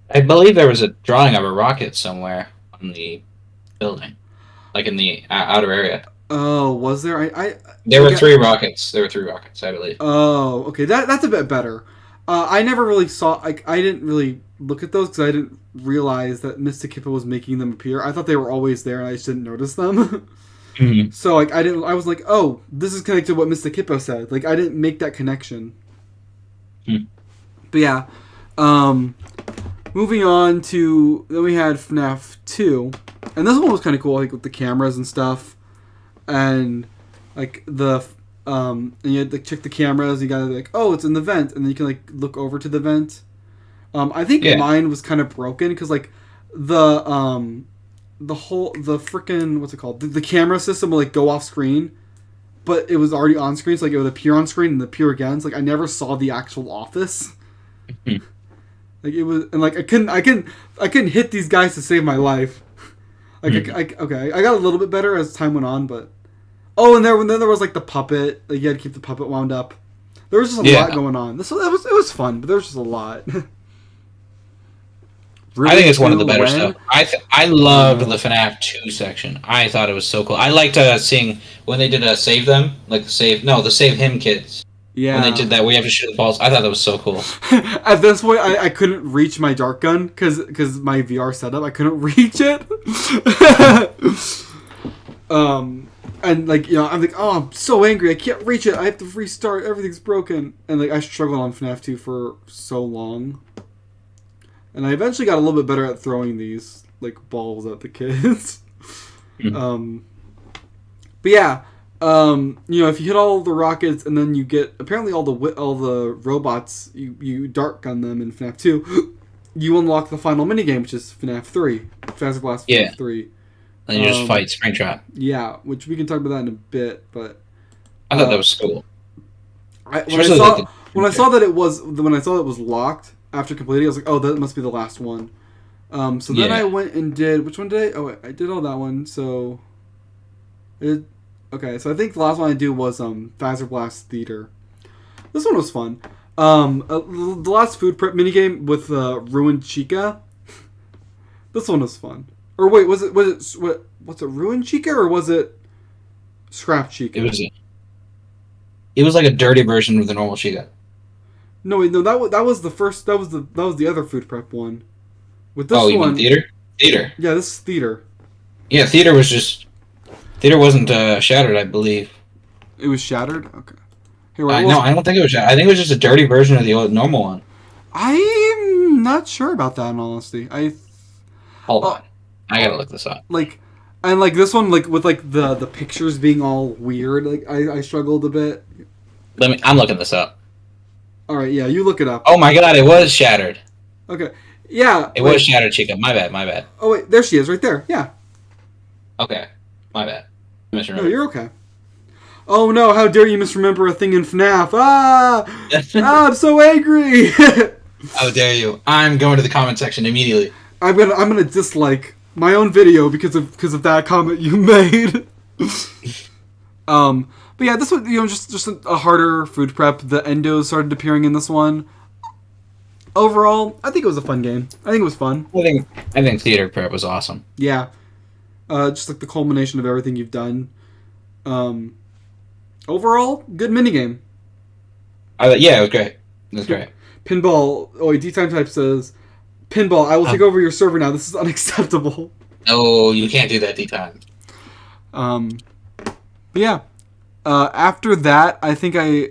I believe there was a drawing of a rocket somewhere on the building, in the outer area. Oh, was there? There were 3 rockets. There were 3 rockets, I believe. Oh, okay. That's a bit better. I never really saw. I didn't really look at those because I didn't realize that Mr. Kippa was making them appear. I thought they were always there, and I just didn't notice them. Mm-hmm. So I didn't. I was like, oh, this is connected to what Mr. Kippa said. I didn't make that connection. But yeah, moving on to then we had FNaF 2, and this one was kind of cool, with the cameras and stuff, and and you had to check the cameras. You gotta oh, it's in the vent, and then you can look over to the vent. I think mine was kind of broken because the freaking what's it called? The camera system will go off screen. But it was already on screen, so it would appear on screen and appear again. So I never saw the actual office. It was, and I couldn't hit these guys to save my life. I got a little bit better as time went on, but then there was the puppet. You had to keep the puppet wound up. There was just a lot going on. It was fun, but there was just a lot. I think it's one of the better stuff. I loved the FNaF 2 section. I thought it was so cool. I liked seeing when they did save them, the save him kids. Yeah. When they did that, we have to shoot the balls. I thought that was so cool. At this point, I couldn't reach my dart gun because my VR setup, I couldn't reach it. And I'm oh, I'm so angry. I can't reach it. I have to restart. Everything's broken. And I struggled on FNaF 2 for so long. And I eventually got a little bit better at throwing these balls at the kids. But yeah, if you hit all the rockets and then you get apparently all the robots, you dart gun them in FNaF 2, you unlock the final minigame, which is FNaF 3, Faster Blast FNaF 3. And you just fight Springtrap. Yeah, which we can talk about that in a bit, but I thought that was cool. When I saw that it was locked. After completing, I was like, oh, that must be the last one. So then I went and did... Which one did I... Oh, I did all that one, so... Okay, so I think the last one I did was Fazer Blast Theater. This one was fun. The last food prep minigame with Ruined Chica. This one was fun. Or wait, was it Ruined Chica or was it Scrap Chica? It was like a dirty version of the normal Chica. No, wait, no, that was the first. That was the other food prep one. With this you mean theater? Theater. Yeah, this is theater. Yeah, theater wasn't shattered, I believe. It was shattered. Okay. No, I don't think it was shattered. I think it was just a dirty version of the old normal one. I'm not sure about that, in honesty. Hold on, I gotta look this up. And this one, with the pictures being all weird, I struggled a bit. I'm looking this up. All right, yeah, you look it up. Oh my god, it was shattered. Okay, yeah. It was shattered, Chica. My bad. Oh wait, there she is, right there. Yeah. Okay, my bad. No, you're okay. Oh no! How dare you misremember a thing in FNaF? Ah! I'm so angry. How dare you! I'm going to the comment section immediately. I'm gonna dislike my own video because of that comment you made. But yeah, this was just a harder food prep. The endos started appearing in this one. Overall, I think it was a fun game. I think it was fun. I think theater prep was awesome. Yeah, just like the culmination of everything you've done. Overall, good minigame. Yeah, it was great. It was great. Pinball. Oh, wait, D-Time Type says, Pinball, I will take over your server now. This is unacceptable. No, you can't do that, D-Time. But yeah. After that, I think I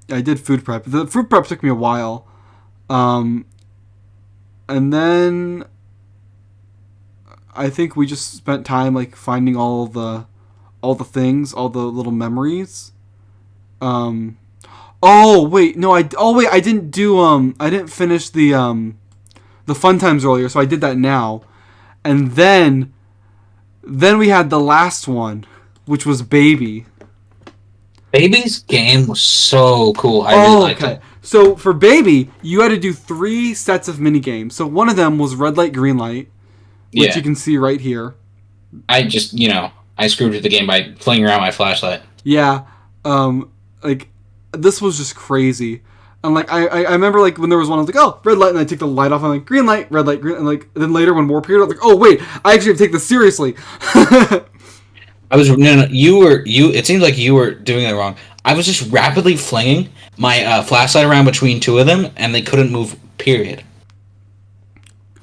did food prep. The food prep took me a while. And then I think we just spent time like finding all the things, all the little memories. Oh wait, no, I didn't do I didn't finish the fun times earlier, so I did that now. And then we had the last one, which was Baby. Baby's game was so cool. I really liked it. So for Baby, you had to do 3 sets of mini games. So one of them was red light, green light, which you can see right here. I just, I screwed with the game by flinging around my flashlight. Yeah, like this was just crazy. And like I remember like when there was one, I was like, oh, red light, and I take the light off. I'm like, green light, red light, green, and like then later when more appeared, I was like, oh wait, I actually have to take this seriously. It seems like you were doing it wrong. I was just rapidly flinging my flashlight around between 2 of them, and they couldn't move, period.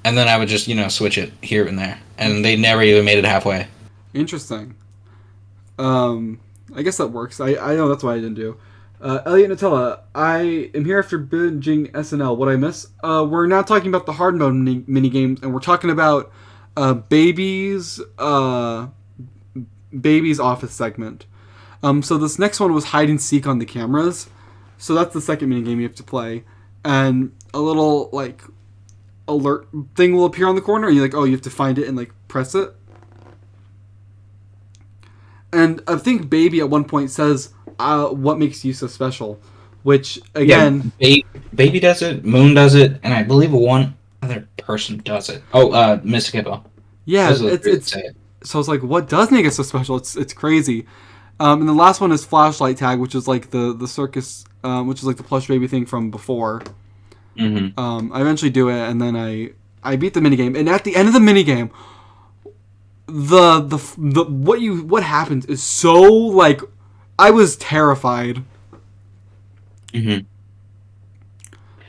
And then I would just, switch it here and there, and they never even made it halfway. Interesting. I guess that works. I know that's why I didn't do. Elliot Nutella, I am here after binging SNL. What I miss? We're now talking about the hard mode mini games, and we're talking about Baby's office segment. So this next one was hide and seek on the cameras. So that's the second mini game you have to play, and a little like alert thing will appear on the corner, and you're like, oh, you have to find it and like press it. And I think Baby at one point says, what makes you so special? Which, again... Yeah, Baby does it, Moon does it, and I believe one other person does it. Oh, Mystic Hippo. Yeah, so it's like, what does make it so special? It's crazy. And the last one is Flashlight Tag, which is like the circus, which is like the plush baby thing from before. Mm-hmm. I eventually do it, and then I beat the minigame. And at the end of the minigame... what happens is so like I was terrified. Mm-hmm.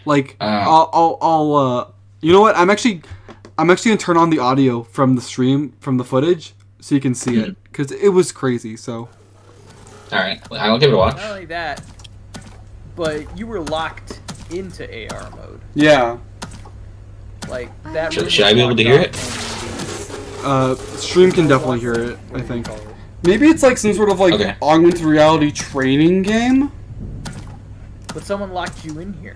Like I'll you know what, I'm actually gonna turn on the audio from the stream, from the footage, so you can see it, because it was crazy. So all right, I'll give it a watch. Not only that, but you were locked into AR mode. yeah, Like that. Should I be able to hear it? Stream can definitely hear it, I think. Maybe it's like some sort of like augmented reality training game? But someone locked you in here.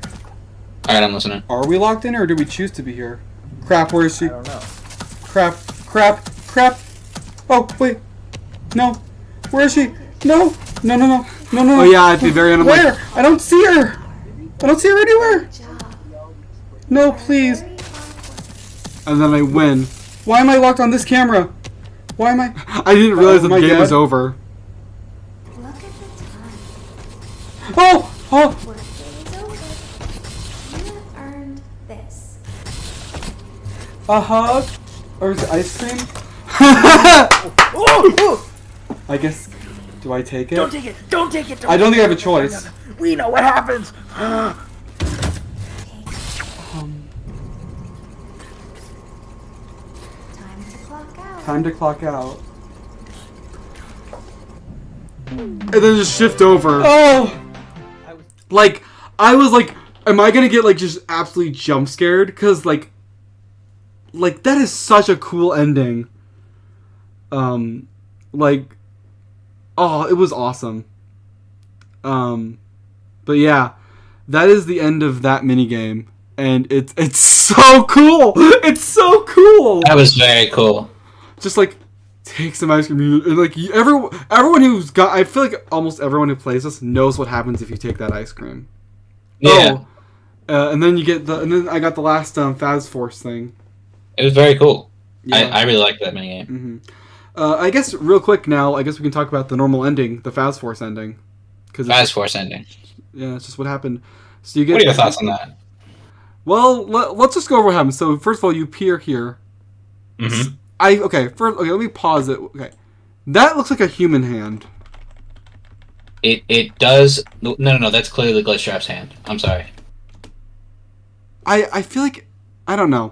Alright, I'm listening. Are we locked in, or do we choose to be here? Crap, where is she? I don't know. Crap. Oh, wait. No. Where is she? No. Oh yeah, I'd be very unlike. Where? I don't see her anywhere. No, please. And then I win. Why am I locked on this camera? Why am I... I didn't realize that the game was over. Look at the time. Oh! Workday is over. You have earned this. A hug? Or is it ice cream? I guess... Do I take it? Don't take it! Don't take it! I don't think I have a choice. We know what happens! Time to clock out. And then just shift over. Oh! Like, I was like, am I gonna get like just absolutely jump scared? Because like that is such a cool ending. Like, oh, it was awesome. But yeah, that is the end of that minigame. And it's so cool! It's so cool! That was very cool. Just like, take some ice cream, and like, everyone who's got, I feel like almost everyone who plays this knows what happens if you take that ice cream. Yeah. And then and then I got the last Phas Force thing. It was very cool. Yeah. I really liked that minigame. Mm-hmm. I guess real quick now, I guess we can talk about the normal ending, the Phas Force ending. Phas Force ending. Yeah, it's just what happened. So you get. What are your thoughts on that? Well, let's just go over what happened. So first of all, you appear here. Mm-hmm. Let me pause it. Okay, that looks like a human hand. It does. No. That's clearly Glitchtrap's hand. I'm sorry. I feel like I don't know.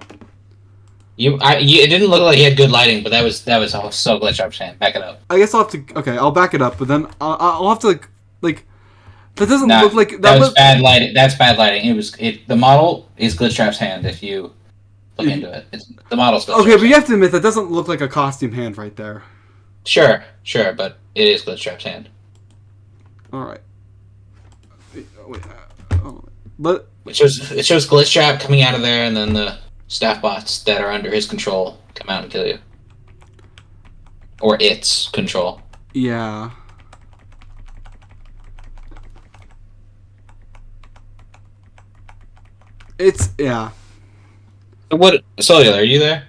It didn't look like he had good lighting, but that was so Glitchtrap's hand. Back it up. I guess I'll have to. Okay, I'll back it up, but then I'll have to like. That doesn't look like that was bad lighting. That's bad lighting. The model is Glitchtrap's hand. If you look into it, the model's Glitchtrap's okay, but you have to admit that doesn't look like a costume hand right there. Sure, but it is Glitchtrap's hand. All right. Wait, it shows Glitchtrap coming out of there, and then the staff bots that are under his control come out and kill you, or its control. Yeah. Yeah. What, Cellular, are you there?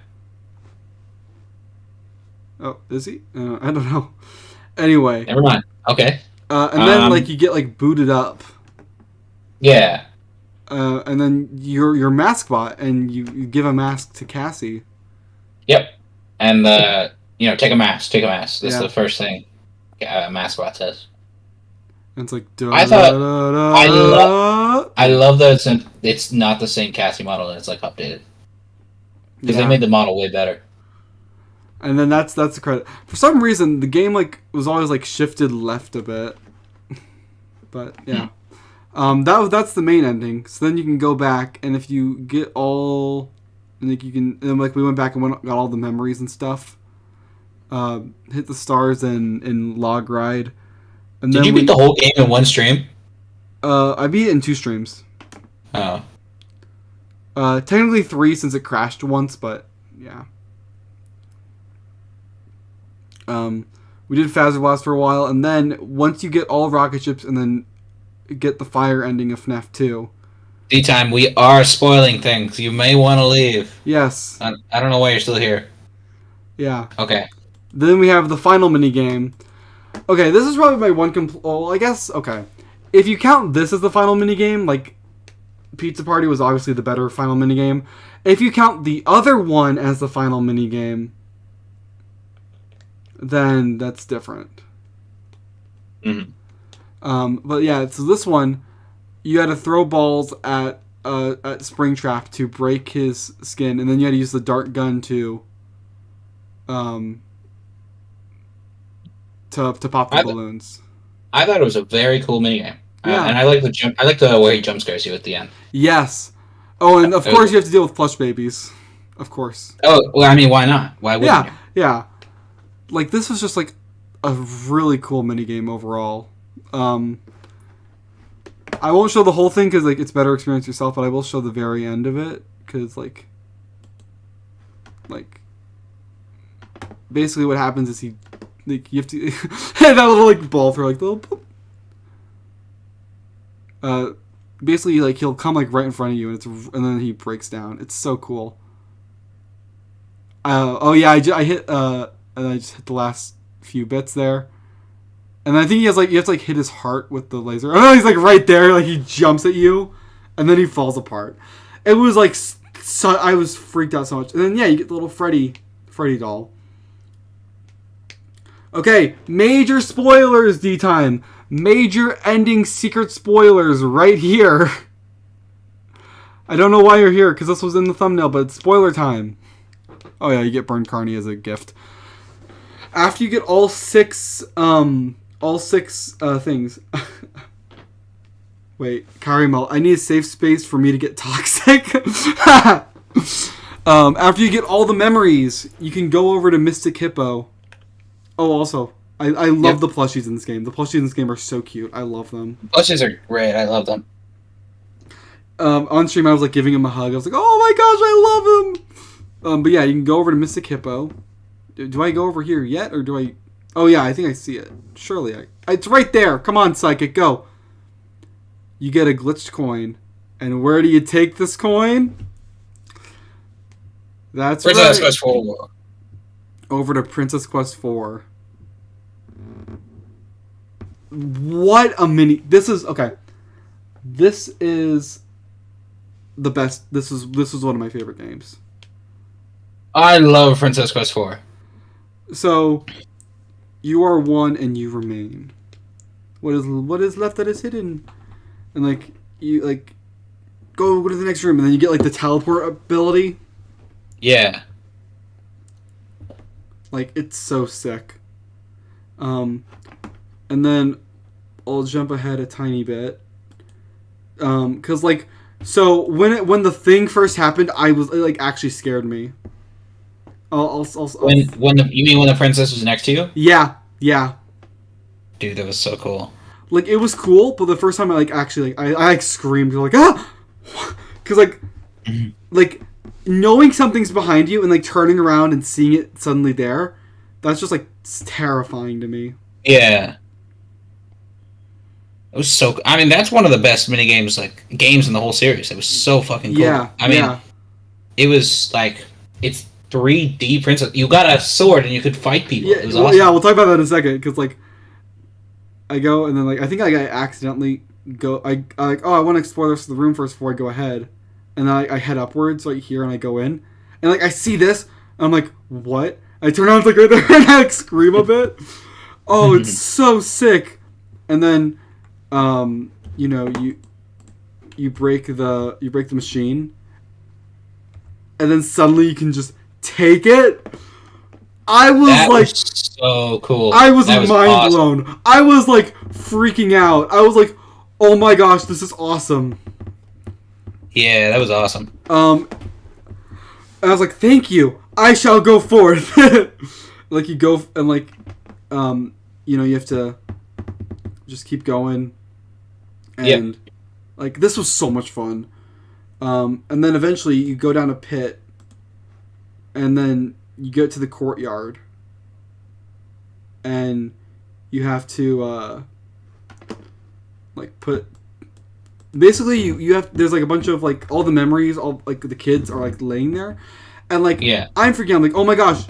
Oh, is he? I don't know. Anyway. Never mind. Okay. And then like you get like booted up. Yeah. And then your mask bot, and you give a mask to Cassie. Yep. And take a mask. That's the first thing mask bot says. And it's like I love that it's not the same Cassie model, and it's like updated because they made the model way better. And then that's the credit. For some reason, the game like was always like shifted left a bit, but yeah, that's the main ending. So then you can go back, and if you get all, and like you can, and like we went back and got all the memories and stuff. Hit the stars in Log Ride. And Did you beat the whole game in one stream? I beat it in 2 streams. Oh. Technically 3 since it crashed once, but yeah. We did Phasor Blast for a while, and then once you get all rocket ships and then get the fire ending of FNaF 2. D-Time, we are spoiling things. You may want to leave. Yes. I don't know why you're still here. Yeah. Okay. Then we have the final minigame. Okay, this is probably my one I guess, okay. If you count this as the final minigame, like, Pizza Party was obviously the better final minigame. If you count the other one as the final minigame, then that's different. Mm-hmm. But yeah, so this one, you had to throw balls at Springtrap to break his skin, and then you had to use the dart gun to pop the balloons. I thought it was a very cool minigame. Yeah. And I like the way he jump scares you at the end. Yes. Oh, and of course you have to deal with plush babies. Of course. Oh, well, I mean, why not? Why wouldn't you? Yeah. Like, this was just, like, a really cool minigame overall. I won't show the whole thing because, like, it's better experience yourself, but I will show the very end of it because, like, basically what happens is you have to that little like ball throw, like the little basically like he'll come like right in front of you, and then he breaks down. It's so cool. Oh yeah, I hit and I just hit the last few bits there, and I think he has like you have to like hit his heart with the laser. Oh, he's like right there, like he jumps at you, and then he falls apart. It was like I was freaked out so much, and then yeah, you get the little Freddy doll. Okay, major spoilers, D-Time. Major ending secret spoilers right here. I don't know why you're here, because this was in the thumbnail, but it's spoiler time. Oh yeah, you get Burned Carney as a gift. After you get all six things. Wait, Karimel, I need a safe space for me to get toxic. After you get all the memories, you can go over to Mystic Hippo. Oh, also, I love the plushies in this game. The plushies in this game are so cute. I love them. Plushies are great. I love them. On stream, I was like giving him a hug. I was like, "Oh my gosh, I love him!" But yeah, you can go over to Mystic Hippo. Do I go over here yet, or do I? Oh yeah, I think I see it. Surely it's right there. Come on, Psychic, go. You get a glitched coin, and where do you take this coin? That's Princess right. Quest 4. Over to Princess Quest 4. What a mini! This is okay. This is the best. This is one of my favorite games. I love Princess Quest 4. So, you are one and you remain. What is left that is hidden? And like you like go to the next room, and then you get like the teleport ability. Yeah. Like it's so sick. And then I'll jump ahead a tiny bit. Cause like so when the thing first happened, I was like actually scared me. You mean when the princess was next to you? Yeah. Dude, that was so cool. Like it was cool, but the first time I like actually like I like screamed like because like knowing something's behind you and like turning around and seeing it suddenly there, that's just like terrifying to me. Yeah. It was so. I mean, that's one of the best minigames, like games in the whole series. It was so fucking cool. Yeah. I mean, it was like it's 3D princess. You got a sword and you could fight people. Yeah, it was awesome. Yeah, we'll talk about that in a second because like I go and then like I think I accidentally go. I like I want to explore the rest of the room first before I go ahead, and then I head upwards right here and I go in and like I see this. And I'm like, what? I turn around, it's like right there, and I like scream a bit. Oh, it's so sick. And then, you know, you break the machine, and then suddenly you can just take it. I was so cool. I was mind blown. Awesome. I was like freaking out. I was like, oh my gosh, this is awesome. Yeah, that was awesome. I was like, thank you. I shall go forth. Like you go and like, you know, you have to just keep going. And like this was so much fun. And then eventually you go down a pit, and then you get to the courtyard, and you have to like put. Basically, you have there's like a bunch of like all the memories, all like the kids are like laying there, and like I'm freaking out. I'm like, oh my gosh,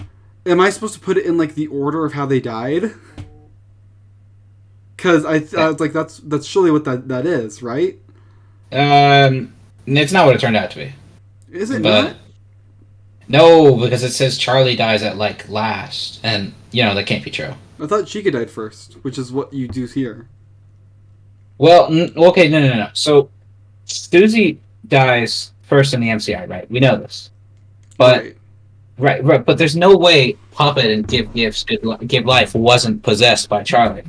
am I supposed to put it in like the order of how they died? Because I was like, that's surely what that is, right? It's not what it turned out to be. Is it not? No, because it says Charlie dies at like last, and you know that can't be true. I thought Chica died first, which is what you do here. Well, okay, no. So, Susie dies first in the MCI, right? We know this, but right. But there's no way Puppet and Give Life wasn't possessed by Charlie.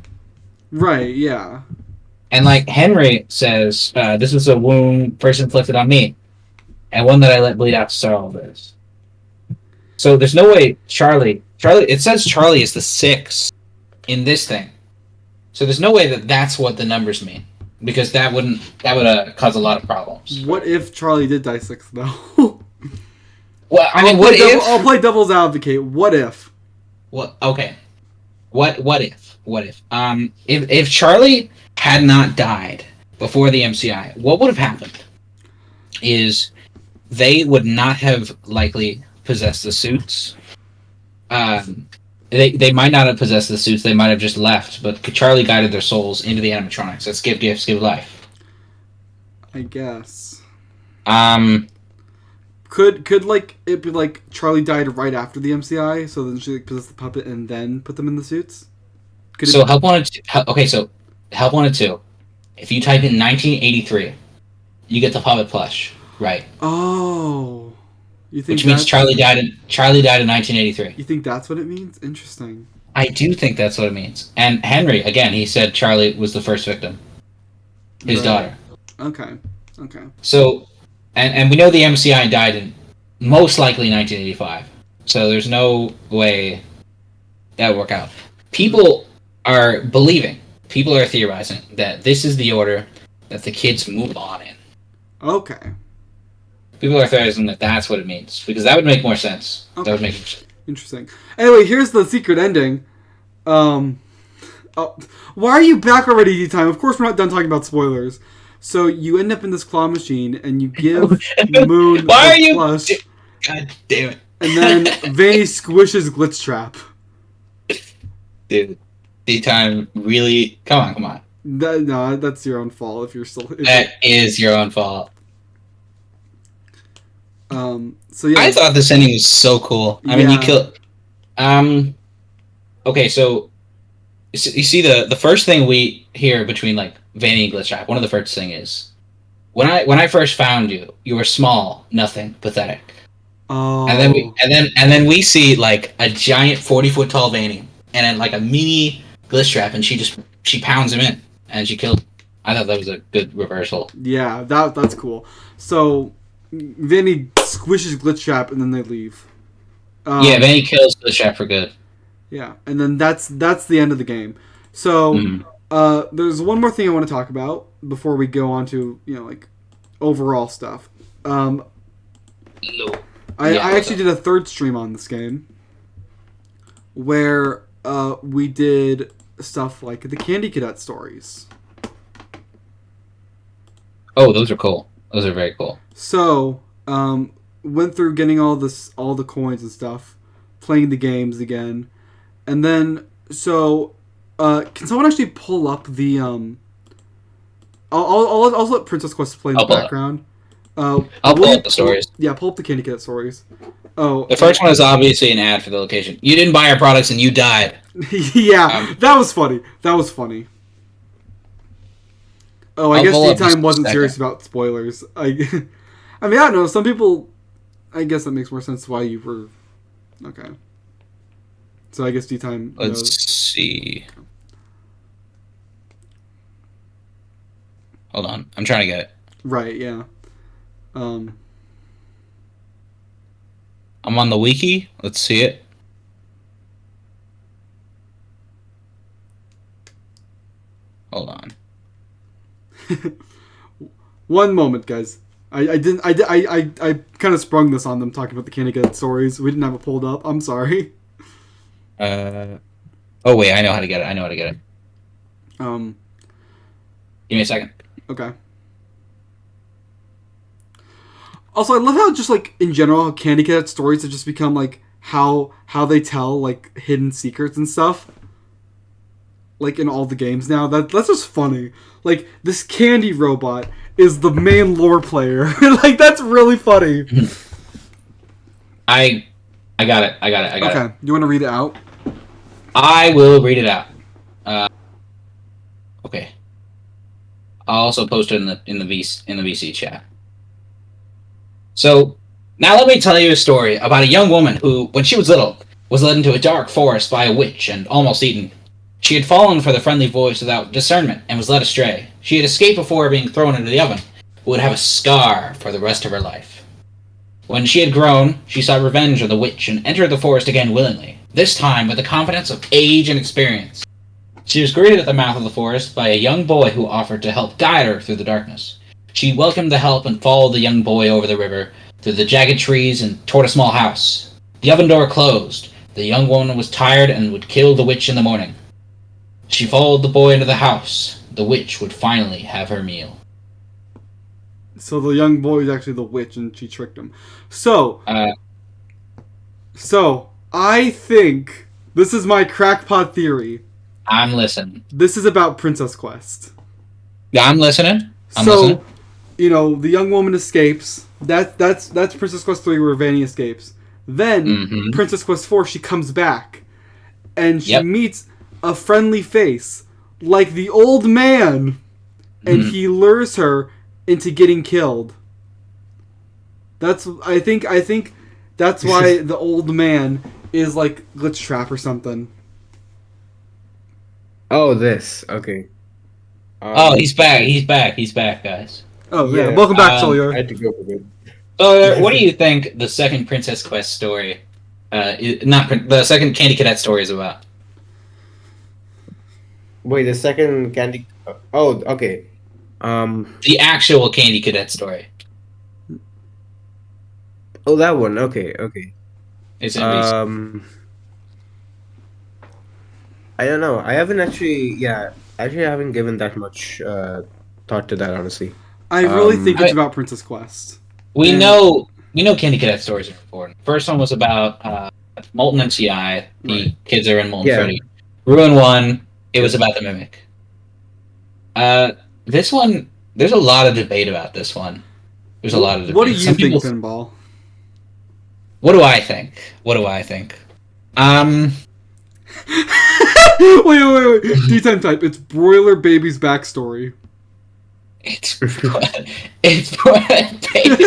Right. Yeah. And like Henry says, this was a wound first inflicted on me, and one that I let bleed out to start all this. So there's no way Charlie. It says Charlie is the 6 in this thing. So there's no way that that's what the numbers mean, because that would cause a lot of problems. What if Charlie did die 6th though? Well, I mean, I'll play devil's advocate. What if? Well, okay. What if? If Charlie had not died before the MCI, what would have happened? Is they would not have likely possessed the suits. They might not have possessed the suits. They might have just left. But Charlie guided their souls into the animatronics. Let's give gifts, give life. I guess. Could like it be like Charlie died right after the MCI, so then she like possessed the puppet and then put them in the suits? Help Wanted 2. If you type in 1983, you get the puppet plush, right? Oh. You think which means Charlie died in 1983. You think that's what it means? Interesting. I do think that's what it means. And Henry, again, he said Charlie was the first victim. His daughter. Okay. So, and we know the MCI died in most likely 1985. So there's no way that would work out. People are believing, people are theorizing that this is the order that the kids move on in. Okay. People are theorizing that that's what it means, because that would make more sense. Okay. That would make more sense. Interesting. Anyway, here's the secret ending. Why are you back already, D-Time? Of course we're not done talking about spoilers. So you end up in this claw machine, and you give Moon Why a are you? plush, God damn it! and then Vanny squishes Glitch Trap. Dude, D-Time really... Come on. No, that's your own fault if you're still... That is your own fault. So yeah. I thought this ending was so cool. I mean, you kill... Okay, so... You see, the first thing we hear between, like, Vanny and Glitch Trap, one of the first thing is... When I first found you, you were small, nothing, pathetic. Oh. And then we see, like, a giant 40-foot tall Vanny, and then, like, a mini Glitch Trap, and she pounds him in, and she killed him. I thought that was a good reversal. Yeah, that's cool. So, Vanny squishes Glitch Trap, and then they leave. Yeah, Vanny kills Glitch Trap for good. Yeah, and then that's the end of the game. So, there's one more thing I want to talk about before we go on to, like, overall stuff. I actually did a third stream on this game where we did stuff like the Candy Cadet stories. Oh, those are cool. Those are very cool. So, went through getting all the coins and stuff, playing the games again, and then can someone actually pull up the I'll let Princess Quest play in the background. I'll pull up the stories. Yeah, pull up the Candy Cadet stories. Oh, the first one is obviously an ad for the location. You didn't buy our products and you died. Yeah, that was funny. Oh, I guess D-Time wasn't serious about spoilers. I mean, I don't know. Some people, I guess that makes more sense why you were... Okay. So I guess D-Time knows. Let's see. Hold on. I'm trying to get it. Right, yeah. I'm on the wiki. Let's see it. Hold on. One moment, guys. I kind of sprung this on them talking about the Candy Cadet stories. We didn't have it pulled up. I'm sorry. Oh wait, I know how to get it. Give me a second. Okay. Also, I love how just like in general, how Candy Cadet stories have just become like how they tell like hidden secrets and stuff. Like in all the games now, that's just funny. Like this candy robot is the main lore player. Like that's really funny. I got it. Okay, you want to read it out? I will read it out. Okay. I'll also post it in the VC chat. So now let me tell you a story about a young woman who, when she was little, was led into a dark forest by a witch and almost eaten. She had fallen for the friendly voice without discernment and was led astray. She had escaped before being thrown into the oven, but would have a scar for the rest of her life. When she had grown, she sought revenge on the witch and entered the forest again willingly, this time with the confidence of age and experience. She was greeted at the mouth of the forest by a young boy who offered to help guide her through the darkness. She welcomed the help and followed the young boy over the river, through the jagged trees and toward a small house. The oven door closed. The young woman was tired and would kill the witch in the morning. She followed the boy into the house. The witch would finally have her meal. So the young boy is actually the witch, and she tricked him. So I think this is my crackpot theory. I'm listening. This is about Princess Quest. Yeah, I'm listening. The young woman escapes. That's Princess Quest 3 where Vanny escapes. Then Princess Quest 4, she comes back, and she meets a friendly face like the old man, and he lures her into getting killed. I think that's why the old man is like Glitch Trap or something. Oh, this. Okay. Oh, he's back, guys. Oh, yeah. Welcome back, Solior. I had to go for good. So, what do you think the second Princess Quest story, the second Candy Cadet story is about? Wait, the second Candy. Oh, okay. The actual Candy Cadet story. Oh, that one. Okay, okay. It's NBC. I don't know. I haven't actually. Yeah, actually, I haven't given that much thought to that. Honestly, I really think it's I- about Princess Quest. We And- know Candy Cadet stories are important. First one was about Molten MCI. The Right. kids are in Molten Yeah. Freddy. Ruin 1, it was about the Mimic. This one, there's a lot of debate about this one. There's a lot of debate. What do you Some think, people- Pinball? What do I think? What do I think? wait. D10 type. It's Broiler Baby's backstory. It's baby.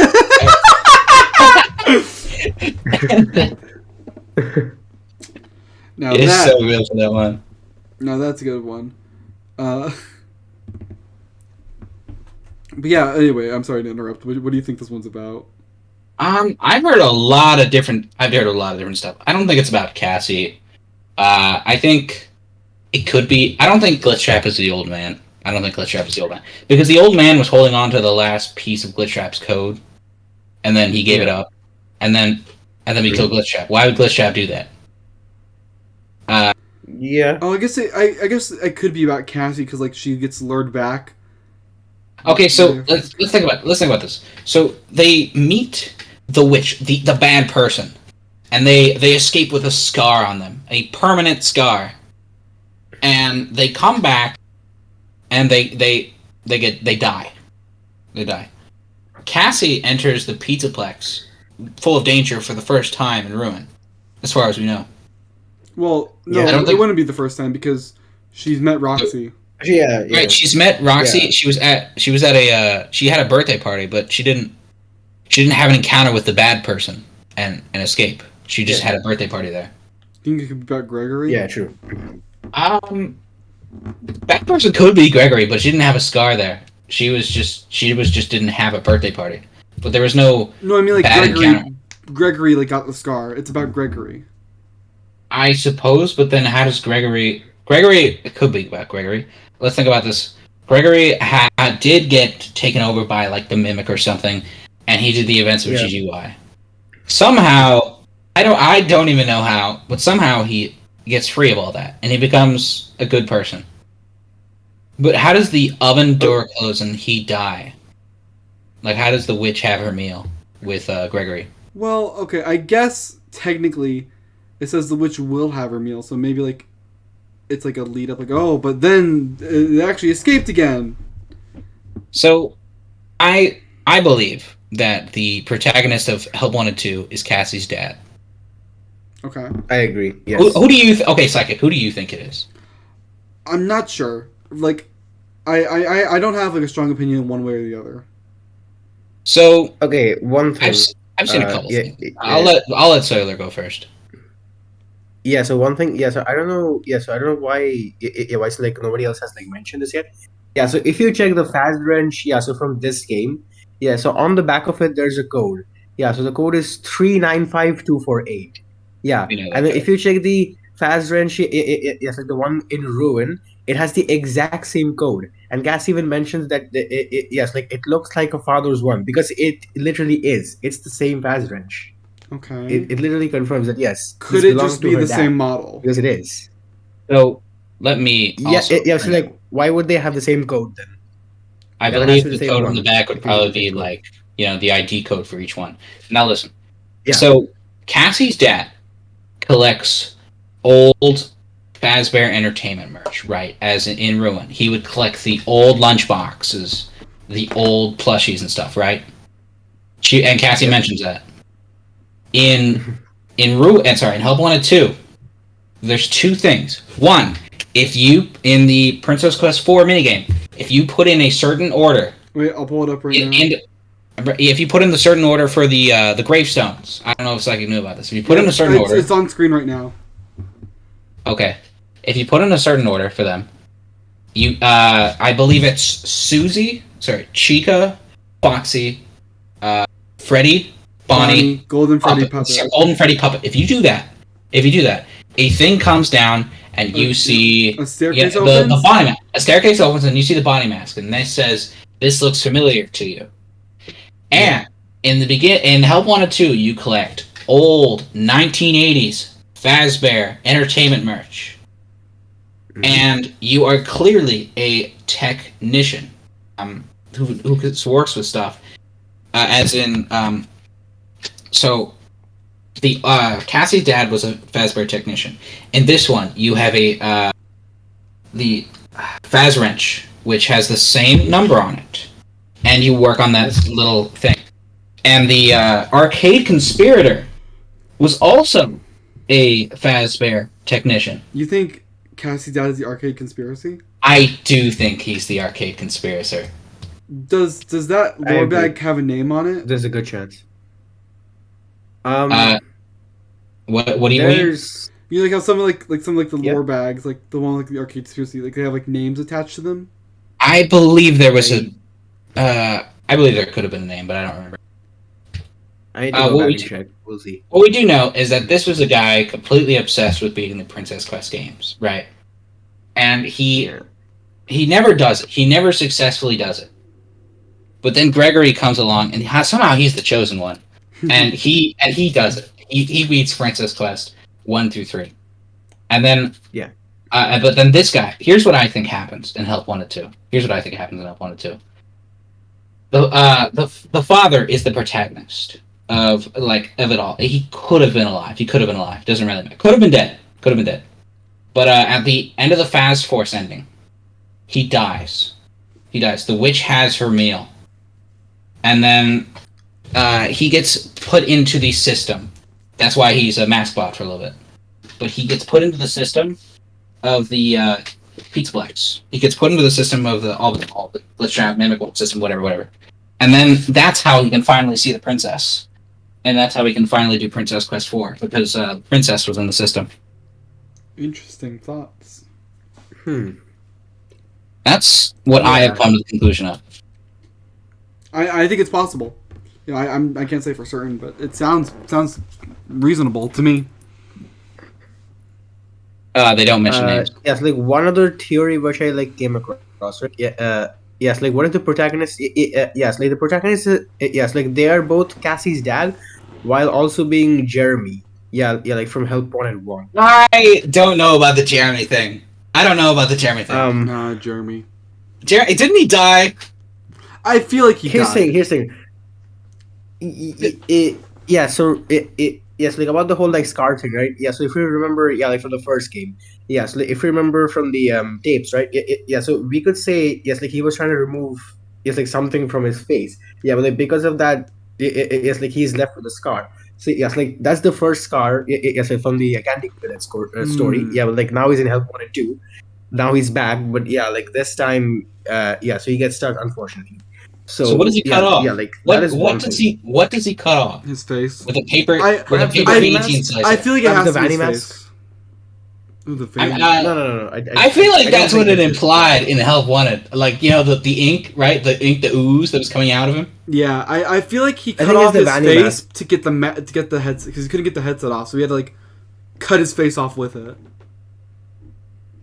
Now It's that, so real for that one. no, that's a good one. But yeah. Anyway, I'm sorry to interrupt. What do you think this one's about? I've heard a lot of different stuff. I don't think it's about Cassie. I think it could be. I don't think Glitchtrap is the old man. Because the old man was holding on to the last piece of Glitchtrap's code, and then he gave it up, and then we killed Glitchtrap. Why would Glitchtrap do that? yeah. Oh, I guess it could be about Cassie because like she gets lured back. Okay, so let's think about this. So they meet the witch, the bad person, and they escape with a scar on them, a permanent scar, and they come back, and they die. They die. Cassie enters the Pizzaplex, full of danger for the first time in Ruin, as far as we know. Well, no, Yeah, I don't it think- wouldn't be the first time because she's met Roxy. Yeah. Right, she's met Roxy. Yeah. She had a birthday party, but she didn't have an encounter with the bad person and escape. She just had a birthday party there. Think it could be about Gregory? Yeah. True. That person could be Gregory, but she didn't have a scar there. She was just didn't have a birthday party. But there was no No, I mean like bad encounter. Gregory like got the scar. It's about Gregory. I suppose, but then how does Gregory? It could be about Gregory. Let's think about this. Gregory did get taken over by like the Mimic or something, and he did the events of GGY. Somehow, I don't even know how, but somehow he gets free of all that, and he becomes a good person. But how does the oven door close and he die? Like, how does the witch have her meal with Gregory? Well, okay, I guess technically it says the witch will have her meal, so maybe like it's like a lead up, like, oh, but then it actually escaped again. So, I believe that the protagonist of Help Wanted 2 is Cassie's dad. Okay. I agree. Yes. Who do you? Okay, Psychic. Who do you think it is? I'm not sure. Like, I don't have like a strong opinion one way or the other. So Okay. One thing. I've seen a couple yeah, things. yeah. I'll let Sailor go first. Yeah, so one thing, so I don't know, why, why so like nobody else has like mentioned this yet. Yeah, so if you check the fast wrench, so from this game, so on the back of it there's a code. Yeah, so the code is 395248. Yeah, We know that and then code. if you check the fast wrench, yes, like the one in Ruin, it has the exact same code. And Gas even mentions that like it looks like a father's one because it literally is. It's the same fast wrench. Okay. It literally confirms that yes. Could this it belongs just to be her the dad, same model? because it is. So let me. Also So like, why would they have the same code then? I it has believe to be the the same code on one. the back would It can be probably the be same code. like the ID code for each one. Now listen. Yeah. So Cassie's dad collects old Fazbear Entertainment merch, right? As in Ruin, he would collect the old lunch boxes, the old plushies and stuff, right? And Cassie mentions that. In Help Wanted 2, there's two things. One, if you in the Princess Quest 4 minigame, if you put in a certain order, Wait, I'll pull it up right now. and if you put in the certain order for the gravestones, I don't know if Psychic knew about this. If you put in a certain It's- order, It's on screen right now. okay. If you put in a certain order for them, you I believe it's Chica, Foxy, Freddy, Bonnie, Golden Freddy Puppet. Puppet. Golden Freddy Puppet. If you do that, a thing comes down and you see a staircase the opens? body mask. A staircase opens, and you see the body mask, and this says, "This looks familiar to you." And in Help Wanted 2, you collect old 1980s Fazbear Entertainment merch, and you are clearly a technician who works with stuff, as in so. The Cassie's dad was a Fazbear technician. In this one, you have the Faz wrench, which has the same number on it, and you work on that little thing. And the arcade conspirator was also a Fazbear technician. You think Cassie's dad is the arcade conspiracy? I do think he's the arcade conspirator. Does that lore bag have a name on it? There's a good chance. What do you mean? You like how some like the lore bags, like the one like the arcade conspiracy, like they have like names attached to them. I believe there was I believe there could have been a name, but I don't remember. I need to go back and check. We'll see. What we do know is that this was a guy completely obsessed with beating the Princess Quest games, right? And he never does it. He never successfully does it. But then Gregory comes along, and somehow he's the chosen one, and he does it. He beats Princess Quest 1 through 3, and then but then this guy. Here's what I think happens in Help Wanted 2. The father is the protagonist of it all. He could have been alive. Doesn't really matter. Could have been dead. But at the end of the Faz Force ending, he dies. The witch has her meal, and then he gets put into the system. That's why he's a mask bot for a little bit. But he gets put into the system of the Pizzaplex. He gets put into the system of all the Glitch Trap, Mimic system, whatever. And then that's how he can finally see the princess. And that's how he can finally do Princess Quest 4, because Princess was in the system. Interesting thoughts. That's what I have come to the conclusion of. I think it's possible. You know, I can't say for certain, but it sounds reasonable to me. They don't mention names. Yes, like one other theory which I came across. Right? Yes, like one of the protagonists. Yes, like the protagonists. Yes, like they are both Cassie's dad, while also being Jeremy. Yeah, like from Help Wanted 1. I don't know about the Jeremy thing. Nah, Jeremy. Didn't he die? I feel like he died. Here's the thing. Yes, like about the whole Scar thing, right? Yeah, so if you remember, like from the first game, yes, like if you remember from the tapes, right? So we could say yes, like he was trying to remove something from his face. Yeah, but because of that, yes, like he's left with a scar. So yes, like that's the first scar. Yes, like from the Candy Cadet story. Yeah, but now he's in Help Wanted 2. Now he's back, but this time, so he gets stuck, unfortunately. So what does he cut off? Yeah, what does he cut off? His face with a paper. I feel like it has to be his face. Ooh, the vein. No. I feel like that's what it implied in Help Wanted. The ink, right? The ink, the ooze that was coming out of him. Yeah, I feel like he cut off his face to get the headset, because he couldn't get the headset off, so he had to cut his face off with it.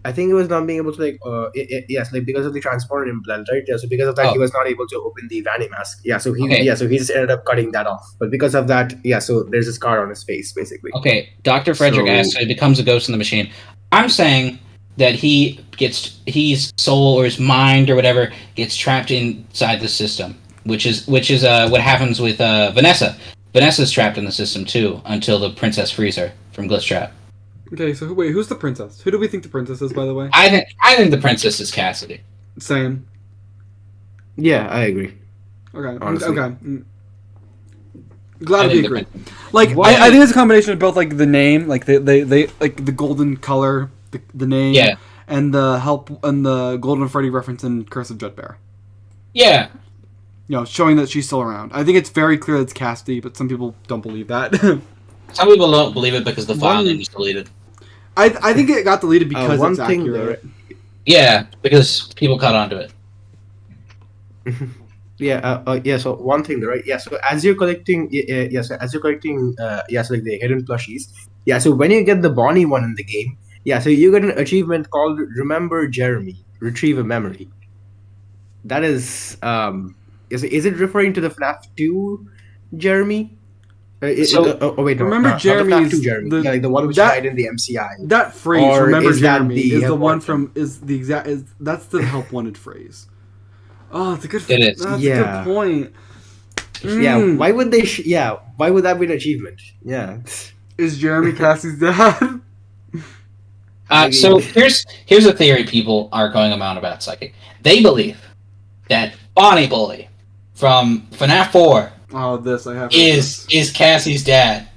I think he was not being able to because of the transponder implant, right? Yeah, so because of that, he was not able to open the Vanny mask. Yeah, so he just ended up cutting that off. But because of that, so there's a scar on his face, basically. Okay, Dr. Frederick asks, he becomes a ghost in the machine. I'm saying that his soul or his mind or whatever gets trapped inside the system, which is what happens with Vanessa. Vanessa's trapped in the system too until the princess frees her from Glitch Trap. Okay, so who's the princess? Who do we think the princess is, by the way? I think the princess is Cassidy. Same. Yeah, I agree. Okay. Honestly. Okay. Glad we agree. I think it's a combination of both, the name, they the golden color, the name, and the help and the Golden Freddy reference in Curse of Dread Bear. Yeah. You know, showing that she's still around. I think it's very clear that it's Cassidy, but some people don't believe that. Some people don't believe it because the file name is deleted. I think it got deleted because it's accurate. Yeah, because people caught on to it. So one thing, right? Yeah, so as you're collecting, the hidden plushies. Yeah, so when you get the Bonnie one in the game, Yeah, so you get an achievement called Remember Jeremy, Retrieve a Memory. That is it referring to the FNaF 2 Jeremy? Wait, no, remember not Jeremy the FNaF is 2 Jeremy. Yeah, like the one which died in the MCI. That phrase, Or remember is that Jeremy, the is the Help one Wanted? from that's the Help Wanted phrase. Oh, it's a good. It is. That's a Yeah. good point. Yeah, Mm. why would they? Why would that be an achievement? Yeah. Is Jeremy Cassie's dad? So here's a theory people are going about Psychic. They believe that Bonnie Bully from FNaF 4 Oh, this I have. is Cassie's dad.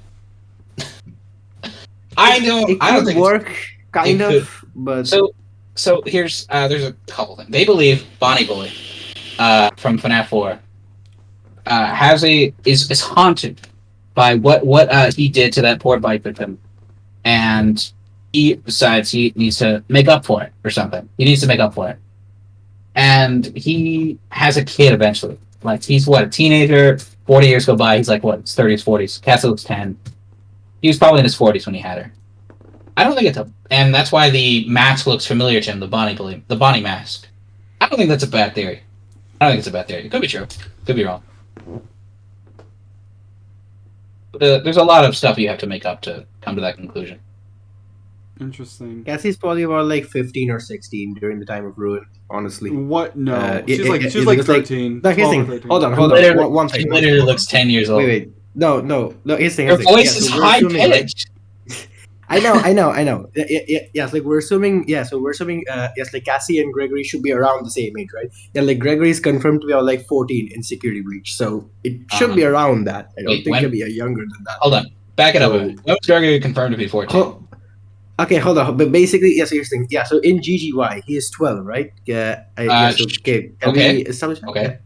I don't It think work, kind it of, but so here's there's a couple things. They believe Bonnie Bully from FNaF 4 is haunted by what he did to that poor bike victim, and he decides he needs to make up for it or something. He needs to make up for it, and he has a kid eventually. Like he's a teenager. 40 years go by. He's like his 30s, 40s. Cassie looks 10. He was probably in his 40s when he had her. I don't think and that's why the mask looks familiar to him. The Bonnie mask. I don't think that's a bad theory. It could be true. Could be wrong. There's a lot of stuff you have to make up to come to that conclusion. Interesting. Cassie's probably about like 15 or 16 during the time of Ruin. Honestly, What? No, It- she's it- like it- 13. no, here's 12 the or thing. 13. Hold on. One She second. literally looks 10 years old. Wait. No. Here's the thing. Her here's the thing. voice Yeah, is so we're high assuming, right? pitched. I know. Yes, like we're assuming. Yeah, so we're assuming. Yes, like Cassie and Gregory should be around the same age, right? Yeah, like Gregory's confirmed to be about like 14 in Security Breach, so it should be around that. I don't Wait, think when? it'll be younger than that. Hold on. Back it up. So- When was Gregory confirmed to be 14? Okay, hold on. But basically, yes. Here's the thing. Yeah, so in GGY, he is 12, right? Yeah. Okay. Can okay. we establish that? Okay.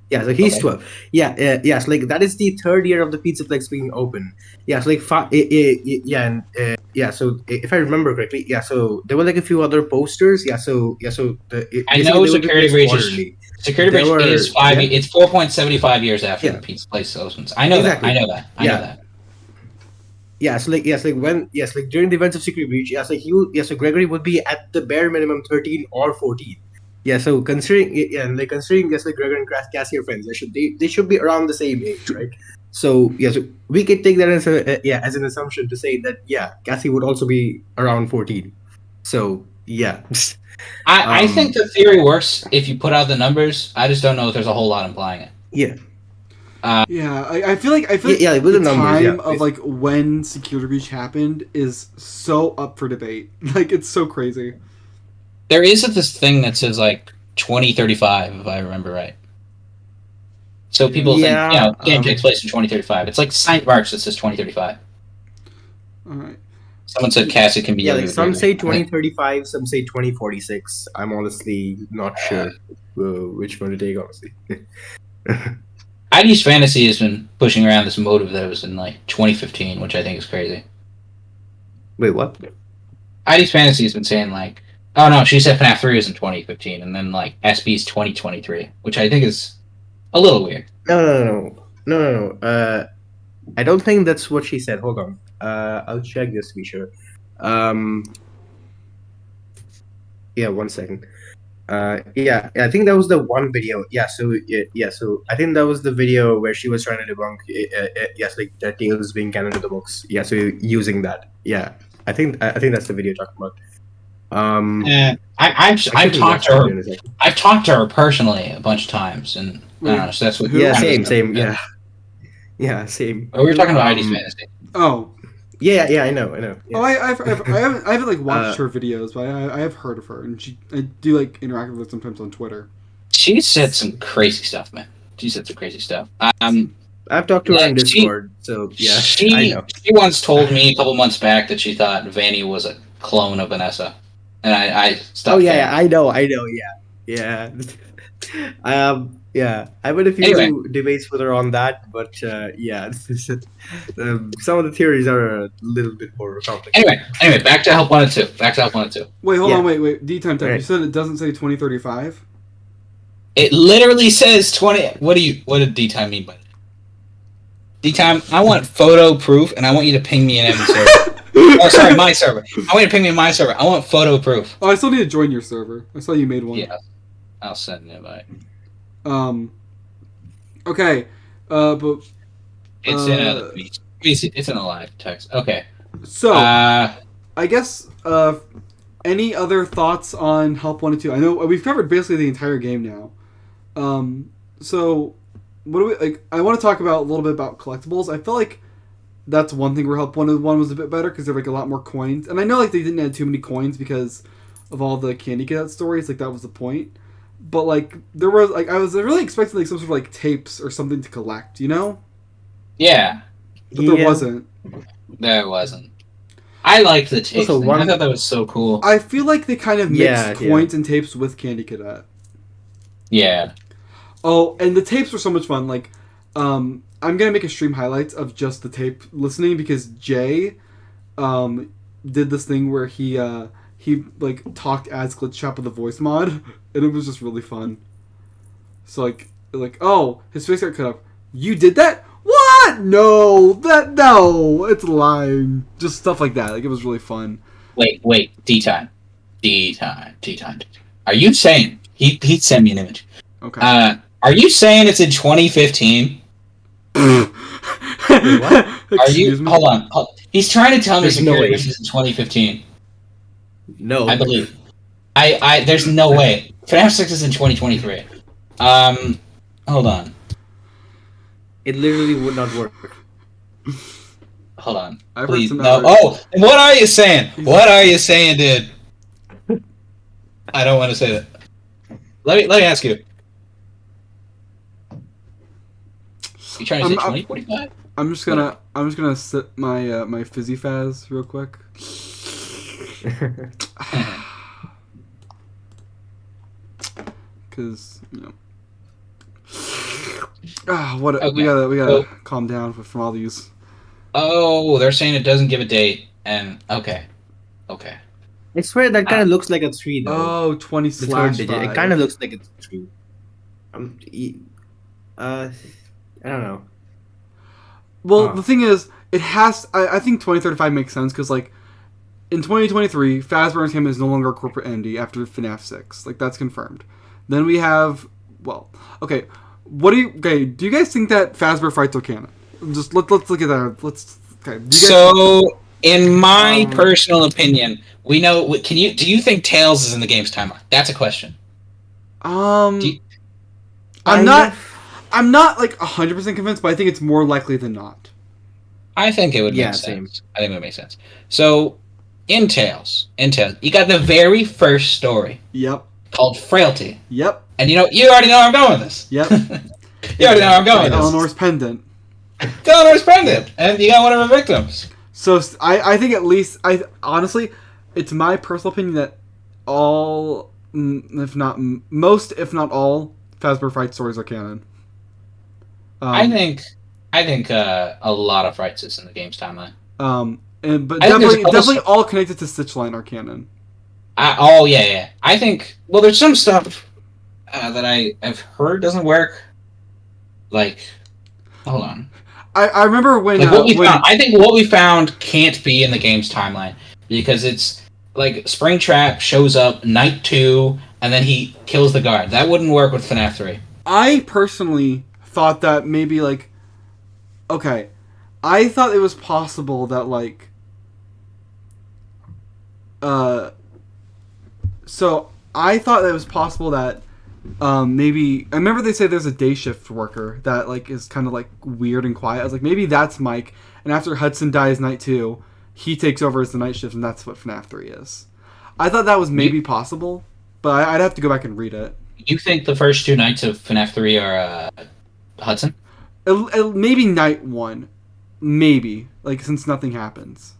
Yeah, so he's Okay. 12. Yeah, yes, like that is the third year of the Pizzaplex being open. Yeah, so like so if I remember correctly, yeah, so there were like a few other posters. I know Security Breach is 5. Yeah. It's 4.75 years after Yeah. the Pizza Place opens. I know Exactly. that. I know that. Yeah, so like during the events of Secret Breach, so Gregory would be at the bare minimum 13 or 14. Yeah, so considering Gregory and Cassie are friends, they should be around the same age, right? So we could take that as an assumption to say that Cassie would also be around 14. So yeah. I think the theory works if you put out the numbers. I just don't know if there's a whole lot implying it. Yeah. I feel like with the the numbers, time of like when Security Breach happened is so up for debate. Like it's so crazy. There is this thing that says like 2035, if I remember right. So people think game takes place in 2035. It's like Saint March that says 2035. All right. Someone said Cassie can be younger. Like some say 2035, some say 2046. I'm honestly not sure which one to take, honestly. ID's Fantasy has been pushing around this motive that was in like 2015, which I think is crazy. Wait, what? ID's Fantasy has been saying like, oh no, she said FNaF 3 was in 2015, and then like SB's 2023, which I think is a little weird. No. I don't think that's what she said. Hold on. I'll check this to be sure. Yeah, 1 second. I think that was the one video. So I think that was the video where she was trying to debunk like that Tales being canon to the books. Yeah, so using that. Yeah. I think that's the video you're talking about. I've talked to her. I've talked to her personally a bunch of times, and I don't know. So that's what. Yeah, same. Yeah, same. Oh, we were talking about ID's Fantasy. Oh. Yeah, I know. Yeah. Oh, I haven't like watched her videos, but I have heard of her, and I do like interact with her sometimes on Twitter. She said some crazy stuff, man. She said some crazy stuff. I've talked to her on Discord, so yeah, I know. She once told me a couple months back that she thought Vanny was a clone of Vanessa, and I stopped. Oh yeah, I know. Yeah. Yeah, I had a few debates with her on that, but some of the theories are a little bit more complicated. Anyway, back to Help Wanted 2. Wait, hold on, wait. D-time. Right. You said it doesn't say 2035? It literally says 20. What did D-time mean by that? D-time, I want photo proof, and I want you to ping me an episode. Oh, sorry, my server. I want you to ping me my server. I want photo proof. Oh, I still need to join your server. I saw you made one. Yeah, I'll send an invite. Okay. But it's in a live text. Okay. So I guess any other thoughts on Help Wanted 2? I know we've covered basically the entire game now. So what do we like? I want to talk about a little bit about collectibles. I feel like that's one thing where Help Wanted 1 was a bit better because there were like a lot more coins, and I know like they didn't add too many coins because of all the Candy Cadet stories. Like that was the point. But like there was like I was really expecting like some sort of like tapes or something to collect, you know? Yeah. But there wasn't. There wasn't. I liked the tapes. I thought that was so cool. I feel like they kind of mixed coins and tapes with Candy Cadet. Yeah. Oh, and the tapes were so much fun. Like, I'm gonna make a stream highlights of just the tape listening because Jay, did this thing where he like talked as Glitch Shop with a voice mod, and it was just really fun. So like oh, his face got cut up. You did that? What? No, it's lying. Just stuff like that. Like it was really fun. Wait, D time. Are you saying he sent me an image? Okay. Are you saying it's in 2015? Wait, what? Are you? Hold on. He's trying to tell me There's no way. this is in 2015. No, I believe. I there's no way. FNaF 6 is in 2023. Hold on. It literally would not work. Hold on. I've Please. heard some No. Oh, what are you saying? What are you saying, dude? I don't want to say that. Let me ask you. You trying to say 2045? I'm just gonna sip my my fizzy faz real quick. Because you know. Okay. We gotta calm down from all these. Oh, they're saying it doesn't give a date, and okay. I swear that kind of looks like a 3 though. Oh, 20 The third slash digit. 5. It kind of looks like it's 3. I don't know. Well, the thing is, it has. I think 2035 makes sense because like in 2023, Fazbear Entertainment is no longer a corporate entity after FNaF 6. Like that's confirmed. Then we have okay. Do you guys think that Fazbear fights are canon? Just let's look at that. In my personal opinion, we know. Do you think Tails is in the game's timeline? That's a question. I'm not like 100% convinced, but I think it's more likely than not. I think it would make sense. I think it would make sense. So, in Tails, you got the very first story. Yep. Called Frailty. Yep. And you already know where I'm going with this. Yep. You already know where I'm going with this. Eleanor's pendant. Eleanor's pendant, and you got one of her victims. So I think at least honestly, it's my personal opinion that all, if not most, if not all, Fazbear fight stories are canon. I think a lot of fights is in the game's timeline. But definitely all connected to Stitch Line are canon. Yeah. I think there's some stuff that I've heard doesn't work. Like, hold on. I remember when found. I think what we found can't be in the game's timeline because it's like Springtrap shows up night 2 and then he kills the guard. That wouldn't work with FNaF 3. I personally thought that maybe like, okay, I thought it was possible that like, so I thought that it was possible that maybe I remember they say there's a day shift worker that like is kind of like weird and quiet. I was like, maybe that's Mike, and after Hudson dies night 2, he takes over as the night shift, and that's what FNaF 3 is. I thought that was maybe possible, but I'd have to go back and read it. You think the first 2 nights of FNaF 3 are Hudson? Maybe night 1, maybe like since nothing happens.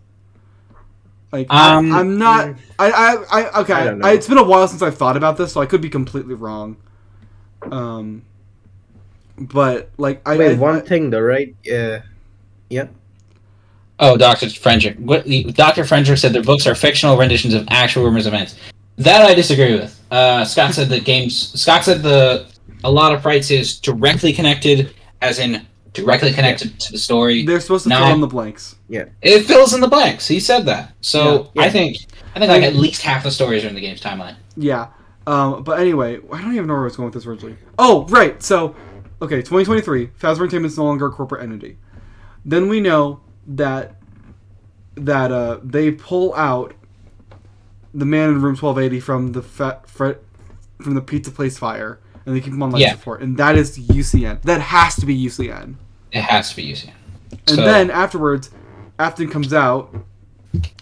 Like I'm not. It's been a while since I've thought about this, so I could be completely wrong. But like one thing though, right? Yeah. Oh, Dr. Frederick. Dr. Frederick said their books are fictional renditions of actual rumors events. That I disagree with. Scott said a lot of fights is directly connected, as in directly connected to the story. They're supposed to fill in the blanks. Yeah. It fills in the blanks. He said that. So Yeah. I think like at least half the stories are in the game's timeline. Yeah. But anyway, I don't even know where I was going with this originally. Oh, right. So, okay, 2023, Fazbear Entertainment is no longer a corporate entity. Then we know that they pull out the man in room 1280 from the pizza place fire, and they keep him on life support, and that is UCN. That has to be UCN. It has to be UCN. And then afterwards, Afton comes out,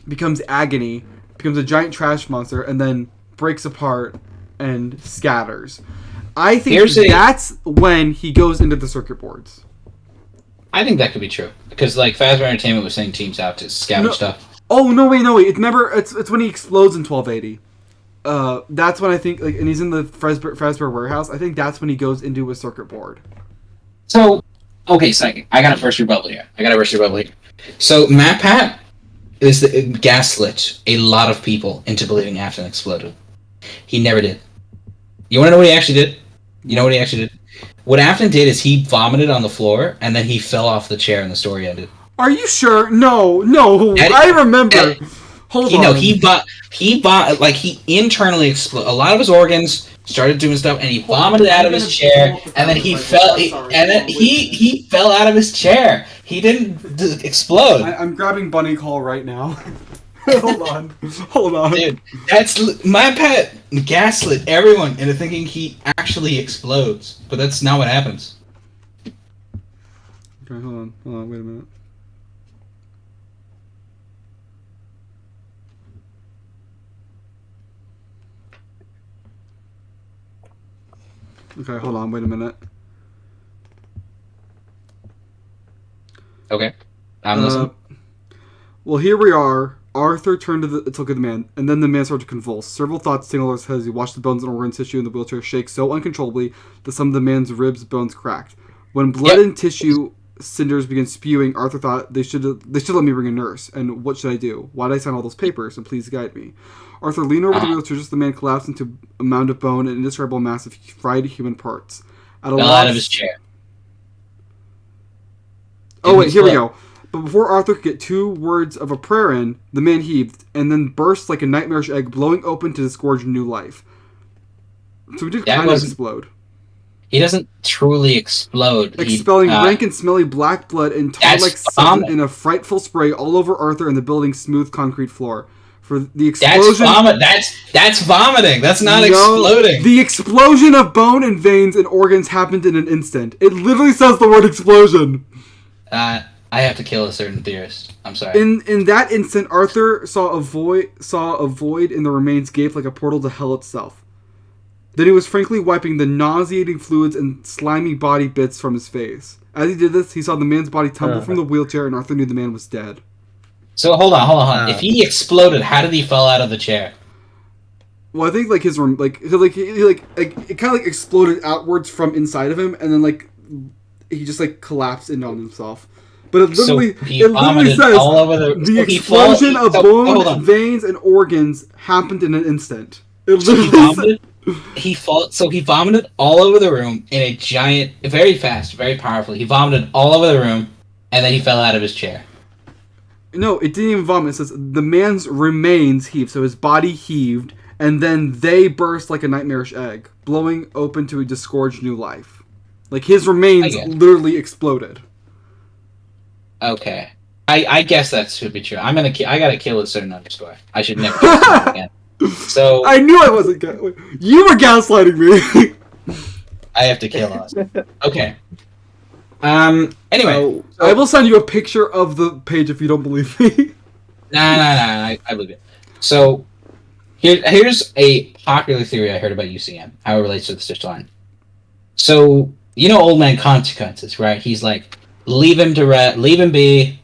becomes Agony, becomes a giant trash monster, and then breaks apart and scatters. I think that's when he goes into the circuit boards. I think that could be true because like Fazbear Entertainment was sending teams out to scatter stuff. Oh no wait! It's when he explodes in 1280. That's when I think and he's in the Fazbear warehouse. I think that's when he goes into a circuit board. So okay, second, I got a first rebuttal here. So MatPat is gaslit a lot of people into believing Afton exploded. He never did. You want to know what he actually did? What Afton did is he vomited on the floor, and then he fell off the chair, and the story ended. Are you sure? No. I remember. Hold on. No, he internally exploded. A lot of his organs started doing stuff, and he vomited out of his chair, and then he fell. He fell out of his chair. He didn't explode. I'm grabbing Bunny Call right now. Hold on. Dude, that's MatPat gaslit everyone into thinking he actually explodes, but that's not what happens. Okay, hold on, wait a minute. Okay, hold on, wait a minute. Okay, I'm listening. Well, here we are. Arthur turned to look at the man, and then the man started to convulse. Several thoughts tingled over his head as he watched the bones and organ tissue in the wheelchair shake so uncontrollably that some of the man's ribs bones cracked. When blood and tissue cinders began spewing, Arthur thought they should let me bring a nurse. And what should I do? Why did I sign all those papers? And please guide me. Arthur leaned over the wheelchair just as the man collapsed into a mound of bone and indescribable mass of fried human parts. Fell out of his chair. Oh wait, here we go. But before Arthur could get 2 words of a prayer in, the man heaved, and then burst like a nightmarish egg, blowing open to disgorge new life. So he did kind of explode. He doesn't truly explode. Expelling rank and smelly black blood and tar-like scent in a frightful spray all over Arthur and the building's smooth concrete floor. For the explosion... That's vomiting. That's not exploding. The explosion of bone and veins and organs happened in an instant. It literally says the word explosion. I have to kill a certain theorist. I'm sorry. In that instant, Arthur saw a void in the remains gaped like a portal to hell itself. Then he was frankly wiping the nauseating fluids and slimy body bits from his face. As he did this, he saw the man's body tumble from the wheelchair, and Arthur knew the man was dead. So hold on. If he exploded, how did he fall out of the chair? Well, I think like his it kind of exploded outwards from inside of him, and then he just collapsed in on himself. But it literally says all over the explosion of bones, veins, and organs happened in an instant. It literally he vomited all over the room in a giant, very fast, very powerfully. He vomited all over the room, and then he fell out of his chair. No, it didn't even vomit. It says the man's remains heaved, so his body heaved, and then they burst like a nightmarish egg, blowing open to a disgorged new life. Like his remains literally exploded. Okay, I guess that should be true. I gotta kill a certain underscore. I should never kill someone again. So I knew I wasn't. You were gaslighting me. I have to kill us. Okay. Anyway, I will send you a picture of the page if you don't believe me. Nah. I believe it. So here's a popular theory I heard about UCM. How it relates to the stitch line. So Old Man Consequences, right? He's like, leave him be,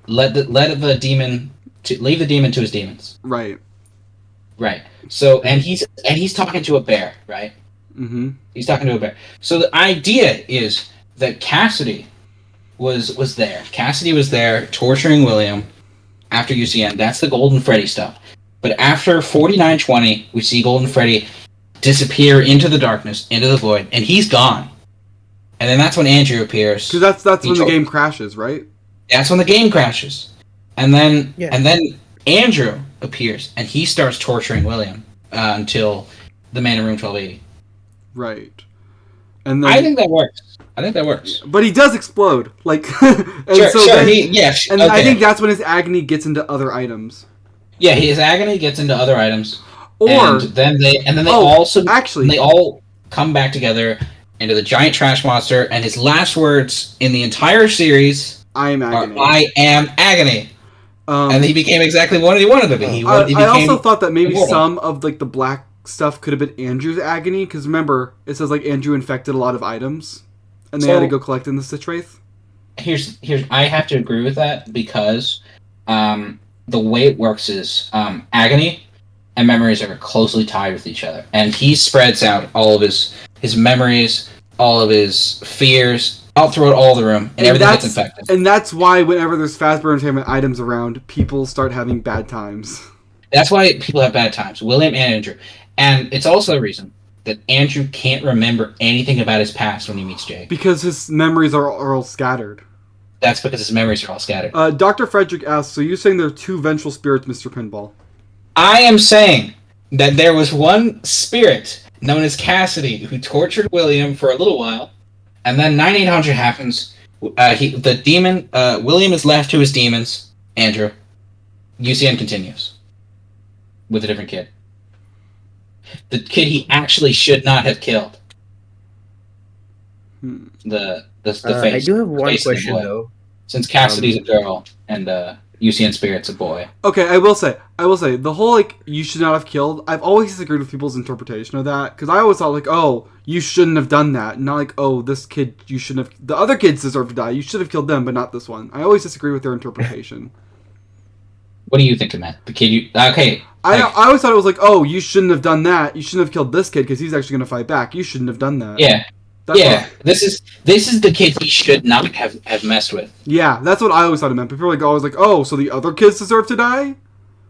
leave the demon to his demons. Right. So and he's talking to a bear, right? Mm-hmm. He's talking to a bear. So the idea is that Cassidy was there. Cassidy was there torturing William after UCN. That's the Golden Freddy stuff. But after 4920, we see Golden Freddy disappear into the darkness, into the void, and he's gone. And then that's when Andrew appears. Because that's when the game crashes, right? That's when the game crashes. And then Andrew appears, and he starts torturing William until the man in room 1280. Right. And then, I think that works. But he does explode, like. And I think that's when his agony gets into other items. Yeah, his agony gets into other items. Or and then they all come back together into the giant trash monster, and his last words in the entire series I am agony. I am agony. And he became exactly what he wanted to be. I also thought that maybe some of like the black stuff could have been Andrew's agony, because remember, it says like Andrew infected a lot of items, and they had to go collect in the Stitch Wraith. Here's I have to agree with that, because the way it works is agony and memories are closely tied with each other, and he spreads out all of his memories, all of his fears, all throughout all the room, and everything gets infected. And that's why whenever there's Fazbear Entertainment items around, people start having bad times. That's why people have bad times, William and Andrew. And it's also a reason that Andrew can't remember anything about his past when he meets Jake. Because his memories are all scattered. That's because his memories are all scattered. Dr. Frederick asks, so you're saying there are two vengeful spirits, Mr. Pinball? I am saying that there was one spirit known as Cassidy who tortured William for a little while, and then 9800 happens. The demon, William is left to his demons. Andrew. UCN continues with a different kid. The kid he actually should not have killed. The face. I do have one question though. Since Cassidy's a girl and UCN Spirit's a boy. Okay, I will say, the whole, like, you should not have killed, I've always disagreed with people's interpretation of that, because I always thought, like, oh, you shouldn't have done that, not like, oh, this kid, you shouldn't have, the other kids deserve to die, you should have killed them, but not this one. I always disagree with their interpretation. What do you think of that? The kid you... Okay. I always thought it was like, oh, you shouldn't have done that, you shouldn't have killed this kid, because he's actually going to fight back, you shouldn't have done that. Yeah. This is the kid he should not have messed with. Yeah, that's what I always thought it meant. People were like always like, oh, so the other kids deserve to die?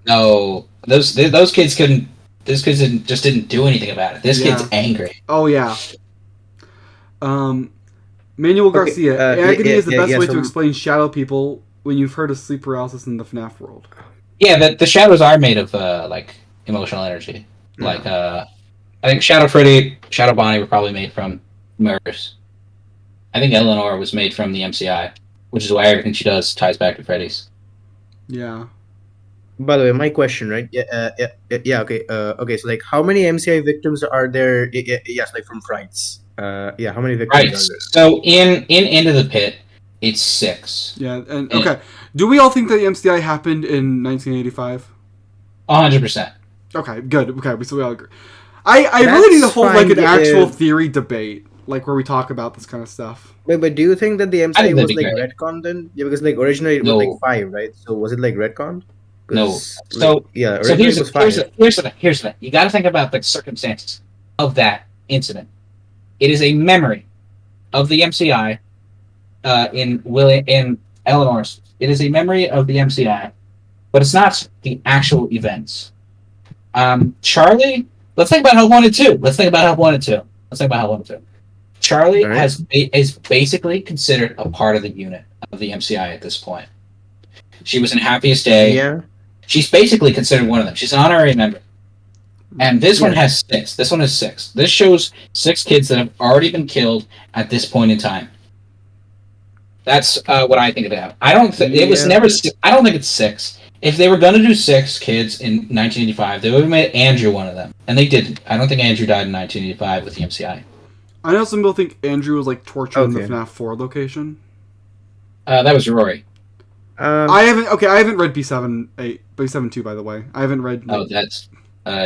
No, those kids couldn't. Those kids just didn't do anything about it. This kid's angry. Oh yeah. Manuel Garcia, agony is the best way to explain shadow people when you've heard of sleep paralysis in the FNaF world. Yeah, the shadows are made of like emotional energy. Like I think Shadow Freddy, Shadow Bonnie were probably made from mirrors. I think Eleanor was made from the MCI, which is why everything she does ties back to Freddy's. Yeah. By the way, my question, right? Okay. So, like, how many MCI victims are there? Yes, like from Frights. How many victims are there? So in Into the Pit, it's 6. Yeah, and okay. Do we all think that the MCI happened in 1985? 100%. Okay, good. Okay, so we all agree. I really need to hold like an actual theory debate, like where we talk about this kind of stuff. Wait, but do you think that the MCI was like retconned then? Yeah, because like originally it was like 5, right? So was it like retconned? No. So here's the thing. You got to think about the circumstances of that incident. It is a memory of the MCI in Eleanor's. It is a memory of the MCI, but it's not the actual events. Charlie. Let's think about Help Wanted 2. Charlie is basically considered a part of the unit of the MCI at this point. She was in Happiest Day. Yeah. She's basically considered one of them. She's an honorary member. And this one has 6. This one has 6. This shows 6 kids that have already been killed at this point in time. That's what I think of it. I don't think it was never. I don't think it's 6. If they were going to do 6 kids in 1985, they would have made Andrew one of them. And they didn't. I don't think Andrew died in 1985 with the MCI. I know some people think Andrew was like tortured in the FNaF 4 location. That was Rory. I haven't read B7 2, by the way. I haven't read... Oh, that's...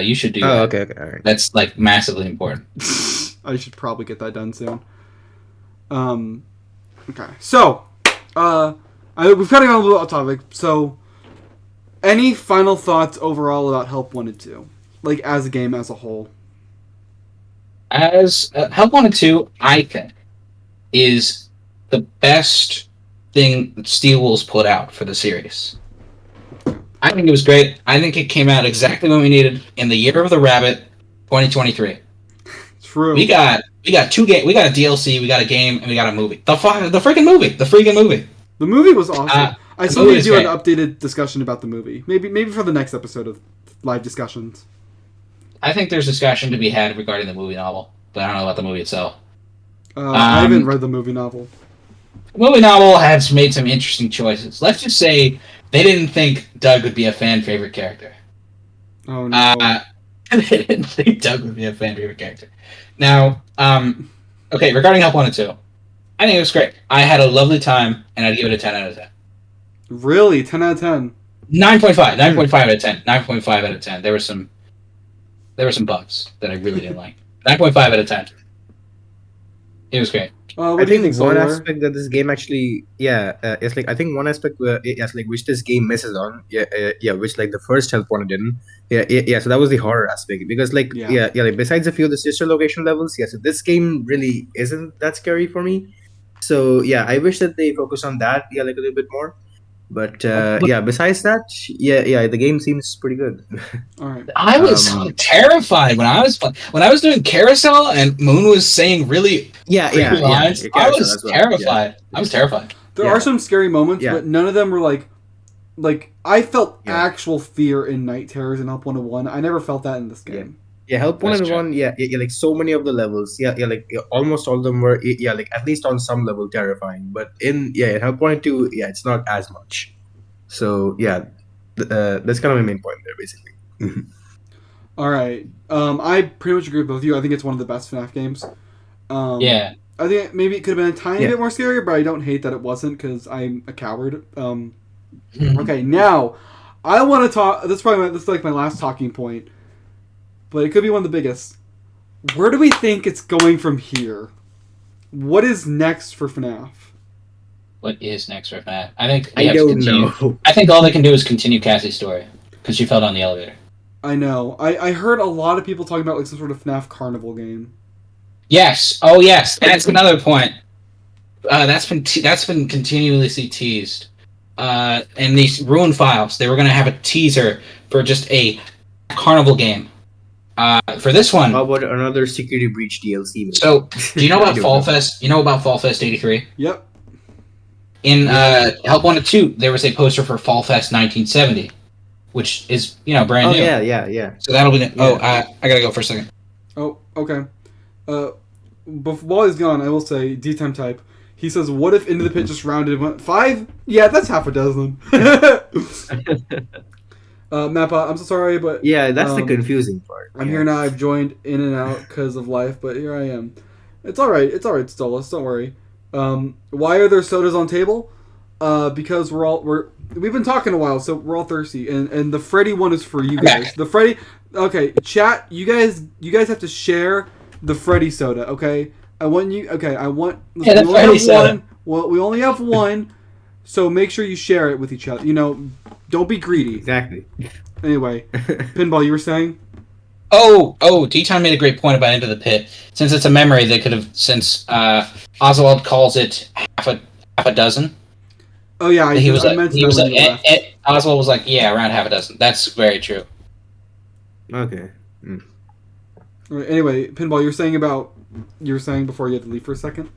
you should do that. Oh, okay, alright. That's, like, massively important. I should probably get that done soon. Okay. So, we've kind of gone a little off topic, so... Any final thoughts overall about Help Wanted 2? Like, as a game as a whole? As Help Wanted 2, I think, is the best thing that Steel Wolves put out for the series. I think it was great. I think it came out exactly when we needed in the year of the rabbit, 2023. True. We got two game. We got a DLC. We got a game, and we got a movie. The freaking movie. The freaking movie. The movie was awesome. I still need to do great. an updated discussion about the movie. Maybe for the next episode of live discussions. I think there's discussion to be had regarding the movie novel, but I don't know about the movie itself. I haven't read the movie novel. The movie novel has made some interesting choices. Let's just say they didn't think Doug would be a fan favorite character. Oh no. They didn't think Doug would be a fan favorite character. Now, okay, regarding Help Wanted 2, I think it was great. I had a lovely time, and I'd give it a 10 out of 10. Really? 10 out of 10? 9.5 out of 10. 9.5 out of 10. There were some bugs that I really didn't like. 9.5 out of 10. It was great. I think one aspect that this game actually, it's like I think one aspect which this game misses on, which like the first Help Wanted didn't, so that was the horror aspect because like like besides a few of the sister location levels, so this game really isn't that scary for me. So I wish that they focus on that, like a little bit more. But besides that, the game seems pretty good. All right. I was terrified when I was doing carousel and Moon was saying really lines. I was terrified. I was terrified. There are some scary moments, but none of them were like I felt actual fear in Night Terrors and Help 101. I never felt that in this game. Help 101, like so many of the levels, like almost all of them were, like at least on some level terrifying. But in Help 102, it's not as much. So that's kind of my main point there, basically. All right, I pretty much agree with both of you. I think it's one of the best FNaF games. I think maybe it could have been a tiny bit more scary, but I don't hate that it wasn't because I'm a coward. Okay, now I want to talk. This is like my last talking point. But it could be one of the biggest. Where do we think it's going from here? What is next for FNaF? What is next for FNaF? I think I don't know. I think all they can do is continue Cassie's story because she fell down the elevator. I know. I heard a lot of people talking about like some sort of FNaF carnival game. Yes. Oh yes. That's another point. That's been continuously teased. In these ruin files, they were going to have a teaser for just a carnival game. For this one, how about another Security Breach DLC? Maybe? So, do you know about Fall Fest? You know about Fall Fest '83? Yep. In Help Wanted 2, there was a poster for Fall Fest 1970, which is brand new. Yeah. So that'll be. I gotta go for a second. Oh, okay. While he's gone, I will say D-Time Type. He says, "What if Into the Pit just rounded and went 5? Yeah, that's half a dozen." Mappa, I'm so sorry, but that's the confusing part. I'm here now. I've joined in and out because of life, but here I am. It's all right. It's all right, Stolas. Don't worry. Why are there sodas on table? Because we've been talking a while, so we're all thirsty, and the Freddy one is for you guys. The Freddy. Okay, chat. You guys have to share the Freddy soda. Okay. I want you. Okay. I want. We only have one. Well, we only have one. So make sure you share it with each other. Don't be greedy. Exactly. Anyway, Pinball, you were saying? D-Time made a great point about Into the Pit. Since it's a memory, they could have, since Oswald calls it half a dozen. Oh yeah, Oswald was like, around half a dozen. That's very true. Okay. Right, anyway, Pinball, you were saying before you had to leave for a second?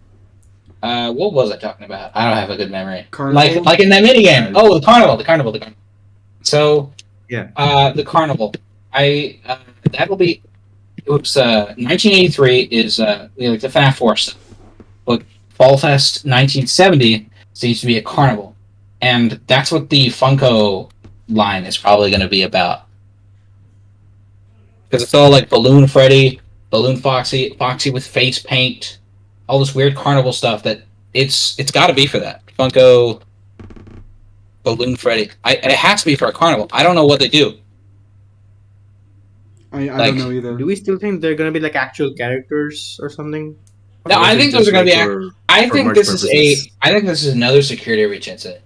What was I talking about? I don't have a good memory. Carnival? Like in that minigame. Oh, the carnival. So, the carnival. That'll be. Oops. 1983 is like the FNaF 4 stuff, but Fall Fest 1970 seems to be a carnival, and that's what the Funko line is probably going to be about. Because it's all like Balloon Freddy, Balloon Foxy with face paint. All this weird carnival stuff that it's got to be for that Funko Balloon Freddy. It has to be for a carnival. I don't know what they do. I don't know either. Do we still think they're gonna be like actual characters or something? No, I think those are gonna be. I think this is another security breach incident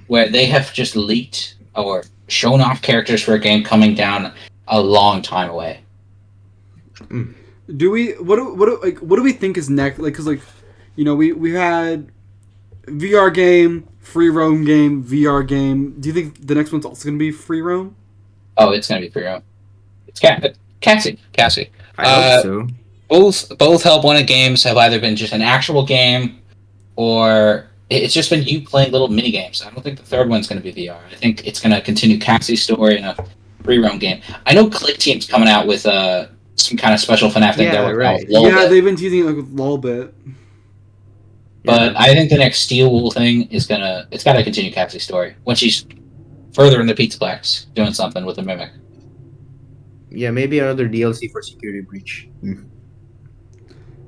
where they have just leaked or shown off characters for a game coming down a long time away. Do we? What do we think is next? Like, cause we had VR game, free roam game, VR game. Do you think the next one's also gonna be free roam? Oh, it's gonna be free roam. It's Cassie. I hope so. both Help Wanted games have either been just an actual game, or it's just been you playing little mini games. I don't think the third one's going to be VR. I think it's going to continue Cassie's story in a free roam game. I know Click Team's coming out with some kind of special FNaF thing. Yeah, right. Yeah, they've been teasing it like with Lolbit. But I think the next Steel Wool thing is it's got to continue Cassie's story when she's further in the Pizzaplex doing something with the Mimic. Yeah, maybe another DLC for Security Breach.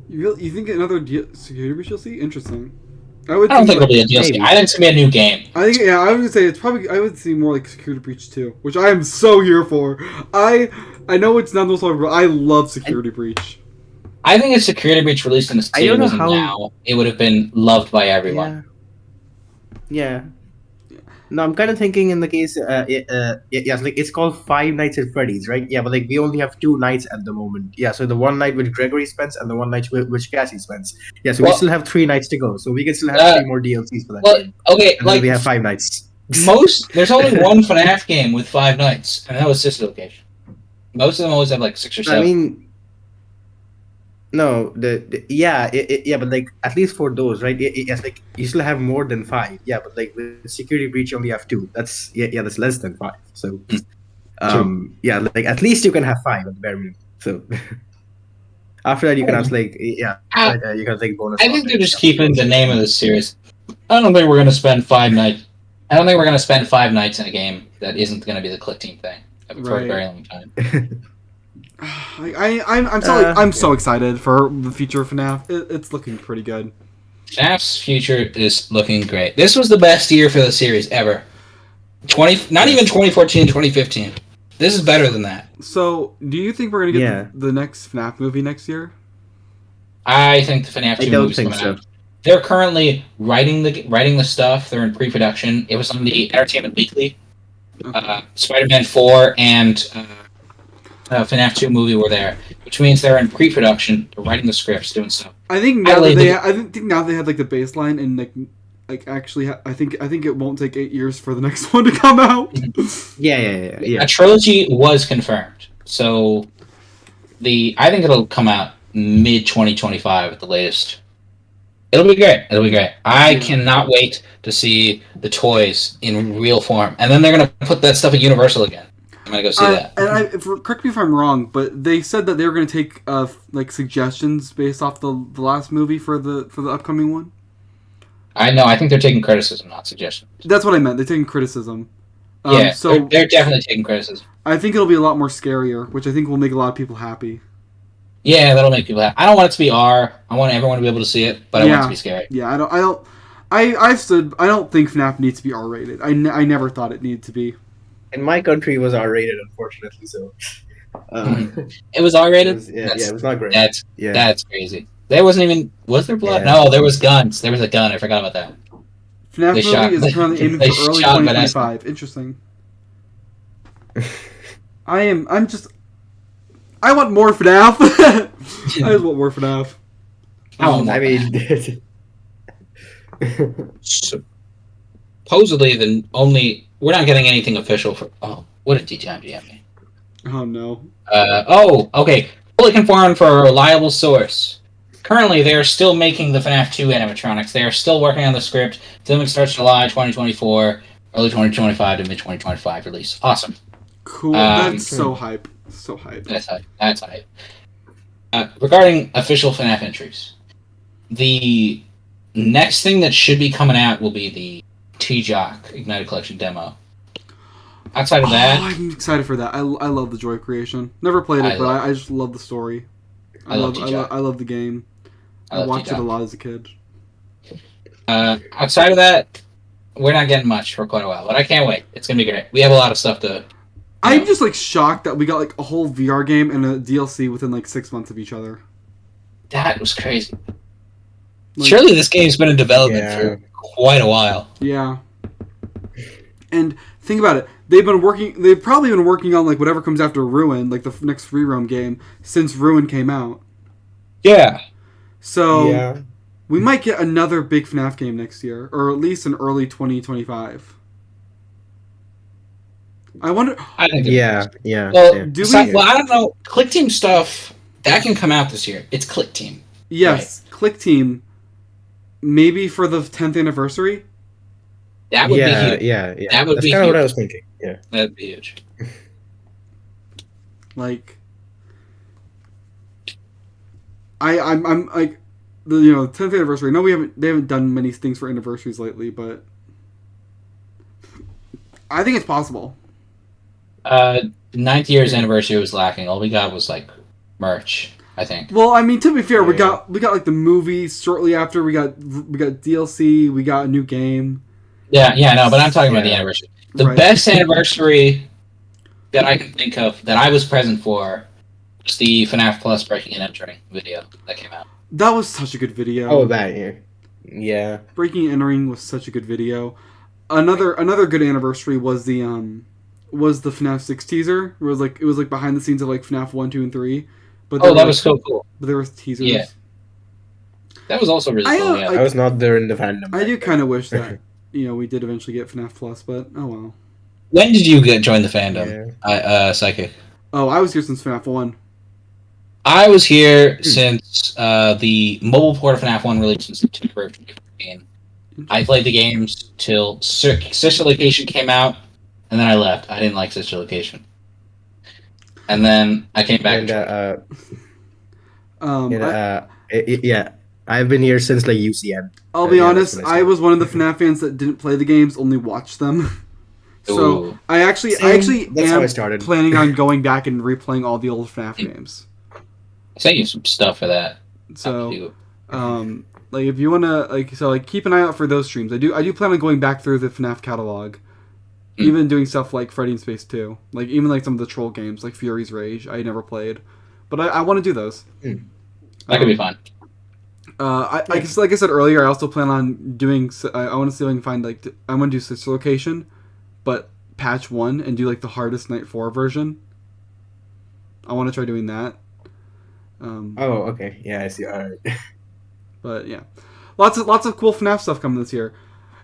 You think another Security Breach DLC? Interesting. I don't think it'll be a DLC. Maybe. I think it's gonna be a new game. I think I was gonna say it's probably. I would see more like Security Breach 2, which I am so here for. I know it's not the most popular, but I love Security Breach. I think if Security Breach released in the States now, it would have been loved by everyone. Yeah. No, I'm kind of thinking in the case, yes, like it's called Five Nights at Freddy's, right? Yeah, but like we only have 2 nights at the moment. Yeah, so the one night which Gregory spends and the one night which Cassie spends. Yeah, so we still have 3 nights to go, so we can still have 3 more DLCs for that game. Okay, and like we have 5 nights. There's only one FNaF game with 5 nights, and that was Sister Location. Most of them always have like 6 or 7. I mean, no, yeah, but like at least for those, right? Yes, like you still have more than 5. Yeah, but like with Security Breach, you only have 2. That's that's less than 5. So, yeah, like at least you can have 5 at the bare minimum. So after that, you can have like you can take bonus. I think they're just keeping the name of this series. I don't think we're gonna spend 5 nights. I don't think we're gonna spend 5 nights in a game that isn't gonna be the Click Team thing for a very long time. I'm so excited for the future of FNaF. It's looking pretty good. FNaF's future is looking great. This was the best year for the series ever. Not even 2014, 2015. This is better than that. So, do you think we're gonna get the next FNaF movie next year? I think the FNaF 2 movie's coming out. They're currently writing the stuff. They're in pre-production. It was on the Entertainment Weekly. Okay. Spider-Man 4 and FNaF 2 movie were there, which means they're in pre-production, they're writing the scripts, doing stuff. I think now they have like the baseline and like actually I think it won't take 8 years for the next one to come out. Yeah. A trilogy was confirmed, so I think it'll come out mid 2025 at the latest. It'll be great. I cannot wait to see the toys in real form, and then they're gonna put that stuff at Universal again. I'm gonna go see that. And correct me if I'm wrong, but they said that they were gonna take like suggestions based off the last movie for the upcoming one. I know. I think they're taking criticism, not suggestions. That's what I meant. They're taking criticism. So they're definitely taking criticism. I think it'll be a lot more scarier, which I think will make a lot of people happy. Yeah, that'll make people happy. I don't want it to be R. I want everyone to be able to see it, but I want it to be scary. Yeah, I don't think FNaF needs to be R-rated. I never thought it needed to be. In my country, it was R-rated, unfortunately. So it was R-rated. It was not great. That's crazy. There wasn't even. Was there blood? Yeah. No, there was guns. There was a gun. I forgot about that. FNaF movie is currently aiming for early 2025. Interesting. I want more FNaF. I just want more FNaF. Supposedly, we're not getting anything official for. Oh, what a time do you have me? Oh no. Okay. Fully confirmed for a reliable source. Currently, they are still making the FNaF 2 animatronics. They are still working on the script. Filming starts July 2024, early 2025 to mid 2025 release. Awesome. Cool. That's so hype. So hype. That's hype. Regarding official FNaF entries, the next thing that should be coming out will be the T-Jock Ignited Collection demo. Outside of that, I'm excited for that. I love the Joy creation. Never played it, but I just love the story. I love the game. I watched it a lot as a kid. Outside of that, we're not getting much for quite a while, but I can't wait. It's gonna be great. We have a lot of stuff to. I'm just like shocked that we got like a whole VR game and a DLC within like 6 months of each other. That was crazy. Surely this game's been in development for quite a while. Yeah. And think about it. They've probably been working on like whatever comes after Ruin, like the next free roam game, since Ruin came out. Yeah. So we might get another big FNaF game next year, or at least in early 2025. I wonder. Yeah. Well, I don't know. Click Team stuff that can come out this year. It's Click Team. Yes, right. Click Team. Maybe for the 10th anniversary. That would be huge. Yeah. That would That's be kind of huge. what I was thinking. Yeah, that'd be huge. Like, I'm like, the 10th anniversary. No, they haven't done many things for anniversaries lately, but I think it's possible. 9th year's anniversary was lacking. All we got was like merch, I think. Well, I mean, to be fair, we got like the movies shortly after. We got DLC. We got a new game. Yeah, no, but I'm talking about the anniversary. The best anniversary that I can think of that I was present for was the FNaF Plus Breaking and Entering video that came out. That was such a good video. Oh, that yeah. Breaking and Entering was such a good video. Another good anniversary was the FNaF 6 teaser. It was like behind the scenes of like FNaF 1, 2, and 3. But that was so cool. But there was teasers. Yeah. That was also really cool. Yeah. I was not there in the fandom. I do kind of wish that we did eventually get FNaF Plus, but oh well. When did you join the fandom? Psychic. Oh, I was here since FNaF 1. I was here since the mobile port of FNaF 1 released in September of 2014. I played the games till Sister Location came out, and then I left. I didn't like Sister Location. And then I came back. I've been here since like UCM. I'll be honest, I was one of the FNaF fans that didn't play the games, only watched them. So Ooh. I actually am started. planning on going back and replaying all the old FNaF games. I sent you some stuff for that. So, like if you wanna keep an eye out for those streams. I do plan on going back through the FNaF catalog, even doing stuff like Freddy in Space 2, like even like some of the troll games like Fury's Rage. I never played, but I want to do those. That could be fun. I guess, like I said earlier, I also plan on doing. I want to see if I can find I want to do Sister Location, but patch 1 and do like the hardest Night 4 version. I want to try doing that. Okay. Yeah, I see. All right. But yeah, lots of cool FNaF stuff coming this year.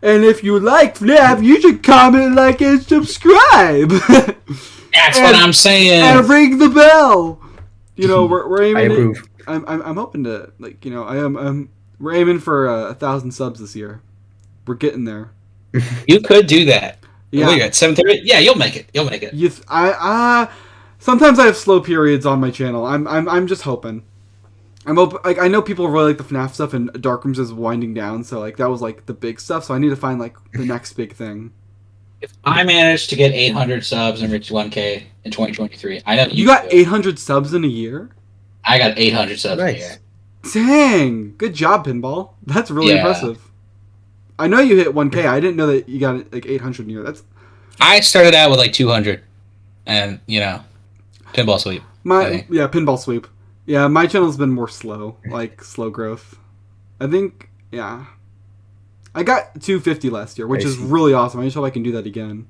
And if you like FNaF, you should comment, like, and subscribe. That's what I'm saying. And ring the bell. We're aiming. I approve. I'm hoping to we're aiming for 1,000 subs this year. We're getting there. You could do that. Yeah. What are you at 730? Yeah, you'll make it. Sometimes I have slow periods on my channel. I'm just hoping. I know people really like the FNaF stuff, and Darkrooms is winding down, so like that was like the big stuff. So I need to find like the next big thing. If I manage to get 800 subs and reach 1K in 2023, I know you got 800 subs in a year. I got 800 subs in a year. Dang, good job, Pinball. That's really impressive. I know you hit 1K. I didn't know that you got like 800 in a year. I started out with like 200, and pinball sweep. Pinball sweep. Yeah, my channel's been more slow growth. I think, I got 250 last year, which is really awesome. I just hope I can do that again.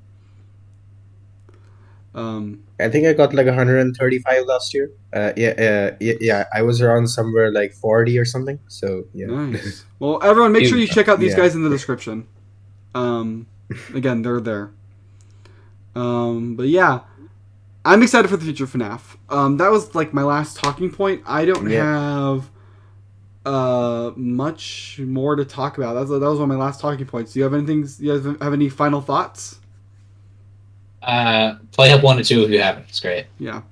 I think I got like 135 last year. Yeah. I was around somewhere like 40 or something. So yeah. Nice. Well, everyone, make sure you check out these guys in the description. Again, they're there. But yeah, I'm excited for the future of FNaF. That was like my last talking point. I don't have much more to talk about. That was one of my last talking points. Do you have anything? You guys have any final thoughts? Play Help Wanted 2 if you haven't. It's great. Yeah.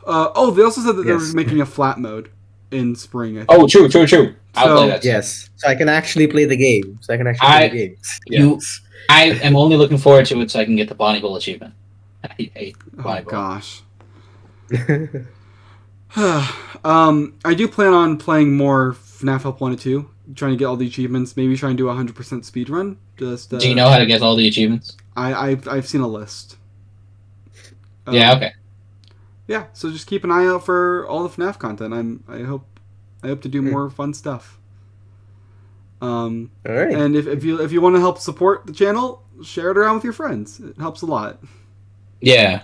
They also said that they were making a flat mode in spring. I think. Oh, true. I'll play that. Yes. So I can actually play the game. I am only looking forward to it so I can get the Bonnie Bull achievement. I hate Bonnie Bull. Gosh. I do plan on playing more FNaF Help Wanted 2, trying to get all the achievements, maybe try and do a 100% speedrun. Do you know how to get all the achievements? I've seen a list. Yeah, okay. Yeah, so just keep an eye out for all the FNaF content. I hope to do more fun stuff. All right. And if you want to help support the channel, share it around with your friends. It helps a lot. Yeah.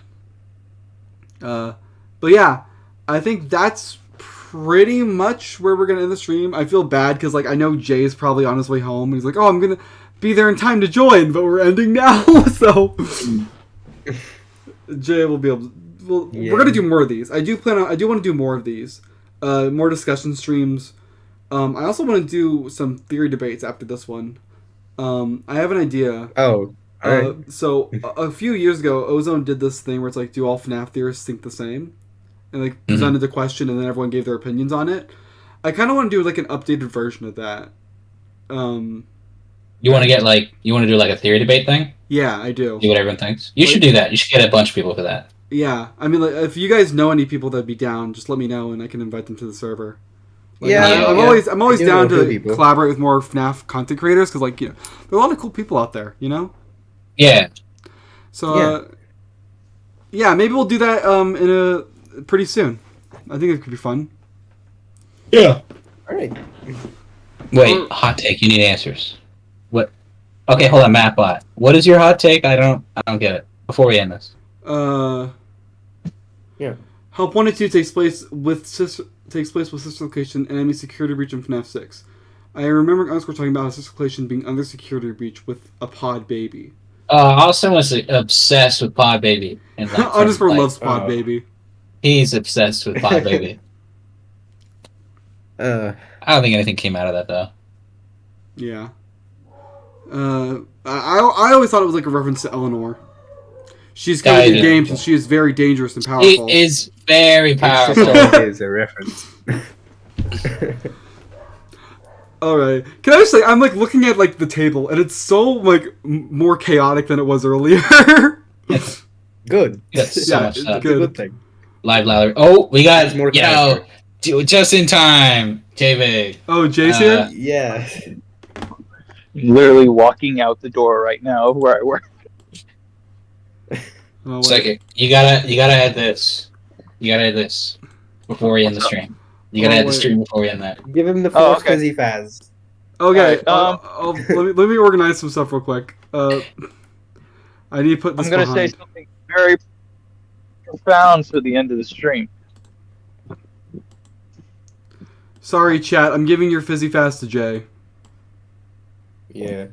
But yeah, I think that's pretty much where we're gonna end the stream. I feel bad because like I know Jay is probably on his way home. He's like, "Oh, I'm gonna be there in time to join," but we're ending now, so Jay will be able. We're gonna do more of these. I do want to do more of these. more discussion streams. I also want to do some theory debates after this one. I have an idea. Oh, alright. So a few years ago, Ozone did this thing where it's like, do all FNaF theorists think the same? And like presented the question, and then everyone gave their opinions on it. I kind of want to do like an updated version of that. You want to do like a theory debate thing? Yeah, I do. See what everyone thinks. You should do that. You should get a bunch of people for that. Yeah, I mean, like, if you guys know any people that'd be down, just let me know, and I can invite them to the server. Like, I'm always down to collaborate with more FNaF content creators because, like, you know, there are a lot of cool people out there, you know. Yeah. So, yeah, maybe we'll do that pretty soon. I think it could be fun. Yeah. All right. Wait, hot take. You need answers. What? Okay, hold on, Mattbot. What is your hot take? I don't get it. Before we end this. Help Wanted 2 takes place with sister location and enemy security breach in FNaF 6. I remember us were talking about sister location being under security breach with a pod baby. Austin was obsessed with pod baby. And Underscore loves pod baby. He's obsessed with pod baby. I don't think anything came out of that though. Yeah. I always thought it was like a reference to Eleanor. She's good at the games and she is very dangerous and powerful. She is very powerful. It is a reference. Alright. Can I just say, I'm like looking at like the table and it's so like more chaotic than it was earlier. Good. That's so much stuff. Good thing. Live louder. Oh, we got more just in time. J-Big. Oh, Jay's here? Yeah. Literally walking out the door right now where I work. Oh, second, you gotta add this. You gotta add this before we end the stream. You gotta add the stream before we end that. Give him the fourth fizzy faz. Okay, let me organize some stuff real quick. I need to put this. I'm gonna say something very profound for the end of the stream. Sorry, chat. I'm giving your fizzy fast to Jay. Yeah.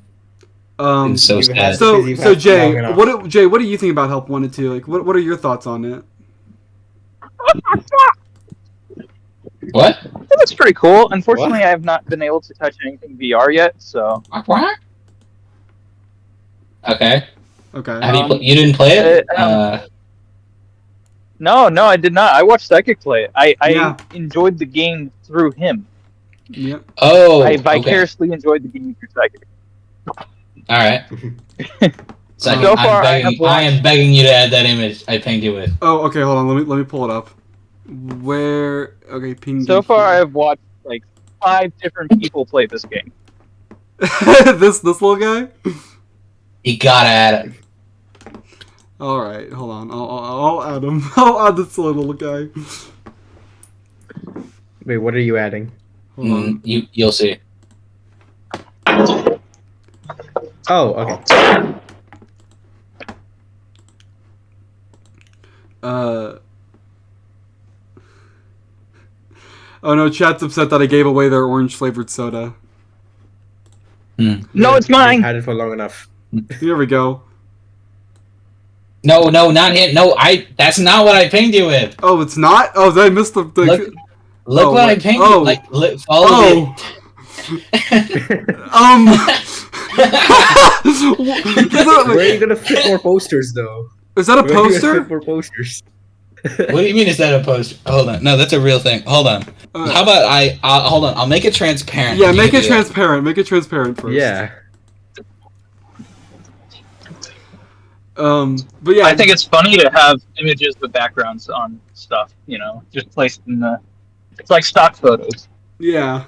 So sad. So Jay, what do you think about Help Wanted 2? Like, what are your thoughts on it? What? It looks pretty cool. Unfortunately, I have not been able to touch anything VR yet, so. What? Okay. Okay. You didn't play it? No, I did not. I watched Psychic play it. I enjoyed the game through him. Yeah. Oh. I vicariously enjoyed the game through Psychic. All right. So far, I am begging you to add that image I pinged you with. Oh, okay. Hold on. Let me pull it up. Where? Okay, ping. So far, I've watched like 5 different people play this game. this little guy. You gotta add it. All right. Hold on. I'll add him. I'll add this little guy. Wait, what are you adding? Hold on. You'll see. Oh, okay. Oh no, chat's upset that I gave away their orange flavored soda. No, it's mine. I've had it for long enough. Here we go. No, not him. No, that's not what I pinged you with. Oh, it's not? Oh, did I missed the Look what I pinged you. Like, follow Where are you gonna fit more posters, though? Is that a poster? Fit more posters. What do you mean? Is that a poster? Hold on. No, that's a real thing. Hold on. How about hold on. I'll make it transparent. Yeah, make it transparent. Make it transparent first. Yeah. But yeah, I think it's funny to have images with backgrounds on stuff. You know, just placed in the. It's like stock photos. Yeah.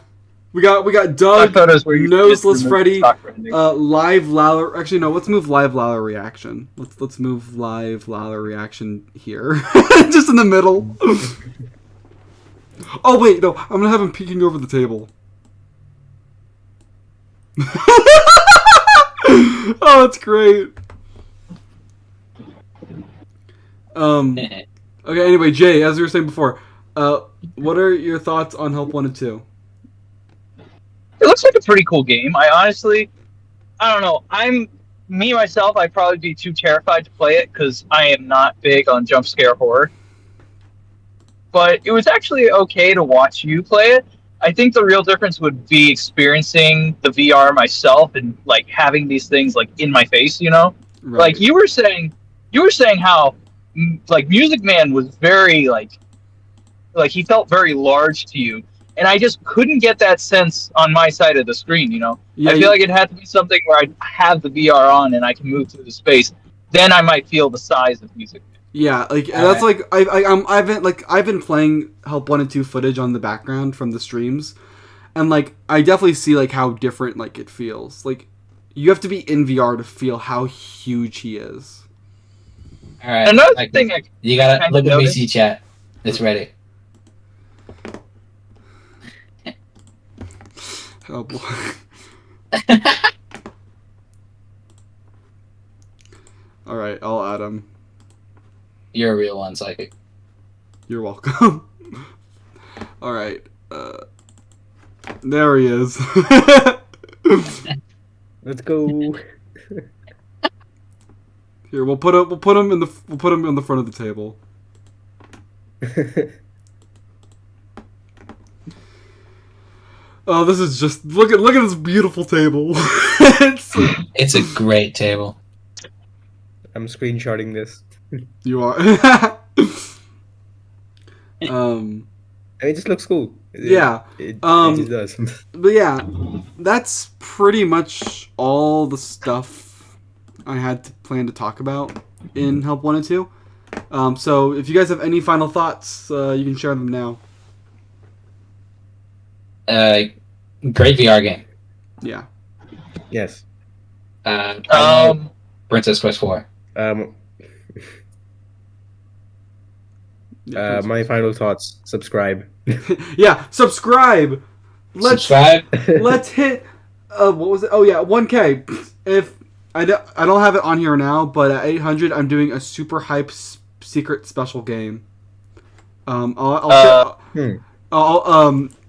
We got Doug, Noseless Freddy, Live Lowler. Actually, no. Let's move Live Lowler reaction. Let's move Live Lowler reaction here, just in the middle. Oh wait, no. I'm gonna have him peeking over the table. Oh, that's great. Okay. Anyway, Jay, as we were saying before, what are your thoughts on Help Wanted 2? It looks like a pretty cool game. I don't know. Myself, I'd probably be too terrified to play it because I am not big on jump scare horror. but it was actually okay to watch you play it. I think the real difference would be experiencing the VR myself and like having these things like in my face, you know? Right. Like you were saying how like Music Man was very like he felt very large to you, and I just couldn't get that sense on my side of the screen, you know? Yeah, I feel like it had to be something where I have the VR on and I can move through the space. Then I might feel the size of Music Man. Yeah, like that's like I've been playing Help Wanted 2 footage on the background from the streams, and like I definitely see like how different like it feels. Like you have to be in VR to feel how huge he is. All right. Another thing you gotta look at VC chat. It's ready. Oh boy. All right, I'll add him. You're a real one, Psychic. You're welcome. All right. There he is. Let's go. Here, we'll put him in the front of the table. Oh, this is just look at this beautiful table. It's a great table. I'm screenshotting this. You are. It just looks cool. Yeah. It just does. But yeah, that's pretty much all the stuff I had to plan to talk about in Help Wanted 2. So if you guys have any final thoughts, you can share them now. Great VR game. Yeah. Yes. Princess Quest 4. My final thoughts. Subscribe. Yeah, subscribe. Subscribe. Let's hit. What was it? Oh yeah, 1K. If I don't have it on here now, but at 800, I'm doing a super hype secret special game.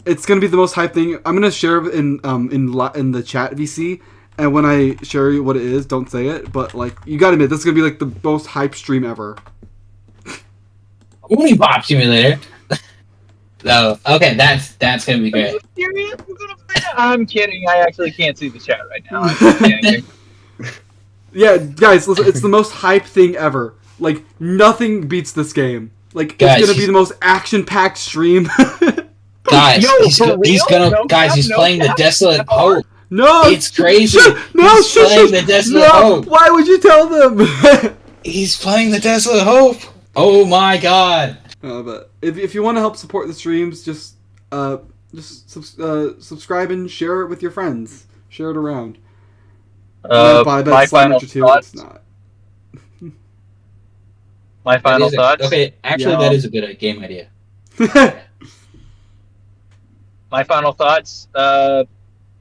It's gonna be the most hype thing. I'm gonna share it in the chat VC, and when I share you what it is, don't say it. But like, you gotta admit, this is gonna be like the most hype stream ever. Uni Pop Simulator. Oh, okay, that's gonna be great. Are you serious? We're gonna play that? I'm kidding. I actually can't see the chat right now. I'm just kidding. Yeah, guys, listen, it's the most hype thing ever. Like, nothing beats this game. Like, guys, it's gonna be the most action-packed stream. Guys, Yo, he's playing the Desolate Hope. No, it's crazy. He's playing the Desolate Hope. Why would you tell them? He's playing the Desolate Hope. Oh my god. But if you want to help support the streams, just subscribe and share it with your friends. Share it around. My final thoughts. My final thoughts. Okay, actually, that is a good game idea. My final thoughts.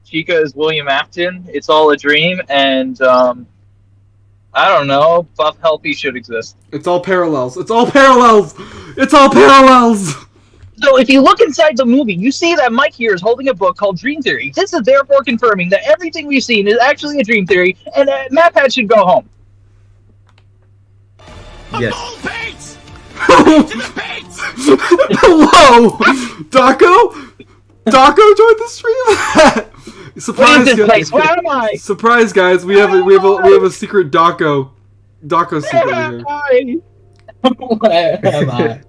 Chica is William Afton. It's all a dream, and I don't know. Buff Healthy should exist. It's all parallels. It's all parallels. It's all parallels. So if you look inside the movie, you see that Mike here is holding a book called Dream Theory. This is therefore confirming that everything we've seen is actually a dream theory, and MatPat should go home. Yes. Whoa! Daco joined the stream. Surprise! What is this place? Where am I? Surprise, guys! We have a secret Daco secret here. Where am I?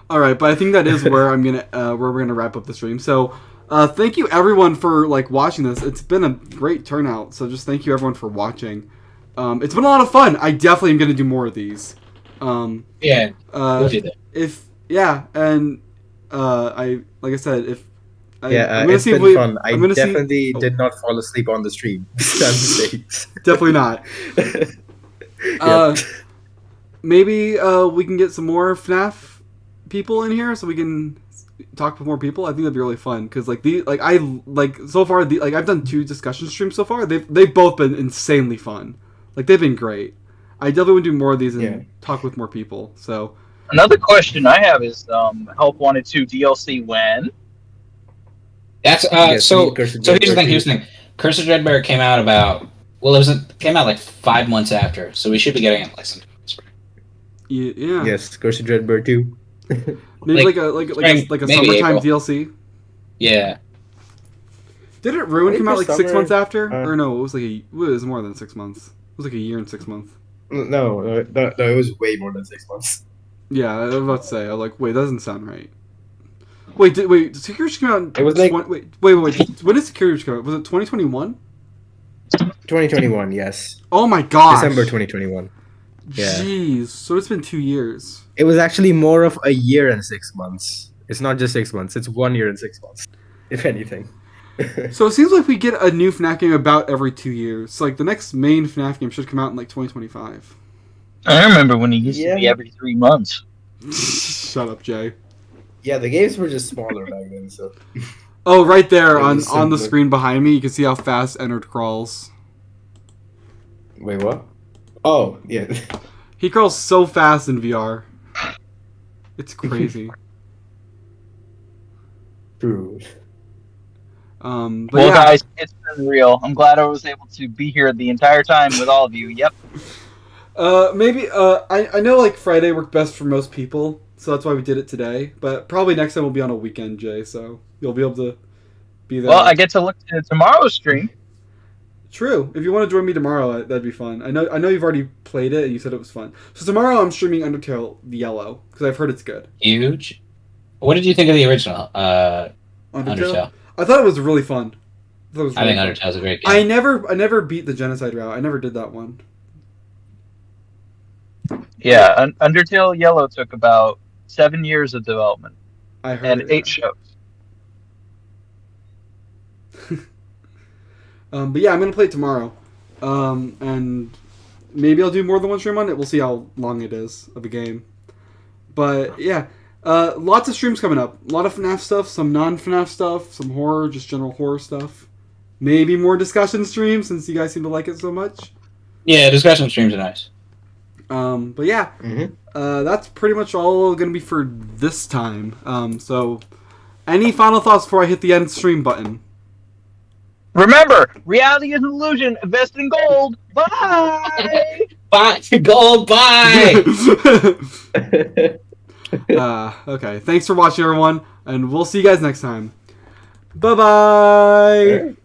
All right, but I think that is where we're gonna wrap up the stream. So, thank you everyone for watching this. It's been a great turnout. So just thank you everyone for watching. It's been a lot of fun. I definitely am gonna do more of these. Yeah. We'll do that. Like I said, if it's been fun. I definitely did not fall asleep on the stream. Definitely not. Maybe we can get some more FNaF people in here so we can talk with more people. I think that'd be really fun because so far I've done 2 discussion streams so far. They've both been insanely fun. Like they've been great. I definitely would do more of these and talk with more people. So another question I have is Help Wanted 2 DLC when? That's so here's the thing. Curse of Dreadbear came out came out 5 months after, so we should be getting it sometime in spring. Yeah. Yes, Curse of Dreadbear 2. Maybe Like, like a maybe summertime April. DLC. Yeah. Did it Ruin come out like 6 months after? Uh, Or no, it was more than 6 months. It was like a year and 6 months. No, it was way more than 6 months. Yeah, I was about to say. I was like, wait, that doesn't sound right. Wait, did Security come out? It was like wait. When did Security come out? Was it 2021? 2021. Yes, Oh my gosh. December 2021. Yeah. Jeez. So it's been 2 years. It was actually more of a year and 6 months. It's not just 6 months. It's 1 year and 6 months, if anything. So it seems like we get a new FNaF game about every 2 years. Like the next main FNaF game should come out in like 2025. I remember when it used to be every 3 months. Shut up, Jay. Yeah, the games were just smaller back then. So. Oh, right there It on was the simpler. screen behind me, you can see how fast Ennard crawls. Wait, what? Oh, yeah. He crawls so fast in VR. It's crazy. True. But Well, yeah. guys, it's been real. I'm glad I was able to be here the entire time with all of you. Yep. Maybe I know like Friday worked best for most people, so that's why we did it today. But probably next time we'll be on a weekend, Jay. So you'll be able to be there. Well, I get to look at tomorrow's stream. True. If you want to join me tomorrow, that'd be fun. I know you've already played it and you said it was fun. So tomorrow I'm streaming Undertale Yellow because I've heard it's good. Huge. What did you think of the original Undertale? I thought it was really fun. I think Undertale's a great game. I never beat the genocide route. I never did that one. Yeah, Undertale Yellow took about 7 years of development I heard and 8 shows. But yeah, I'm gonna play it tomorrow, and maybe I'll do more than one stream on it. We'll see how long it is of a game. But yeah, lots of streams coming up. A lot of FNaF stuff, some non-FNaF stuff, some horror, just general horror stuff. Maybe more discussion streams since you guys seem to like it so much. Yeah, discussion streams are nice. But yeah, that's pretty much all gonna be for this time. So, any final thoughts before I hit the end stream button? Remember, reality is an illusion. Invest in gold. Bye. Buy gold. Bye. Okay. Thanks for watching, everyone, and we'll see you guys next time. Bye bye.